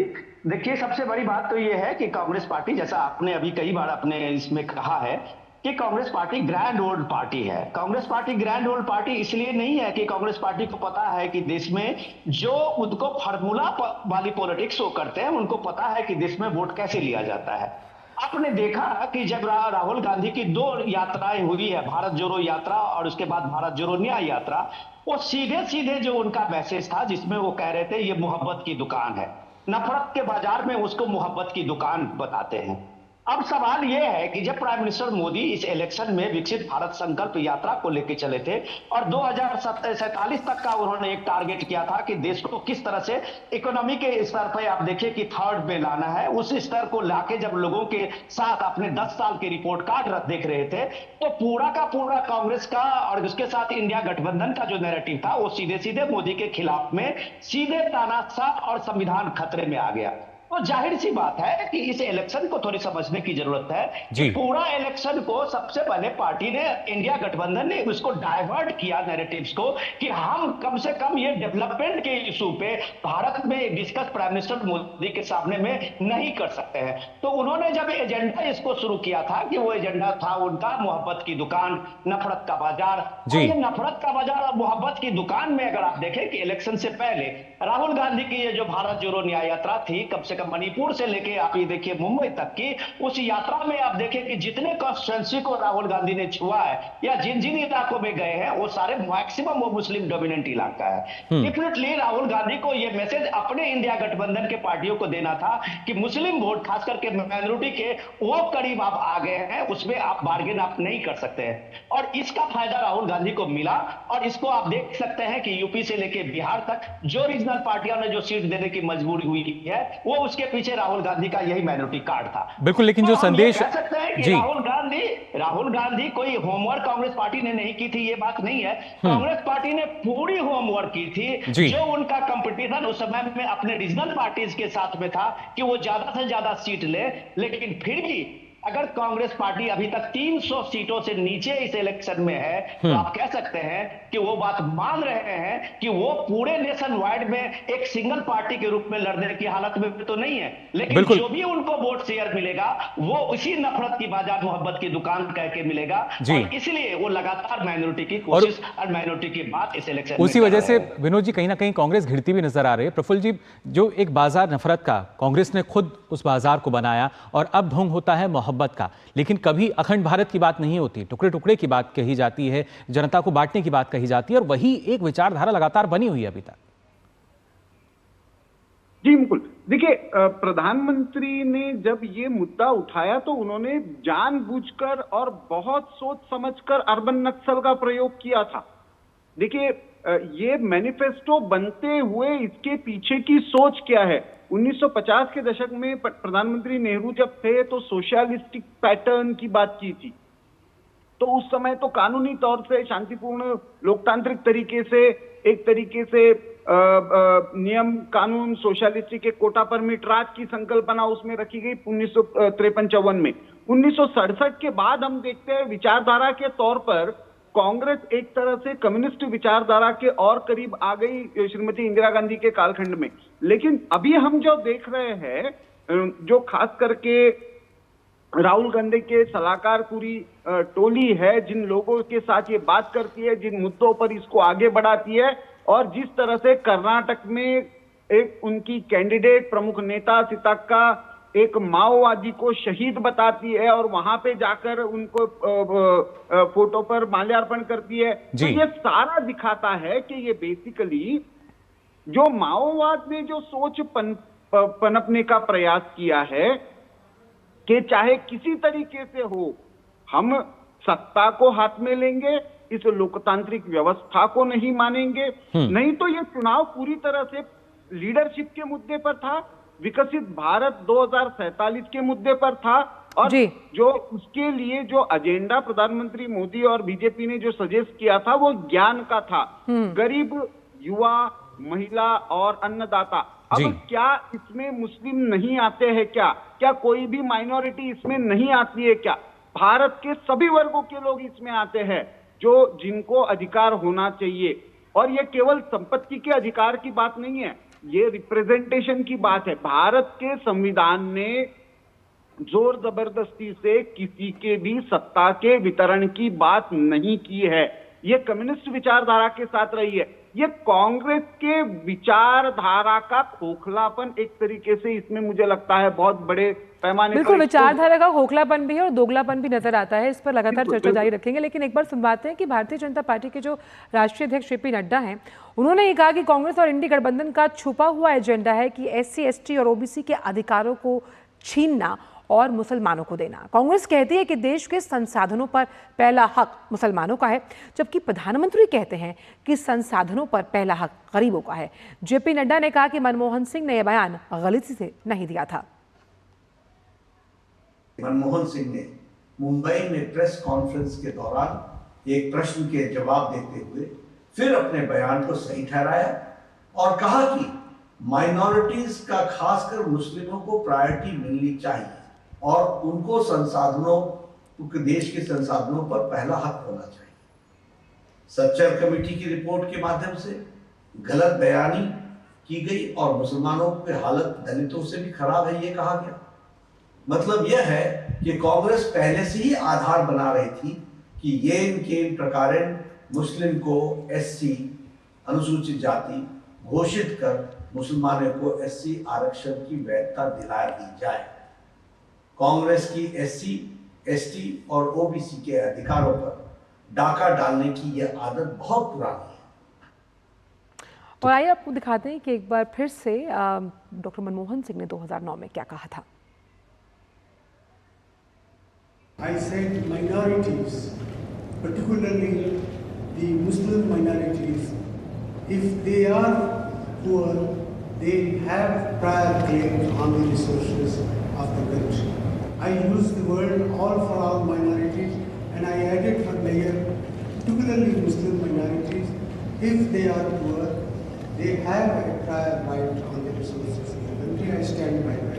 देखिए, सबसे बड़ी बात तो ये है कि कांग्रेस पार्टी, जैसा आपने अभी कई बार अपने इसमें कहा है कि Congress party grand old party है। Congress party grand old party इसलिए नहीं है कि कांग्रेस पार्टी को पता है कि देश में जो उनको फार्मूला वाली पॉलिटिक्स वो करते हैं, उनको पता है कि देश में वोट कैसे लिया जाता है। आपने देखा कि जब राहुल गांधी की 2 यात्राएं हुई है, भारत जोड़ो यात्रा और उसके बाद भारत जोड़ो न्याय यात्रा, वो सीधे सीधे जो उनका मैसेज था जिसमें वो कह रहे थे ये मोहब्बत की दुकान है, नफरत के बाजार में उसको मोहब्बत की दुकान बताते हैं। अब सवाल यह है कि जब प्राइम मिनिस्टर मोदी इस इलेक्शन में विकसित भारत संकल्प यात्रा को लेकर चले थे और 2047 तक का उन्होंने एक टारगेट किया था कि देश को किस तरह से इकोनॉमी के स्तर पर, आप देखिए कि 3rd में लाना है, उस स्तर को लाके जब लोगों के साथ अपने 10 साल के रिपोर्ट कार्ड देख रहे थे, तो पूरा का पूरा कांग्रेस का और उसके साथ इंडिया गठबंधन का जो नैरेटिव था वो सीधे सीधे मोदी के खिलाफ में सीधे तानाशाह और संविधान खतरे में आ गया। तो जाहिर सी बात है कि इस इलेक्शन को थोड़ी समझने की जरूरत है कि पूरा इलेक्शन को सबसे पहले पार्टी ने, इंडिया गठबंधन ने उसको डाइवर्ट किया नैरेटिव्स को कि हम कम से कम ये डेवलपमेंट के इशू पे भारत में डिस्कस प्राइम मिनिस्टर मोदी के सामने में नहीं कर सकते हैं। तो उन्होंने जब एजेंडा इसको शुरू किया था कि वो एजेंडा था उनका मोहब्बत की दुकान, नफरत का बाजार। और ये नफरत का बाजार और मोहब्बत की दुकान में अगर आप देखें कि इलेक्शन से पहले राहुल गांधी की ये जो भारत जोड़ो न्याय यात्रा थी, कम से लेकर मणिपुर से लेके आप ये देखिए मुंबई तक की उस यात्रा में आप देखिए कि जितने कॉन्स्टिट्यूएंसी को राहुल गांधी ने छुआ है या जिन जिन इलाकों में गए हैं वो सारे मैक्सिमम वो मुस्लिम डोमिनेंट इलाका है। डेफिनेटली राहुल गांधी को ये मैसेज अपने इंडिया गठबंधन के पार्टियों को देना था कि मुस्लिम वोट खास करके माइनॉरिटी के वो करीब आप आ गए हैं, उसमें आप बार्गेन आप नहीं कर सकते हैं और इसका फायदा राहुल गांधी को मिला। और इसको आप देख सकते हैं कि यूपी से लेके बिहार तक जो रीजनल पार्टियों ने जो सीट देने की मजबूरी हुई है वो उसके पीछे राहुल गांधी का यही माइनॉरिटी कार्ड था। बिल्कुल, लेकिन जो संदेश कह सकते हैं कि राहुल गांधी कोई होमवर्क कांग्रेस पार्टी ने नहीं की थी, ये बात नहीं है। कांग्रेस पार्टी ने पूरी होमवर्क की थी। जो उनका कंपटीशन उस समय में अपने रीजनल पार्टीज के साथ में था कि वो ज्यादा से ज्यादा सीट ले, लेकिन फिर भी अगर कांग्रेस पार्टी अभी तक 300 सीटों से नीचे इस इलेक्शन में है तो आप कह सकते हैं कि वो बात मान रहे हैं कि वो पूरे नेशन वाइड में एक सिंगल पार्टी के रूप में लड़ने की हालत में तो नहीं है, लेकिन जो भी उनको वोट शेयर मिलेगा वो उसी नफरत की बाजार मोहब्बत की दुकान कह के मिलेगा और इसलिए वो लगातार माइनॉरिटी की कोशिश और माइनॉरिटी की बात इस इलेक्शन उसी वजह से विनोद जी कहीं ना कहीं कांग्रेस घिरती भी नजर आ रही है। प्रफुल्ल जी, जो एक बाजार नफरत का कांग्रेस ने खुद उस बाजार को बनाया और अब ढोंग होता है मोहब्बत का, लेकिन कभी अखंड भारत की बात नहीं होती, टुकड़े टुकड़े की बात कही जाती है, जनता को बांटने की बात कही जाती है और वही एक विचारधारा लगातार बनी हुई है अभी तक। जी बिल्कुल, देखिए प्रधानमंत्री ने जब ये मुद्दा उठाया तो उन्होंने जानबूझकर और बहुत सोच समझकर अर्बन नक्सल का प्रयोग किया था। देखिए ये मैनिफेस्टो बनते हुए इसके पीछे की सोच क्या है। 1950 के दशक में प्रधानमंत्री नेहरू जब थे तो सोशलिस्टिक पैटर्न की बात की थी, तो उस समय तो कानूनी तौर से शांतिपूर्ण लोकतांत्रिक तरीके से एक तरीके से नियम कानून सोशलिस्टिक एक कोटा परमिट राज की संकल्पना उसमें रखी गई 1953-54 में। 1967 के बाद हम देखते हैं विचारधारा के तौर पर कांग्रेस एक तरह से कम्युनिस्ट विचारधारा के और करीब आ गई श्रीमती इंदिरा गांधी के कालखंड में। लेकिन अभी हम जो देख रहे हैं, जो खास करके राहुल गांधी के सलाहकार पूरी टोली है, जिन लोगों के साथ ये बात करती है, जिन मुद्दों पर इसको आगे बढ़ाती है और जिस तरह से कर्नाटक में एक उनकी कैंडिडेट प्रमुख नेता सीताक्का एक माओवादी को शहीद बताती है और वहां पे जाकर उनको फोटो पर माल्यार्पण करती है, तो ये सारा दिखाता है कि ये बेसिकली जो माओवाद ने जो सोच पनपने का प्रयास किया है कि चाहे किसी तरीके से हो हम सत्ता को हाथ में लेंगे, इस लोकतांत्रिक व्यवस्था को नहीं मानेंगे। नहीं तो ये चुनाव पूरी तरह से लीडरशिप के मुद्दे पर था, विकसित भारत 2047 के मुद्दे पर था और जो उसके लिए जो एजेंडा प्रधानमंत्री मोदी और बीजेपी ने जो सजेस्ट किया था वो ज्ञान का था, गरीब, युवा, महिला और अन्नदाता। अब क्या इसमें मुस्लिम नहीं आते हैं? क्या कोई भी माइनॉरिटी इसमें नहीं आती है? क्या भारत के सभी वर्गों के लोग इसमें आते हैं जो जिनको अधिकार होना चाहिए। और ये केवल संपत्ति के अधिकार की बात नहीं है, ये रिप्रेजेंटेशन की बात है। भारत के संविधान ने जोर जबरदस्ती से किसी के भी सत्ता के वितरण की बात नहीं की है, ये कम्युनिस्ट विचारधारा के साथ रही है। ये कांग्रेस के विचारधारा का खोखलापन एक तरीके से इसमें मुझे लगता है बहुत बड़े पैमाने पर बिल्कुल विचारधारा का खोखलापन भी है और दोगलापन भी नजर आता है। इस पर लगातार चर्चा जारी रखेंगे, लेकिन एक बार सुनवाते हैं कि भारतीय जनता पार्टी के जो राष्ट्रीय अध्यक्ष जेपी नड्डा हैं, उन्होंने ये कहा कि कांग्रेस और इंडी गठबंधन का छुपा हुआ एजेंडा है कि SC, ST और OBC के अधिकारों को छीनना और मुसलमानों को देना। कांग्रेस कहती है कि देश के संसाधनों पर पहला हक मुसलमानों का है, जबकि प्रधानमंत्री कहते हैं कि संसाधनों पर पहला हक गरीबों का है। जेपी नड्डा ने कहा कि मनमोहन सिंह ने यह बयान गलती से नहीं दिया था। मनमोहन सिंह ने मुंबई में प्रेस कॉन्फ्रेंस के दौरान एक प्रश्न के जवाब देते हुए फिर अपने बयान को सही ठहराया और कहा कि माइनॉरिटीज का खासकर मुस्लिमों को प्रायोरिटी मिलनी चाहिए और उनको संसाधनों, देश के संसाधनों पर पहला हक होना चाहिए। सच्चर कमेटी की रिपोर्ट के माध्यम से गलत बयानी की गई और मुसलमानों की हालत दलितों से भी खराब है, ये कहा गया। मतलब यह है कि कांग्रेस पहले से ही आधार बना रही थी कि ये इनके प्रकार मुस्लिम को SC अनुसूचित जाति घोषित कर मुसलमानों को एससी आरक्षण की वैधता दिला दी जाए। कांग्रेस की एससी, एसटी और ओबीसी के अधिकारों पर डाका डालने की यह आदत बहुत पुरानी है। और आइए आपको दिखाते हैं कि एक बार फिर से डॉक्टर मनमोहन सिंह ने 2009 में क्या कहा था। I said minorities, particularly the Muslim minorities, if they are poor, they have prior claim on the resources of the country. I used the word all for all minorities, and I added for mayor, particularly Muslim minorities, if they are poor, they have a prior right on the resources of the country. I stand by that.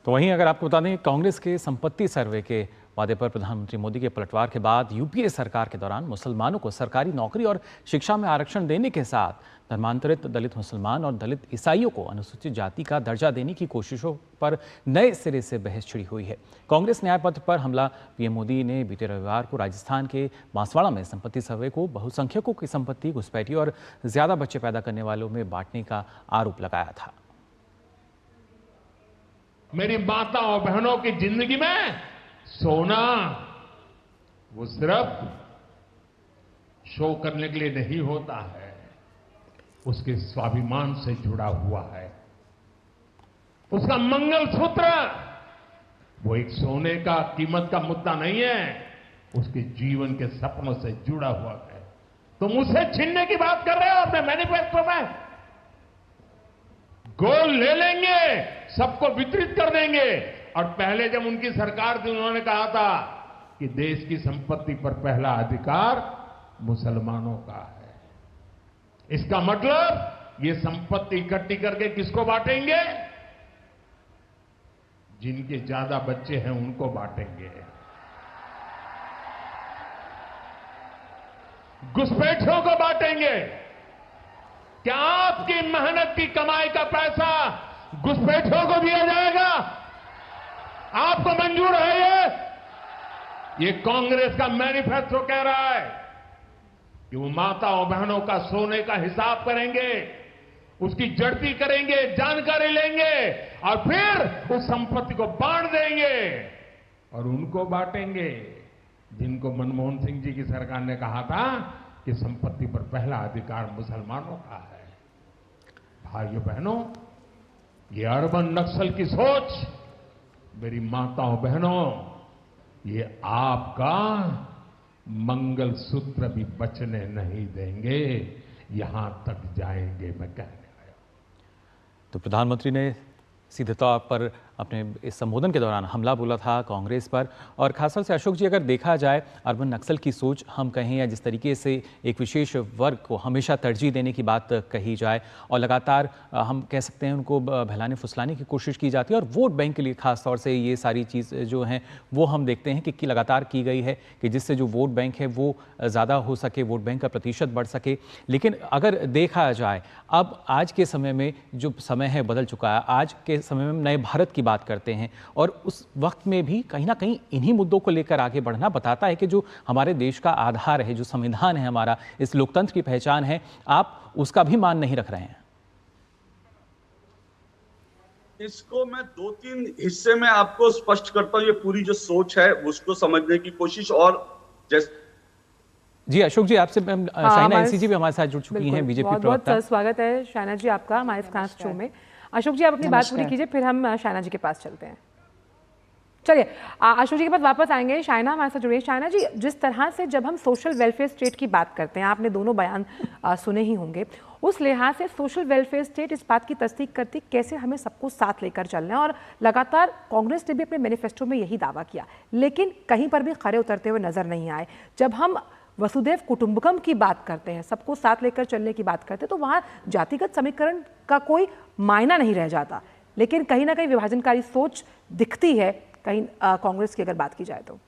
तो वहीं अगर आपको बता दें, कांग्रेस के संपत्ति सर्वे के वादे पर प्रधानमंत्री मोदी के पलटवार के बाद यूपीए सरकार के दौरान मुसलमानों को सरकारी नौकरी और शिक्षा में आरक्षण देने के साथ धर्मांतरित दलित मुसलमान और दलित ईसाइयों को अनुसूचित जाति का दर्जा देने की कोशिशों पर नए सिरे से बहस छिड़ी हुई है। कांग्रेस न्याय पत्र पर हमला पीएम मोदी ने बीते रविवार को राजस्थान के बांसवाड़ा में संपत्ति सर्वे को बहुसंख्यकों की संपत्ति, घुसपैठी और ज्यादा बच्चे पैदा करने वालों में बांटने का आरोप लगाया था। मेरी माता और बहनों की जिंदगी में सोना वो सिर्फ शो करने के लिए नहीं होता है, उसके स्वाभिमान से जुड़ा हुआ है। उसका मंगलसूत्र वो एक सोने का कीमत का मुद्दा नहीं है, उसके जीवन के सपनों से जुड़ा हुआ है। तुम उसे छीनने की बात कर रहे हो अपने मैनिफेस्टो में। गोल्ड ले लेंगे, सबको वितरित कर देंगे। और पहले जब उनकी सरकार थी, उन्होंने कहा था कि देश की संपत्ति पर पहला अधिकार मुसलमानों का है। इसका मतलब ये संपत्ति इकट्ठी करके किसको बांटेंगे? जिनके ज्यादा बच्चे हैं उनको बांटेंगे। घुसपैठियों को बांटेंगे। क्या आपकी मेहनत की कमाई का पैसा घुसपैठियों को दिया जाएगा? आपको मंजूर है? ये कांग्रेस का मैनिफेस्टो कह रहा है कि वो माताओं बहनों का सोने का हिसाब करेंगे, उसकी जड़ती करेंगे, जानकारी लेंगे और फिर उस संपत्ति को बांट देंगे। और उनको बांटेंगे जिनको मनमोहन सिंह जी की सरकार ने कहा था कि संपत्ति पर पहला अधिकार मुसलमानों का है। भाइयों बहनों, ये अर्बन नक्सल की सोच, मेरी माताओं बहनों, ये आपका मंगलसूत्र भी बचने नहीं देंगे, यहां तक जाएंगे मैं कहने आया। तो प्रधानमंत्री ने सीधे तौर पर अपने इस संबोधन के दौरान हमला बोला था कांग्रेस पर। और खासतौर से अशोक जी, अगर देखा जाए अरबन नक्सल की सोच हम कहें, या जिस तरीके से एक विशेष वर्ग को हमेशा तरजीह देने की बात कही जाए और लगातार हम कह सकते हैं उनको बहलाने फुसलाने की कोशिश की जाती है, और वोट बैंक के लिए खासतौर से ये सारी चीज़ जो हैं वो हम देखते हैं कि लगातार की गई है कि जिससे जो वोट बैंक है वो ज़्यादा हो सके, वोट बैंक का प्रतिशत बढ़ सके। लेकिन अगर देखा जाए अब आज के समय में जो समय है बदल चुका है, आज के समय में नए भारत की बात करते हैं और उस वक्त में भी कहीं ना कहीं इन्हीं मुद्दों को लेकर आगे बढ़ना बताता है कि जो हमारे देश का आधार है, जो संविधान है हमारा, इस लोकतंत्र की पहचान है, आप उसका भी मान नहीं रख रहे हैं। इसको मैं 2-3 हिस्से में आपको स्पष्ट करता हूं। ये पूरी जो सोच है उसको समझने की कोशिश। और जैसे जी अशोक जी, आपसे शाइना एनसीजी भी हमारे साथ जुड़ चुकी हैं, बीजेपी प्रवक्ता। बहुत स्वागत है शाइना जी आपका हमारे खास शो में। अशोक जी, आप अपनी बात पूरी कीजिए, फिर हम शाइना जी के पास चलते हैं। चलिए अशोक जी के पास वापस आएंगे। शाइना हमारे साथ जुड़िए। शाइना जी, जिस तरह से जब हम सोशल वेलफेयर स्टेट की बात करते हैं, आपने दोनों बयान सुने ही होंगे, उस लिहाज से सोशल वेलफेयर स्टेट इस बात की तस्दीक करती कैसे हमें सबको साथ लेकर चलना है। और लगातार कांग्रेस ने भी अपने मैनिफेस्टो में यही दावा किया, लेकिन कहीं पर भी खरे उतरते हुए नजर नहीं आए। जब हम वसुधैव कुटुंबकम की बात करते हैं, सबको साथ लेकर चलने की बात करते हैं, तो वहाँ जातिगत समीकरण का कोई मायना नहीं रह जाता। लेकिन कहीं ना कहीं विभाजनकारी सोच दिखती है कहीं कांग्रेस की अगर बात की जाए तो।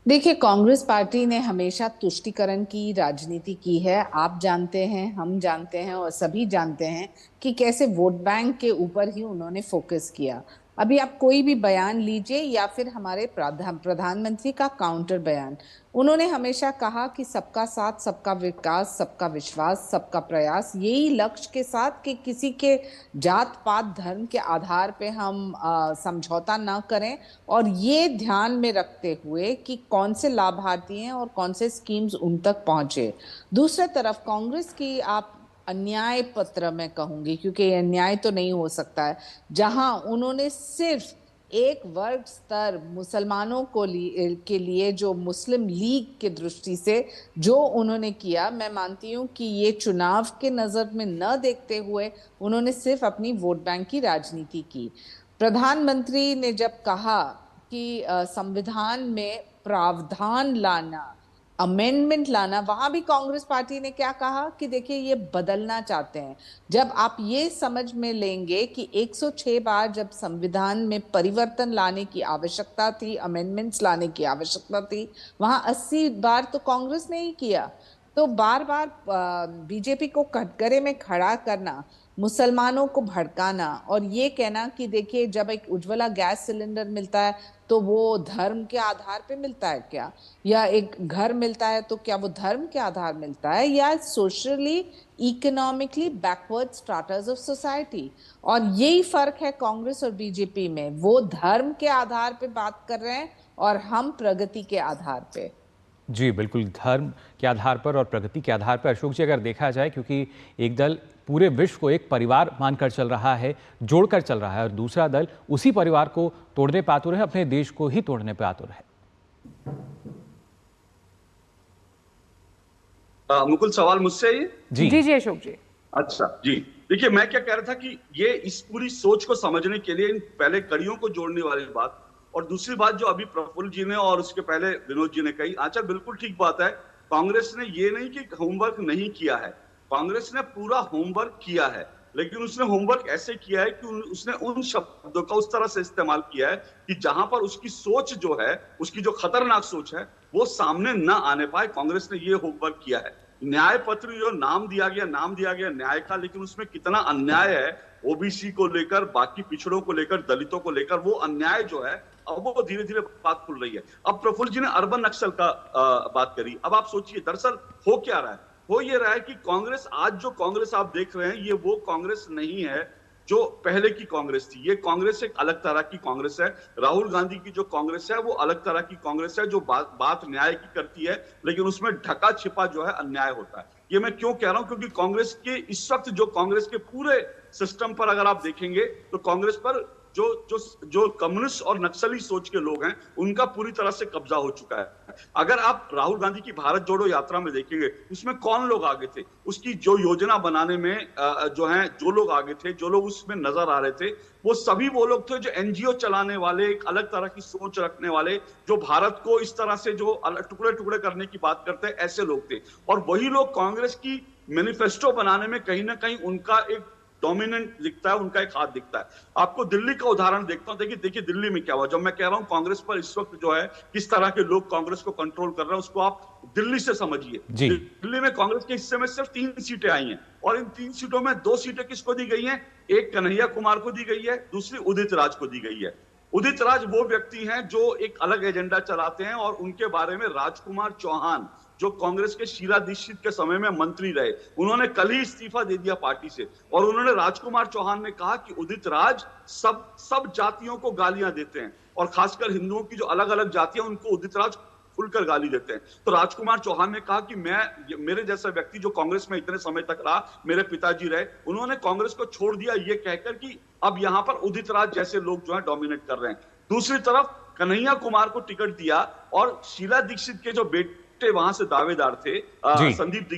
देखिए, कांग्रेस पार्टी ने हमेशा तुष्टीकरण की राजनीति की है। आप जानते हैं, हम जानते हैं और सभी जानते हैं कि कैसे वोट बैंक के ऊपर ही उन्होंने फोकस किया। अभी आप कोई भी बयान लीजिए या फिर हमारे प्रधानमंत्री का काउंटर बयान, उन्होंने हमेशा कहा कि सबका साथ, सबका विकास, सबका विश्वास, सबका प्रयास, यही लक्ष्य के साथ कि किसी के जात पात धर्म के आधार पे हम समझौता ना करें, और ये ध्यान में रखते हुए कि कौन से लाभार्थी हैं और कौन से स्कीम्स उन तक पहुंचे। दूसरी तरफ कांग्रेस की आप अन्याय पत्र मैं कहूंगी, क्योंकि अन्याय तो नहीं हो सकता है, जहां उन्होंने सिर्फ एक वर्ग स्तर मुसलमानों के लिए जो मुस्लिम लीग के दृष्टि से जो उन्होंने किया, मैं मानती हूं कि ये चुनाव के नजर में न देखते हुए उन्होंने सिर्फ अपनी वोट बैंक की राजनीति की। प्रधानमंत्री ने जब कहा कि संविधान में प्रावधान लाना, अमेंडमेंट लाना, वहां भी कांग्रेस पार्टी ने क्या कहा कि देखिए ये बदलना चाहते हैं। जब आप ये समझ में लेंगे कि 106 बार जब संविधान में परिवर्तन लाने की आवश्यकता थी, अमेंडमेंट्स लाने की आवश्यकता थी, वहां 80 बार तो कांग्रेस ने ही किया। तो बार बार बीजेपी को कटघरे में खड़ा करना, मुसलमानों को भड़काना और ये कहना कि देखिए जब एक उज्ज्वला गैस सिलेंडर मिलता है तो वो धर्म के आधार पे मिलता है क्या, या एक घर मिलता है तो क्या वो धर्म के आधार मिलता है, या socially economically backward stratas of society. और यही फर्क है कांग्रेस और बीजेपी में, वो धर्म के आधार पे बात कर रहे हैं और हम प्रगति के आधार पे। जी बिल्कुल, धर्म के आधार पर और प्रगति के आधार पर अशोक जी अगर देखा जाए, क्योंकि एक दल पूरे विश्व को एक परिवार मानकर चल रहा है, जोड़कर चल रहा है, और दूसरा दल उसी परिवार को तोड़ने पर आतुर है, अपने देश को ही तोड़ने पर आतुर है। मुकुल सवाल मुझसे ही? जी अशोक जी। अच्छा जी, देखिए मैं क्या कह रहा था कि ये इस पूरी सोच को समझने के लिए इन पहले कड़ियों को जोड़ने वाली बात, और दूसरी बात जो अभी प्रफुल्ल जी ने और उसके पहले विनोद जी ने कही, अच्छा बिल्कुल ठीक बात है। कांग्रेस ने ये नहीं कि होमवर्क नहीं किया है, कांग्रेस ने पूरा होमवर्क किया है, लेकिन उसने होमवर्क ऐसे किया है कि उसने उन शब्दों का उस तरह से इस्तेमाल किया है कि जहां पर उसकी सोच जो है, उसकी जो खतरनाक सोच है, वो सामने न आने पाए। कांग्रेस ने ये होमवर्क किया है। न्याय पत्र जो नाम दिया गया न्याय का, लेकिन उसमें कितना अन्याय है ओबीसी को लेकर, बाकी पिछड़ों को लेकर, दलितों को लेकर, वो अन्याय जो है अब वो धीरे धीरे बात खुल रही है। अब प्रफुल्ल जी ने अर्बन नक्सल का बात करी। अब आप सोचिए दरअसल हो क्या रहा है, हो ये रहा है कि कांग्रेस, आज जो कांग्रेस आप देख रहे हैं, ये वो कांग्रेस नहीं है जो पहले की कांग्रेस थी। ये कांग्रेस एक अलग तरह की कांग्रेस है। राहुल गांधी की जो कांग्रेस है वो अलग तरह की कांग्रेस है, जो बात न्याय की करती है, लेकिन उसमें ढका छिपा जो है अन्याय होता है। ये मैं क्यों कह रहा हूं, क्योंकि कांग्रेस के इस वक्त जो कांग्रेस के पूरे सिस्टम पर अगर आप देखेंगे तो कांग्रेस पर जो कम्युनिस्ट और नक्सली सोच के लोग हैं, उनका पूरी तरह से कब्जा हो चुका है। अगर आप राहुल गांधी की भारत जोड़ो यात्रा में देखेंगे, उसमें कौन लोग आगे थे, उसकी जो योजना बनाने में जो लोग आगे थे, जो लोग उसमें नजर आ रहे थे, वो सभी वो लोग थे जो एनजीओ चलाने वाले, एक अलग तरह की सोच रखने वाले, जो भारत को इस तरह से जो टुकड़े टुकड़े करने की बात करते हैं, ऐसे लोग थे। और वही लोग कांग्रेस की मैनिफेस्टो बनाने में कहीं ना कहीं उनका एक डोमिनेंट दिखता है, उनका एक हाथ दिखता है। आपको दिल्ली का उदाहरण देखता हूं। देखिए दिल्ली में क्या हुआ। जब मैं कह रहा हूं कांग्रेस पर इस वक्त जो है किस तरह के लोग कांग्रेस को कंट्रोल कर रहे हैं, उसको आप दिल्ली से समझिए। दिल्ली में कांग्रेस के हिस्से में सिर्फ 3 सीटें आई हैं, और इन 3 सीटों में 2 सीटें किसको दी गई हैं? एक कन्हैया कुमार को दी गई है, दूसरी उदित राज को दी गई है। उदित राज वो व्यक्ति हैं जो एक अलग एजेंडा चलाते हैं, और उनके बारे में राजकुमार चौहान, जो कांग्रेस के शीला दीक्षित के समय में मंत्री रहे, उन्होंने कल ही इस्तीफा दे दिया पार्टी से। और उन्होंने, राजकुमार चौहान ने कहा कि उदित राज सब जातियों को गालियां देते हैं, और खासकर हिंदुओं की जो अलग अलग जातियां, उनको उदित राज खुलकर गाली देते हैं। तो राजकुमार चौहान ने कहा कि मेरे जैसा व्यक्ति जो कांग्रेस में इतने समय तक रहा, मेरे पिताजी रहे, उन्होंने कांग्रेस को छोड़ दिया ये कहकर कि अब यहां पर उदित राज जैसे लोग जो है डोमिनेट कर रहे हैं। दूसरी तरफ कन्हैया कुमार को टिकट दिया, और शीला दीक्षित के जो बेटे वहां से दावेदार थे, संदीप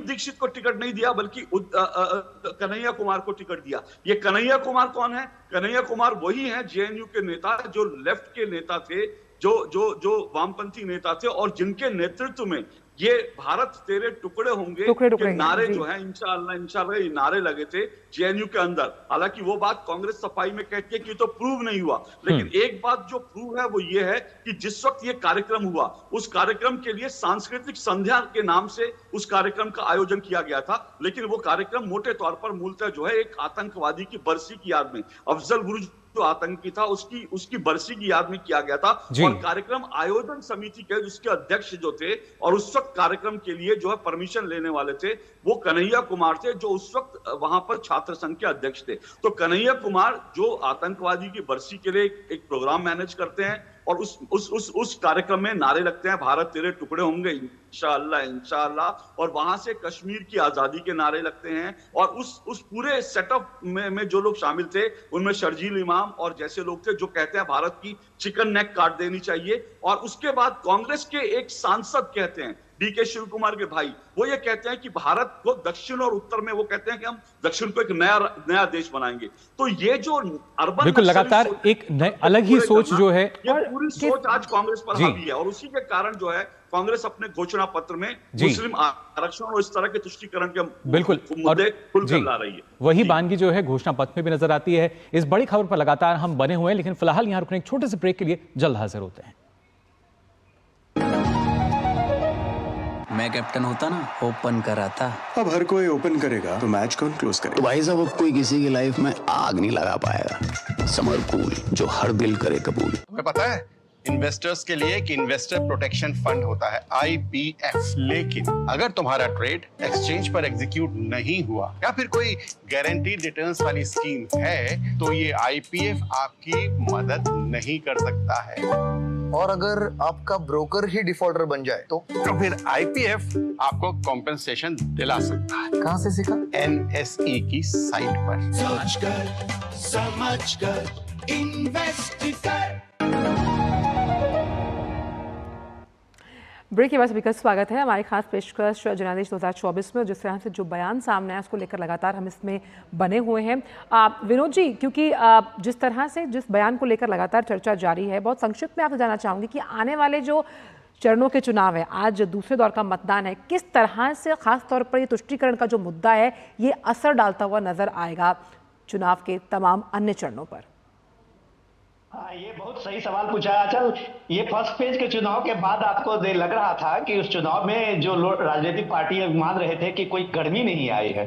दीक्षित को टिकट नहीं दिया, बल्कि कन्हैया कुमार को टिकट दिया। ये कन्हैया कुमार कौन है? कन्हैया कुमार वही है जेएनयू के नेता, जो लेफ्ट के नेता थे, जो वामपंथी नेता थे, और जिनके नेतृत्व में ये भारत तेरे टुकड़े होंगे के नारे जो है इंशाअल्लाह ये नारे लगे थे जेएनयू के अंदर। हालांकि वो बात कांग्रेस सफाई में कहती है कि तो प्रूव नहीं हुआ, लेकिन एक बात जो प्रूव है वो ये है कि जिस वक्त ये कार्यक्रम हुआ, उस कार्यक्रम के लिए सांस्कृतिक संध्या के नाम से उस कार्यक्रम का आयोजन किया गया था, लेकिन वो कार्यक्रम मोटे तौर पर मूलतः जो है एक आतंकवादी की बरसी की याद में, अफजल गुरुज जो आतंकी था उसकी बरसी की याद में किया गया था। और कार्यक्रम आयोजन समिति के जिसके अध्यक्ष जो थे और उस वक्त कार्यक्रम के लिए जो है परमिशन लेने वाले थे वो कन्हैया कुमार थे, जो उस वक्त वहां पर छात्र संघ के अध्यक्ष थे। तो कन्हैया कुमार जो आतंकवादी की बरसी के लिए एक प्रोग्राम मैनेज करते हैं और उस कार्यक्रम में नारे लगते हैं, भारत तेरे टुकड़े होंगे इंशाअल्लाह इंशाअल्लाह, और वहां से कश्मीर की आजादी के नारे लगते हैं। और उस पूरे सेटअप में जो लोग शामिल थे उनमें शर्जील इमाम और जैसे लोग थे जो कहते हैं भारत की चिकन नेक काट देनी चाहिए। और उसके बाद कांग्रेस के एक सांसद कहते हैं, डीके शिव कुमार के भाई, वो ये कहते हैं कि भारत को दक्षिण और उत्तर में वो कहते हैं कि हम दक्षिण को एक नया देश बनाएंगे। तो ये जो अर्बन बिल्कुल लगातार एक अलग ही सोच जो है, ये पूरी सोच आज कांग्रेस पर हावी है और उसी के कारण जो है कांग्रेस अपने घोषणा पत्र में मुस्लिम आरक्षण और इस तरह के तुष्टीकरण के बिल्कुल मुद्दे खुलकर ला रही है। वही बानगी जो है घोषणा पत्र में भी नजर आती है। इस बड़ी खबर पर लगातार हम बने हुए हैं, लेकिन फिलहाल यहाँ रुकने एक छोटे से ब्रेक के लिए जल्द हाजिर होते हैं। मैं कैप्टन होता ना, ओपन कराता। अब हर कोई ओपन करेगा तो मैच कौन क्लोज करेगा? तो भाई साहब अब कोई किसी की लाइफ में आग नहीं लगा पाएगा। समर कूल, जो हर दिल करे कबूल। तुम्हें पता है इन्वेस्टर्स के लिए एक इन्वेस्टर प्रोटेक्शन फंड होता है IPF, लेकिन अगर तुम्हारा ट्रेड एक्सचेंज पर एग्जीक्यूट नहीं हुआ या फिर कोई गारंटीड रिटर्न्स वाली स्कीम है तो ये IPF आपकी मदद नहीं कर सकता है। और अगर आपका ब्रोकर ही डिफॉल्टर बन जाए तो फिर IPF आपको कॉम्पेंसेशन दिला सकता है। कहाँ से सीखा? NSE की साइट पर। सोच कर समझ कर इन्वेस्ट कर। ब्रेक के बाद सभी का स्वागत है। हमारी खास पेशकश जनादेश 2024 में जिस तरह से जो बयान सामने आया उसको लेकर लगातार हम इसमें बने हुए हैं। विनोद जी, क्योंकि जिस तरह से जिस बयान को लेकर लगातार चर्चा जारी है, बहुत संक्षिप्त में आपसे जानना चाहूँगी कि आने वाले जो चरणों के चुनाव है, आज दूसरे दौर का मतदान है, किस तरह से खास तौर पर ये तुष्टीकरण का जो मुद्दा है ये असर डालता हुआ नजर आएगा चुनाव के तमाम अन्य चरणों पर? ये बहुत सही सवाल पूछा है आंचल। ये फर्स्ट फेज के चुनाव के बाद आपको लग रहा था कि उस चुनाव में जो राजनीतिक पार्टी मान रहे थे कि कोई गर्मी नहीं आई है।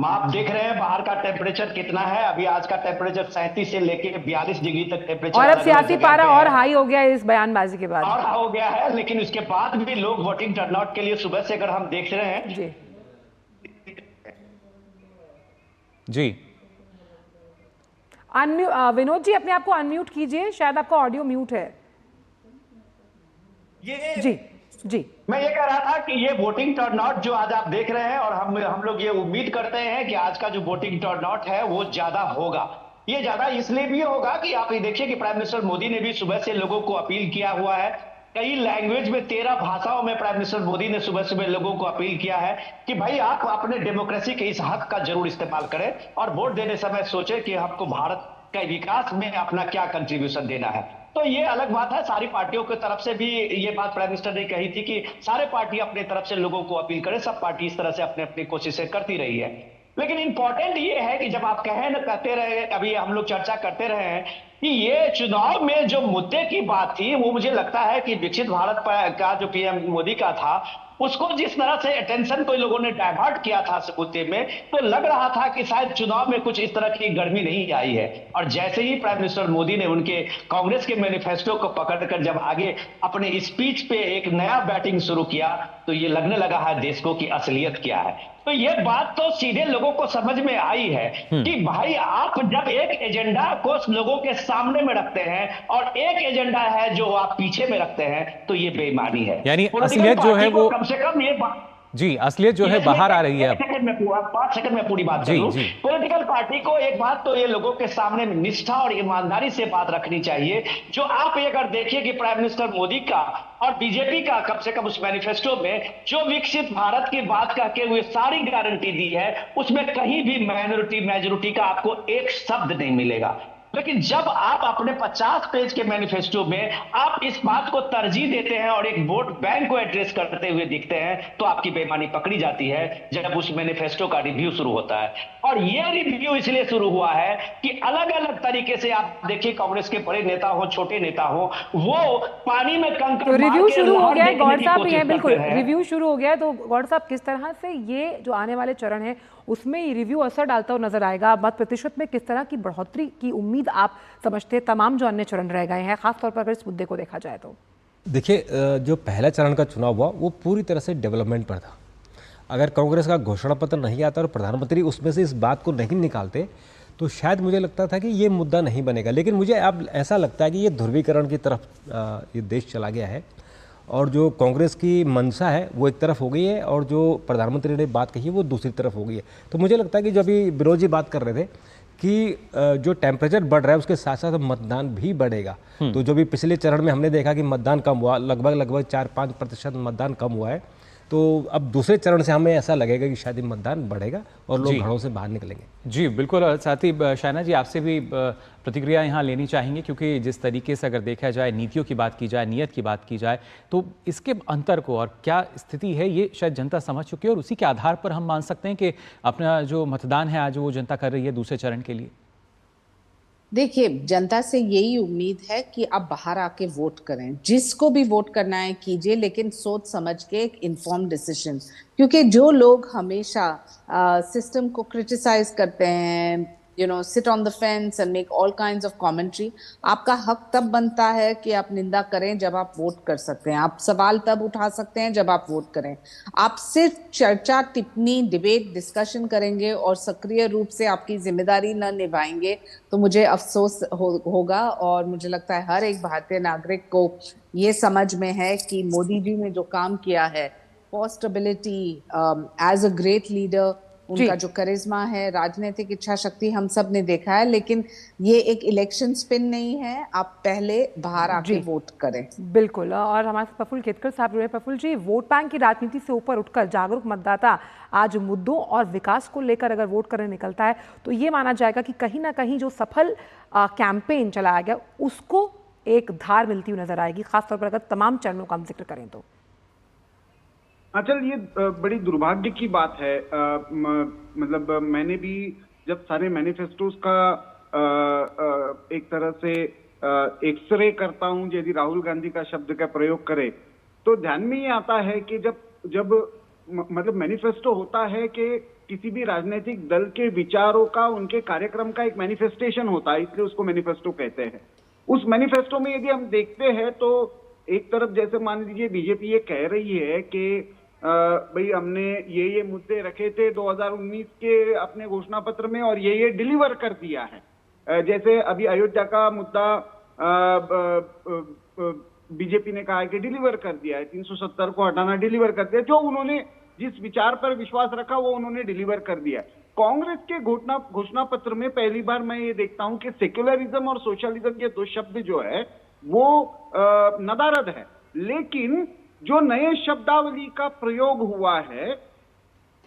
आप देख रहे हैं बाहर का टेम्परेचर कितना है। अभी आज का टेम्परेचर 37 से लेके 42 डिग्री तक टेम्परेचर, और अब सियासी पारा और हाई हो गया है इस बयानबाजी के बाद, और हाई हो गया है। लेकिन उसके बाद भी लोग वोटिंग टर्नआउट के लिए सुबह से अगर हम देख रहे हैं जी। विनोद जी, अपने आप को अनम्यूट कीजिए, शायद आपका ऑडियो म्यूट है। जी मैं ये कह रहा था कि ये वोटिंग टर्नआउट जो आज आप देख रहे हैं, और हम लोग ये उम्मीद करते हैं कि आज का जो वोटिंग टर्नआउट है वो ज्यादा होगा। ये ज्यादा इसलिए भी होगा कि आप ये देखिए कि प्राइम मिनिस्टर मोदी ने भी सुबह से लोगों को अपील किया हुआ है। कई लैंग्वेज में 13 भाषाओं में प्राइम मिनिस्टर मोदी ने सुबह सुबह लोगों को अपील किया है कि भाई आप अपने डेमोक्रेसी के इस हक का जरूर इस्तेमाल करें और वोट देने समय सोचें कि आपको भारत के विकास में अपना क्या कंट्रीब्यूशन देना है। तो ये अलग बात है, सारी पार्टियों की तरफ से भी ये बात प्राइम मिनिस्टर ने कही थी कि सारे पार्टी अपनी तरफ से लोगों को अपील करें। सब पार्टी इस तरह से अपने अपनी कोशिशें करती रही है। लेकिन इंपॉर्टेंट ये है कि जब आप कहते रहे, अभी हम लोग चर्चा करते रहे हैं कि ये चुनाव में जो मुद्दे की बात थी वो मुझे लगता है कि विकसित भारत का जो पीएम मोदी का था उसको जिस तरह से अटेंशन कोई लोगों ने डाइवर्ट किया था इस मुद्दे में, तो लग रहा था कि शायद चुनाव में कुछ इस तरह की गर्मी नहीं आई है। और जैसे ही प्राइम मिनिस्टर मोदी ने उनके कांग्रेस के मैनिफेस्टो को पकड़कर जब आगे अपने स्पीच पे एक नया बैटिंग शुरू किया तो ये लगने लगा है देश को कि असलियत क्या है। तो ये बात तो सीधे लोगों को समझ में आई है कि भाई आप जब एक एजेंडा को लोगों के सामने में रखते हैं और एक एजेंडा है जो आप पीछे में रखते हैं तो ये बेईमानी है। यानी असलियत जो है वो कम से कम ये बात जी, असलियत जो है बाहर आ रही है। 5 सेकंड में पूरी बात करूं। पॉलिटिकल पार्टी को एक बात तो ये लोगों के सामने निष्ठा और ईमानदारी से बात रखनी चाहिए। जो आप ये अगर देखिए कि प्राइम मिनिस्टर मोदी का और बीजेपी का कम से कम उस मैनिफेस्टो में जो विकसित भारत की बात करके हुए सारी गारंटी दी है उसमें कहीं भी माइनॉरिटी मेजॉरिटी का आपको एक शब्द नहीं मिलेगा। लेकिन जब आप अपने 50 पेज के मैनिफेस्टो में आप इस बात को तरजीह देते हैं और एक वोट बैंक को एड्रेस करते हुए दिखते हैं तो आपकी बेईमानी पकड़ी जाती है जब उस मैनिफेस्टो का रिव्यू शुरू होता है। और यह रिव्यू इसलिए शुरू हुआ है कि अलग अलग तरीके से आप देखिए कांग्रेस के बड़े नेता हो छोटे नेता हो वो पानी में कंकड़ तो रिव्यू शुरू हो गया है। गौड़ साहब है, बिल्कुल रिव्यू शुरू हो गया है। तो गौड़ साहब किस तरह से ये जो आने वाले चरण है उसमें ये रिव्यू असर डालता हुआ नजर आएगा? मत प्रतिशत में किस तरह की बढ़ोतरी की उम्मीद मजीद आप समझते हैं तमाम जो अन्य चरण रह गए हैं, खासतौर पर अगर इस मुद्दे को देखा जाए तो? देखिए, जो पहला चरण का चुनाव हुआ वो पूरी तरह से डेवलपमेंट पर था। अगर कांग्रेस का घोषणा पत्र नहीं आता और प्रधानमंत्री उसमें से इस बात को नहीं निकालते तो शायद मुझे लगता था कि ये मुद्दा नहीं बनेगा। लेकिन मुझे अब ऐसा लगता है कि ये ध्रुवीकरण की तरफ ये देश चला गया है और जो कांग्रेस की मंशा है वो एक तरफ हो गई है और जो प्रधानमंत्री ने बात कही है वो दूसरी तरफ हो गई है। तो मुझे लगता है कि जो अभी विरोध जी बात कर रहे थे कि जो टेम्परेचर बढ़ रहा है उसके साथ साथ मतदान भी बढ़ेगा। तो जो भी पिछले चरण में हमने देखा कि मतदान कम हुआ, लगभग 4-5% मतदान कम हुआ है, तो अब दूसरे चरण से हमें ऐसा लगेगा कि शायद मतदान बढ़ेगा और लोग घरों से बाहर निकलेंगे। जी बिल्कुल। और साथ ही शायना जी आपसे भी प्रतिक्रिया यहाँ लेनी चाहेंगे, क्योंकि जिस तरीके से अगर देखा जाए, नीतियों की बात की जाए, नियत की बात की जाए, तो इसके अंतर को और क्या स्थिति है ये शायद जनता समझ चुकी है और उसी के आधार पर हम मान सकते हैं कि अपना जो मतदान है आज वो जनता कर रही है दूसरे चरण के लिए। देखिए, जनता से यही उम्मीद है कि आप बाहर आके वोट करें, जिसको भी वोट करना है कीजिए, लेकिन सोच समझ के एक इन्फॉर्म्ड डिसीजन। क्योंकि जो लोग हमेशा सिस्टम को क्रिटिसाइज करते हैं, sit on the fence and make all kinds of commentary, आपका हक तब बनता है कि आप निंदा करें जब आप वोट कर सकते हैं, आप सवाल तब उठा सकते हैं जब आप वोट करें। आप सिर्फ चर्चा, टिप्पणी, डिबेट, डिस्कशन करेंगे और सक्रिय रूप से आपकी जिम्मेदारी न निभाएंगे तो मुझे अफसोस होगा। और मुझे लगता है हर एक भारतीय नागरिक को ये समझ में है कि मोदी जी ने जो काम किया है, for stability, as a great leader, उनका जो करिश्मा है, राजनीतिक इच्छा शक्ति हम सब ने देखा है। लेकिन ये एक इलेक्शन स्पिन नहीं है, आप पहले बाहर आके वोट करें। बिल्कुल। और हमारे साथ प्रफुल्ल केतकर साहब जुड़े। प्रफुल्ल जी, वोट बैंक की राजनीति से ऊपर उठकर जागरूक मतदाता आज मुद्दों और विकास को लेकर अगर वोट करने निकलता है तो ये माना जाएगा कि कहीं ना कहीं जो सफल कैंपेन चलाया गया उसको एक धार मिलती हुई नजर आएगी, खासतौर पर अगर तमाम चरणों का हम जिक्र करें तो। अचल, ये बड़ी दुर्भाग्य की बात है। मतलब मैंने भी जब सारे मैनिफेस्टोस का एक तरह से एक्सरे करता हूं, यदि राहुल गांधी का शब्द का प्रयोग करें तो ध्यान में ये आता है कि जब मतलब मैनिफेस्टो होता है कि किसी भी राजनीतिक दल के विचारों का, उनके कार्यक्रम का एक मैनिफेस्टेशन होता है, इसलिए उसको मैनिफेस्टो कहते हैं। उस मैनिफेस्टो में यदि हम देखते हैं तो एक तरफ जैसे मान लीजिए बीजेपी ये कह रही है कि भाई हमने ये मुद्दे रखे थे 2019 के अपने घोषणा पत्र में और ये डिलीवर कर दिया है। जैसे अभी अयोध्या का मुद्दा बीजेपी ने कहा है कि डिलीवर कर दिया है, 370 को हटाना डिलीवर कर दिया। जो उन्होंने जिस विचार पर विश्वास रखा वो उन्होंने डिलीवर कर दिया है। कांग्रेस के घोषणा पत्र में पहली बार मैं ये देखता हूं कि सेक्युलरिज्म और सोशलिज्म के दो शब्द जो है वो नदारद है, लेकिन जो नए शब्दावली का प्रयोग हुआ है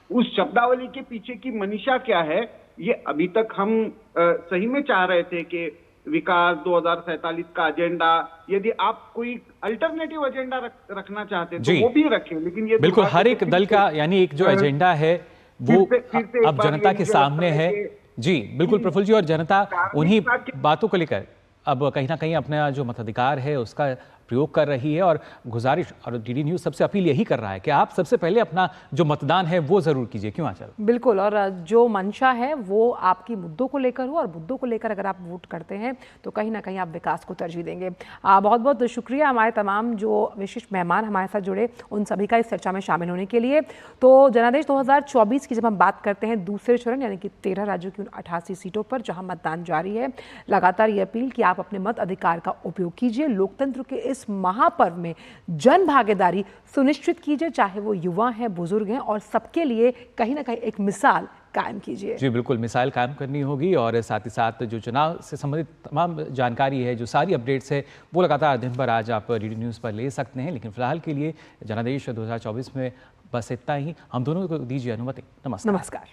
उस शब्दावली के पीछे की मनीषा क्या है, ये अभी तक हम सही में चाह रहे थे कि विकास 2047 का एजेंडा, यदि आप कोई अल्टरनेटिव एजेंडा रखना चाहते तो वो भी रखें, लेकिन ये बिल्कुल हर एक दल का यानी एक जो एजेंडा है वो अब जनता के सामने है। जी बिल्कुल प्रफुल्ल जी, और जनता उन्हीं बातों को लेकर अब कहीं ना कहीं अपना जो मताधिकार है उसका प्रयोग कर रही है। और गुजारिश, और डीडी न्यूज़ सबसे अपील यही कर रहा है कि आप सबसे पहले अपना जो मतदान है वो जरूर कीजिए। क्यों आंचल? बिल्कुल। और जो मंशा है वो आपकी मुद्दों को लेकर हो, और मुद्दों को लेकर अगर आप वोट करते हैं तो कहीं ना कहीं आप विकास को तरजीह देंगे। बहुत बहुत शुक्रिया हमारे तमाम जो विशिष्ट मेहमान हमारे साथ जुड़े, उन सभी का इस चर्चा में शामिल होने के लिए। तो जनादेश 2024 की जब हम बात करते हैं दूसरे चरण यानी कि 13 राज्यों की 88 सीटों पर जहां मतदान जारी है, लगातार ये अपील कि आप अपने मत अधिकार का उपयोग कीजिए, लोकतंत्र के इस महापर्व में जन भागीदारी सुनिश्चित कीजिए, चाहे वो युवा हैं, बुजुर्ग हैं, और सबके लिए कहीं ना कहीं एक मिसाल कायम कीजिए। जी बिल्कुल, मिसाल कायम करनी होगी। और साथ ही साथ जो चुनाव से संबंधित तमाम जानकारी है, जो सारी अपडेट्स है, वो लगातार दिन भर आज आप डीडी न्यूज़ पर ले सकते हैं। लेकिन फिलहाल के लिए जनादेश 2024 में बस इतना ही। हम दोनों को दीजिए अनुमति। नमस्कार।